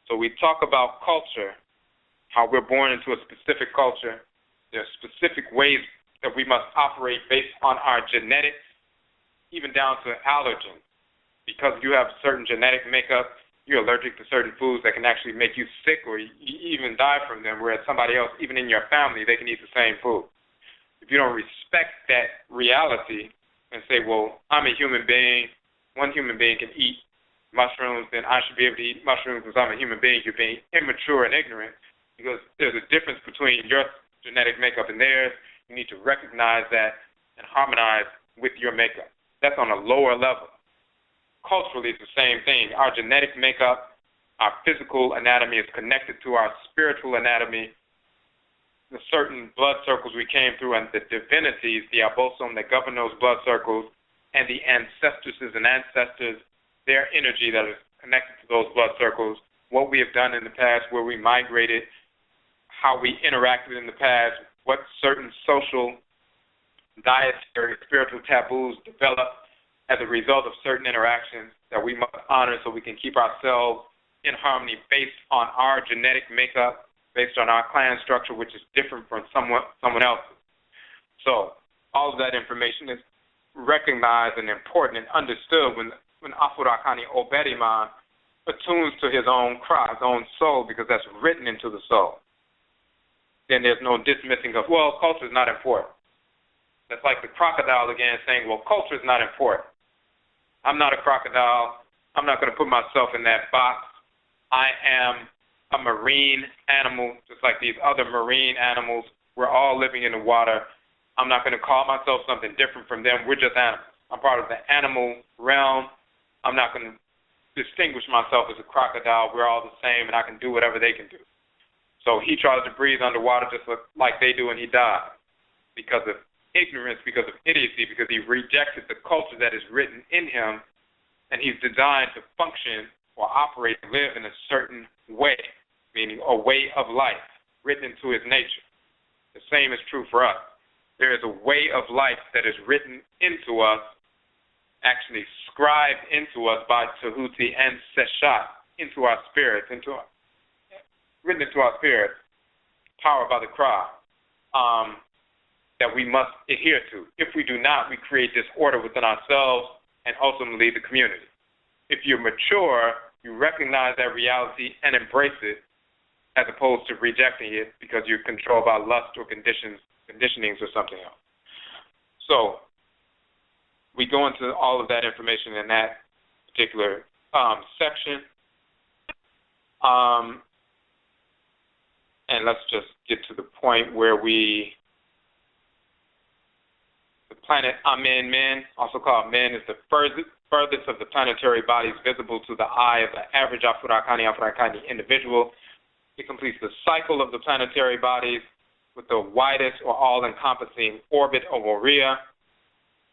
So we talk about culture, how we're born into a specific culture. There are specific ways that we must operate based on our genetics, even down to allergens. Because you have certain genetic makeup, you're allergic to certain foods that can actually make you sick or you even die from them, whereas somebody else, even in your family, they can eat the same food. If you don't respect that reality and say, well, I'm a human being, one human being can eat mushrooms, then I should be able to eat mushrooms because I'm a human being, you're being immature and ignorant, because there's a difference between your genetic makeup and theirs. You need to recognize that and harmonize with your makeup. That's on a lower level. Culturally, it's the same thing. Our genetic makeup, our physical anatomy is connected to our spiritual anatomy, the certain blood circles we came through, and the divinities, the abosom that govern those blood circles, and the ancestresses and ancestors, their energy that is connected to those blood circles, what we have done in the past, where we migrated, how we interacted in the past, what certain social, dietary, spiritual taboos developed as a result of certain interactions that we must honor so we can keep ourselves in harmony based on our genetic makeup, based on our clan structure, which is different from someone else's. So all of that information is recognized and important and understood when Afurakani OBARIMA attunes to his own cry, his own soul, because that's written into the soul. Then there's no dismissing of, well, culture is not important. That's like the crocodile again saying, well, culture is not important. I'm not a crocodile. I'm not going to put myself in that box. I am a marine animal, just like these other marine animals. We're all living in the water. I'm not going to call myself something different from them. We're just animals. I'm part of the animal realm. I'm not going to distinguish myself as a crocodile. We're all the same, and I can do whatever they can do. So he tries to breathe underwater just like they do, and he dies because of ignorance, because of idiocy, because he rejected the culture that is written in him, and he's designed to function or operate, live in a certain way, meaning a way of life written into his nature. The same is true for us. There is a way of life that is written into us, actually scribed into us by Tahuti and Seshat, into our spirits, written into our spirits, powered by the cry, that we must adhere to. If we do not, we create disorder within ourselves and ultimately the community. If you're mature, you recognize that reality and embrace it, as opposed to rejecting it because you're controlled by lust or conditionings or something else. So we go into all of that information in that particular section. And let's just get to the point where the planet Amen Men, also called Men, is the furthest of the planetary bodies visible to the eye of the average Afurakani individual. It completes the cycle of the planetary bodies with the widest or all-encompassing orbit of Oriya.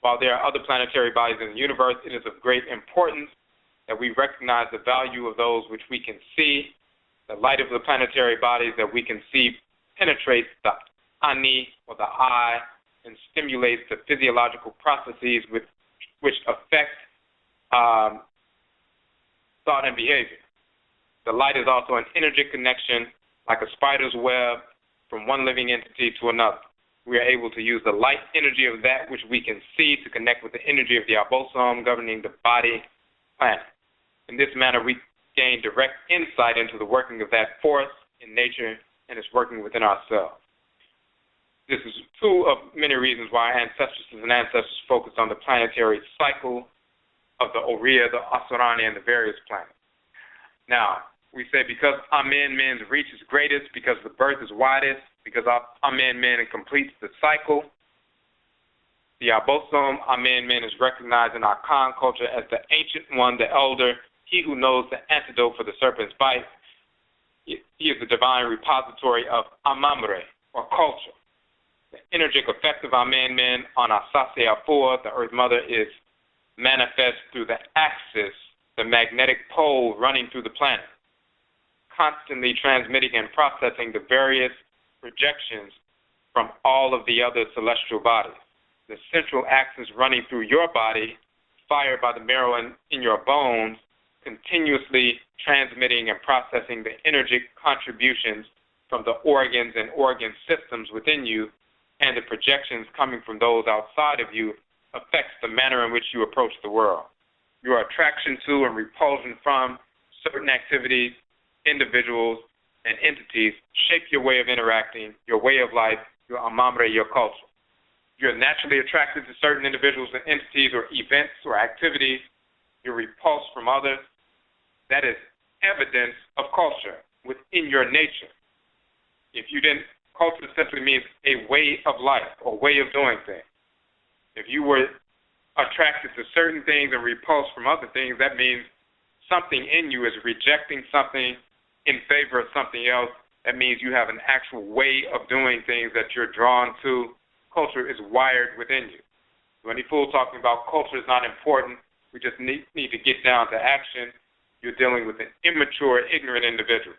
While there are other planetary bodies in the universe, it is of great importance that we recognize the value of those which we can see. The light of the planetary bodies that we can see penetrates the ani, or the eye, and stimulates the physiological processes which affect thought and behavior. The light is also an energy connection like a spider's web from one living entity to another. We are able to use the light energy of that which we can see to connect with the energy of the aw-beh governing the body planet. In this manner, we gain direct insight into the working of that force in nature and its working within ourselves. This is two of many reasons why ancestresses and ancestors focused on the planetary cycle of the Oriya, the Asurani, and the various planets. Now, we say because Amen-Men's reach is greatest, because the birth is widest, because Amen-Men completes the cycle, the Abosom Amen-Men is recognized in our Khan culture as the ancient one, the elder, he who knows the antidote for the serpent's bite. He is the divine repository of Amamre, or culture. The energetic effect of Amen-Men on Asase Afua, the Earth Mother, is manifest through the axis, the magnetic pole running through the planet, constantly transmitting and processing the various projections from all of the other celestial bodies. The central axis running through your body, fired by the marrow in your bones, continuously transmitting and processing the energetic contributions from the organs and organ systems within you, and the projections coming from those outside of you affects the manner in which you approach the world. Your attraction to and repulsion from certain activities, individuals, and entities shape your way of interacting, your way of life, your amamre, your culture. You're naturally attracted to certain individuals and entities or events or activities. You're repulsed from others. That is evidence of culture within your nature. If you didn't, culture simply means a way of life or way of doing things. If you were attracted to certain things and repulsed from other things, that means something in you is rejecting something in favor of something else. That means you have an actual way of doing things that you're drawn to. Culture is wired within you. So any fool talking about culture is not important, we just need to get down to action. You're dealing with an immature, ignorant individual,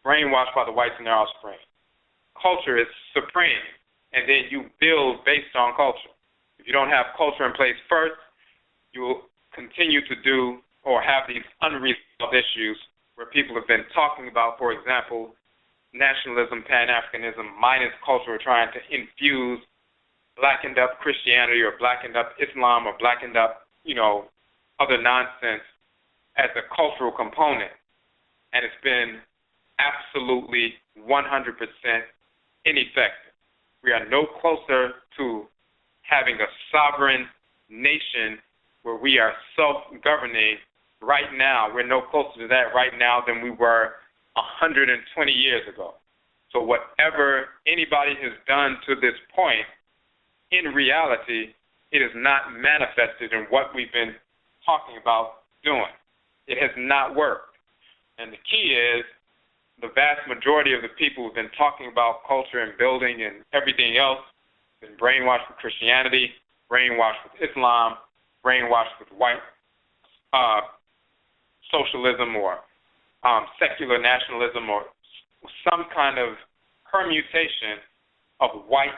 brainwashed by the whites and their offspring. Culture is supreme, and then you build based on culture. If you don't have culture in place first, you will continue to do or have these unresolved issues where people have been talking about, for example, nationalism, Pan-Africanism, minus culture, trying to infuse blackened up Christianity or blackened up Islam or blackened up, other nonsense as a cultural component. And it's been absolutely 100% ineffective. We are no closer to having a sovereign nation where we are self-governing right now. We're no closer to that right now than we were 120 years ago. So whatever anybody has done to this point, in reality, it is not manifested in what we've been talking about doing. It has not worked. And the key is the vast majority of the people who've been talking about culture and building and everything else been brainwashed with Christianity, brainwashed with Islam, brainwashed with white socialism or secular nationalism or some kind of permutation of white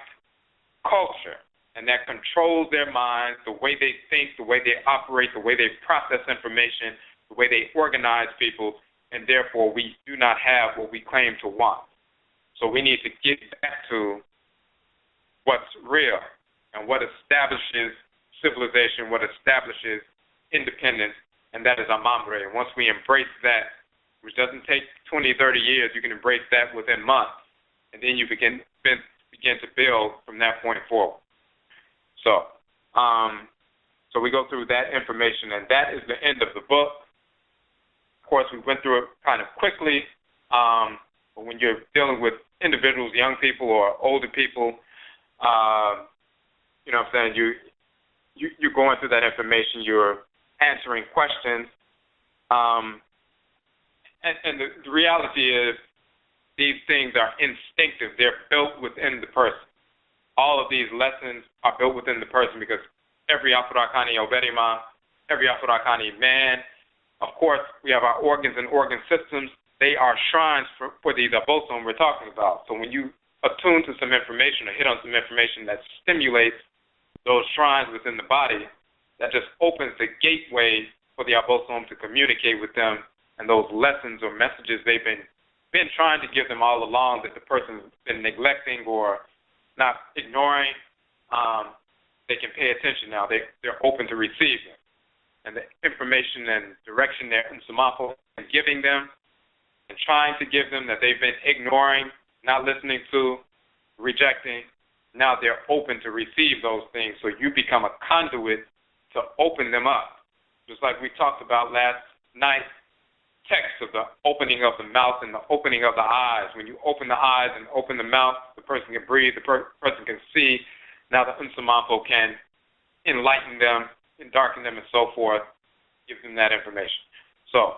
culture, and that controls their minds, the way they think, the way they operate, the way they process information, the way they organize people, and therefore we do not have what we claim to want. So we need to get back to what's real and what establishes civilization, what establishes independence, and that is Amamre. And once we embrace that, which doesn't take 20, 30 years, you can embrace that within months, and then you begin to build from that point forward. So we go through that information, and that is the end of the book. Of course, we went through it kind of quickly, but when you're dealing with individuals, young people or older people, you know what I'm saying, you're going through that information, you're answering questions, and the reality is these things are instinctive. They're built within the person. All of these lessons are built within the person because every Afurakani OBARIMA, every Afurakani man, of course, we have our organs and organ systems. They are shrines for these abosom we're talking about. So when you attune to some information or hit on some information that stimulates those shrines within the body, that just opens the gateway for the abosom to communicate with them, and those lessons or messages they've been been trying to give them all along that the person's been neglecting or not ignoring, they can pay attention now. They're open to receiving. And the information and direction that NHOMA is giving them and trying to give them that they've been ignoring, not listening to, rejecting, now they're open to receive those things. So you become a conduit to open them up. Just like we talked about last night, text of the opening of the mouth and the opening of the eyes. When you open the eyes and open the mouth, the person can breathe, the person can see. Now the NHOMA can enlighten them, and darken them, and so forth, give them that information. So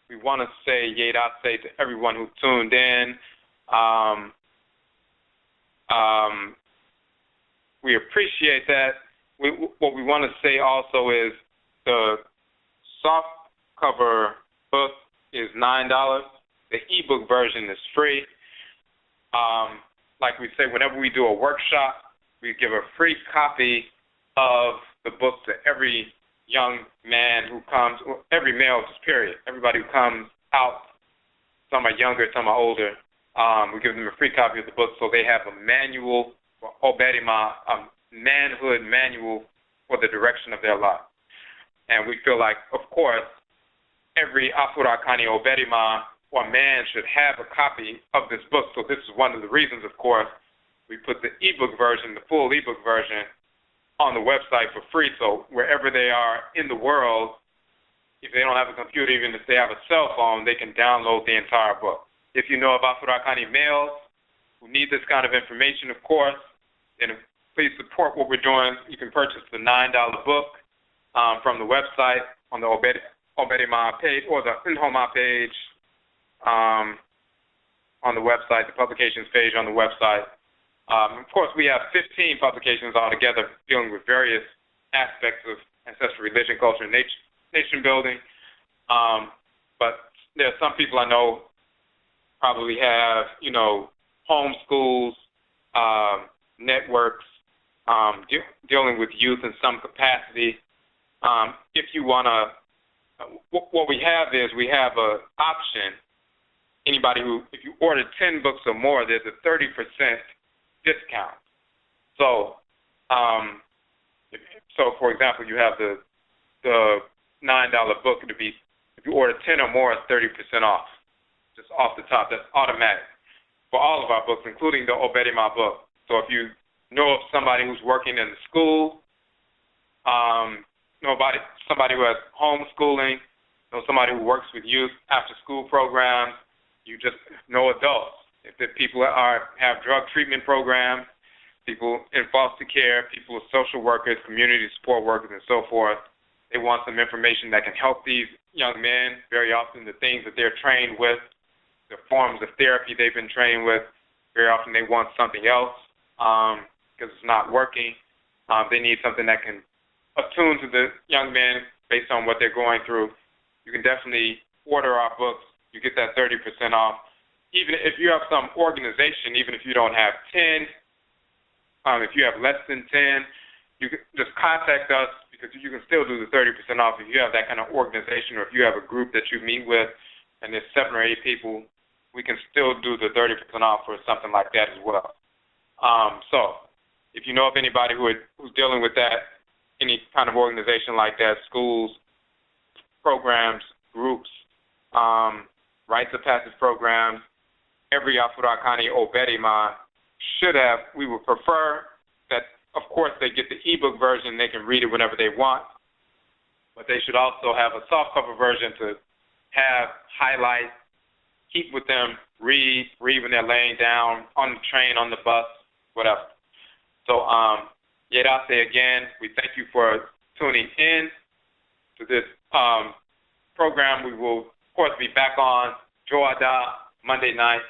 we want to say Yedase to everyone who tuned in. We appreciate that. What we want to say also is the soft cover book is $9. The ebook version is free. Like we say, whenever we do a workshop, we give a free copy of the book to every young man who comes, every male, just period. Everybody who comes out, some are younger, some are older. We give them a free copy of the book so they have a manual for OBARIMA, a manhood manual for the direction of their life. And we feel like, of course, every Afurakani OBARIMA or man should have a copy of this book. So this is one of the reasons, of course, we put the ebook version, the full ebook version, on the website for free. So wherever they are in the world, if they don't have a computer, even if they have a cell phone, they can download the entire book. If you know of Afurakani males who need this kind of information, of course, then please support what we're doing. You can purchase the $9 book from the website on the OBARIMA page or the NHOMA page on the website, the publications page on the website. Of course, we have 15 publications altogether dealing with various aspects of ancestral religion, culture, and nation building. But there are some people I know probably have, homeschools, networks, dealing with youth in some capacity. If you want to, what we have is we have an option. Anybody who, if you order 10 books or more, there's a 30% discount. So, for example, you have the $9 book to be, if you order 10 or more, it's 30% off, just off the top. That's automatic for all of our books, including the OBARIMA book. So if you know of somebody who's working in the school, somebody who has homeschooling, somebody who works with youth after school programs, you just know adults. If the people have drug treatment programs, people in foster care, people with social workers, community support workers, and so forth, they want some information that can help these young men. Very often the things that they're trained with, the forms of therapy they've been trained with, very often they want something else because it's not working. They need something that can attune to the young men based on what they're going through. You can definitely order our books. You get that 30% off. Even if you have some organization, even if you don't have 10, if you have less than 10, you can just contact us because you can still do the 30% off if you have that kind of organization or if you have a group that you meet with and there's 7 or 8 people, we can still do the 30% off for something like that as well. So if you know of anybody who's dealing with that, any kind of organization like that, schools, programs, groups, rites of passage programs, every Afurakani OBARIMA should have, we would prefer that, of course, they get the ebook version. They can read it whenever they want, but they should also have a softcover version to have, highlight, keep with them, read when they're laying down, on the train, on the bus, whatever. So, Yedase, again, we thank you for tuning in to this program. We will, of course, be back on Joada Monday night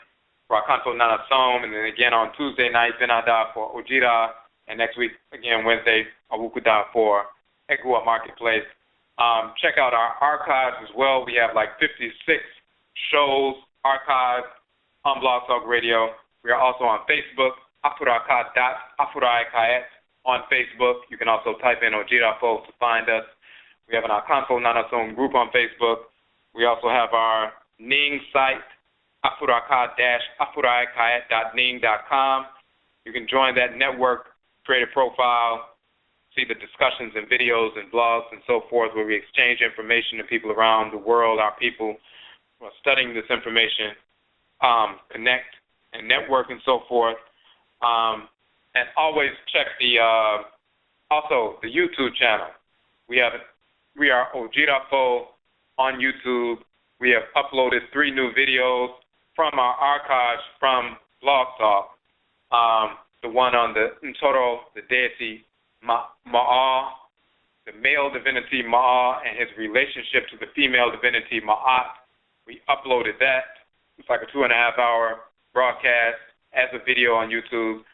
for Akanto Nana Som, and then again on Tuesday night, Benada for Ojira, and next week, again, Wednesday, Awukuda for Egua Marketplace. Check out our archives as well. We have like 56 shows archived on Blog Talk Radio. We are also on Facebook, Afuraka.Afuraikaet on Facebook. You can also type in Ojira folks to find us. We have an Akanto Nana Som group on Facebook. We also have our Ning site, afuraka-afurakai.ning.com. You can join that network, create a profile, see the discussions and videos and blogs and so forth where we exchange information to people around the world, our people who are studying this information, connect and network and so forth. And always check also the YouTube channel. We are Ojirafo on YouTube. We have uploaded 3 new videos from our archives from Blog Talk. The one on the Ntoro, the deity Ma'a, the male divinity Ma'a, and his relationship to the female divinity Ma'at. We uploaded that. It's like a 2.5-hour broadcast as a video on YouTube.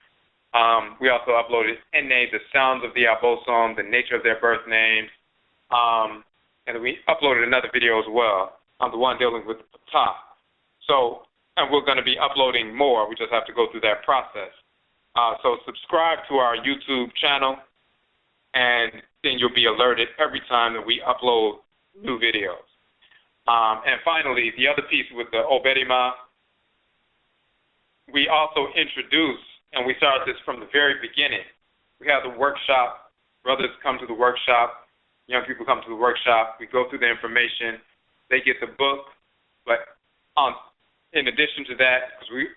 We also uploaded Ene, the sounds of the Abosom, the nature of their birth names. And we uploaded another video as well on the one dealing with the top. So, and we're going to be uploading more. We just have to go through that process. So subscribe to our YouTube channel, and then you'll be alerted every time that we upload new videos. And finally, the other piece with the OBARIMA, we also introduce, and we started this from the very beginning. We have the workshop. Brothers come to the workshop. Young people come to the workshop. We go through the information. They get the book. But in addition to that, because we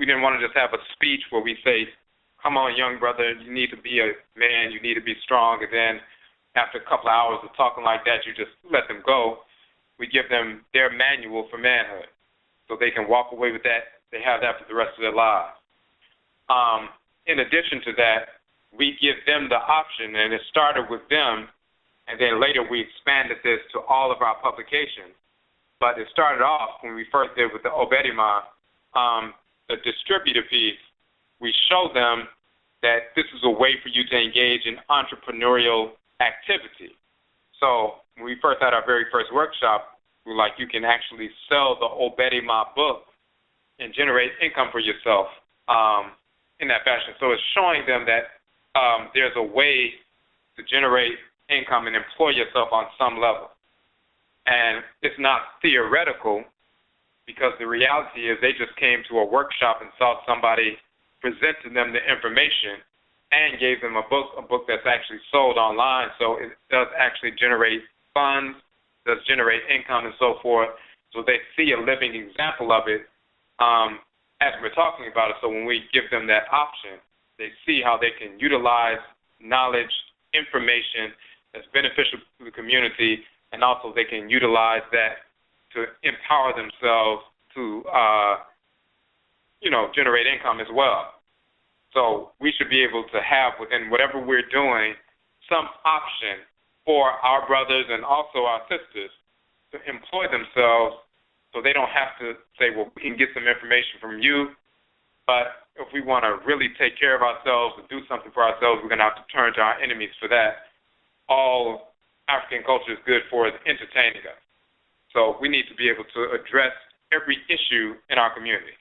didn't want to just have a speech where we say, come on, young brother, you need to be a man, you need to be strong, and then after a couple of hours of talking like that, you just let them go. We give them their manual for manhood so they can walk away with that. They have that for the rest of their lives. In addition to that, we give them the option, and it started with them, and then later we expanded this to all of our publications. But it started off when we first did with the OBARIMA, the distributor piece. We showed them that this is a way for you to engage in entrepreneurial activity. So when we first had our very first workshop, we were like, you can actually sell the OBARIMA book and generate income for yourself in that fashion. So it's showing them that there's a way to generate income and employ yourself on some level. And it's not theoretical, because the reality is they just came to a workshop and saw somebody present to them the information and gave them a book that's actually sold online. So it does actually generate funds, does generate income and so forth. So they see a living example of it as we're talking about it. So when we give them that option, they see how they can utilize knowledge, information that's beneficial to the community, and also they can utilize that to empower themselves to, generate income as well. So we should be able to have within whatever we're doing some option for our brothers and also our sisters to employ themselves, so they don't have to say, well, we can get some information from you, but if we want to really take care of ourselves and do something for ourselves, we're going to have to turn to our enemies for that. All African culture is good for is entertaining us. So we need to be able to address every issue in our community.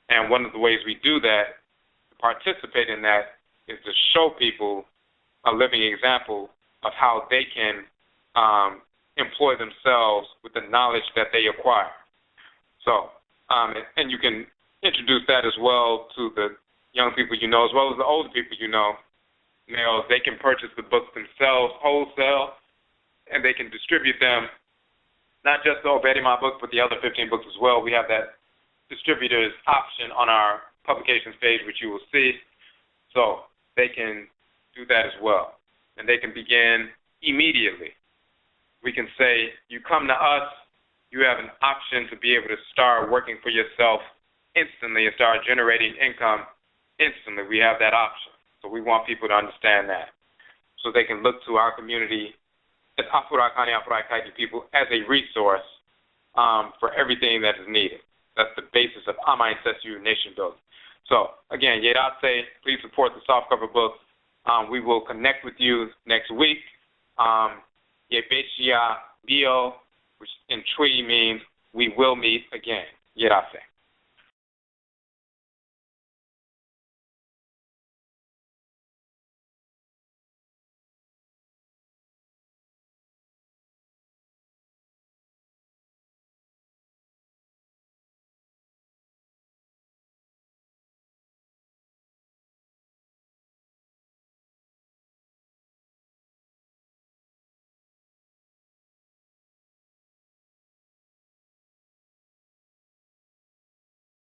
And one of the ways we do that, to participate in that, is to show people a living example of how they can employ themselves with the knowledge that they acquire. So, and you can introduce that as well to the young people you know, as well as the older people you know. Males, they can purchase the books themselves wholesale, and they can distribute them, not just the OBARIMA book, but the other 15 books as well. We have that distributor's option on our publications page, which you will see. So they can do that as well. And they can begin immediately. We can say, you come to us, you have an option to be able to start working for yourself instantly and start generating income instantly. We have that option. So we want people to understand that, so they can look to our community as Afurakani people as a resource for everything that is needed. That's the basis of Ama Ancestral Nation building. So again, Yerase, please support the softcover books. We will connect with you next week. Yebeshia Bio, which in Twi means we will meet again. Yerase.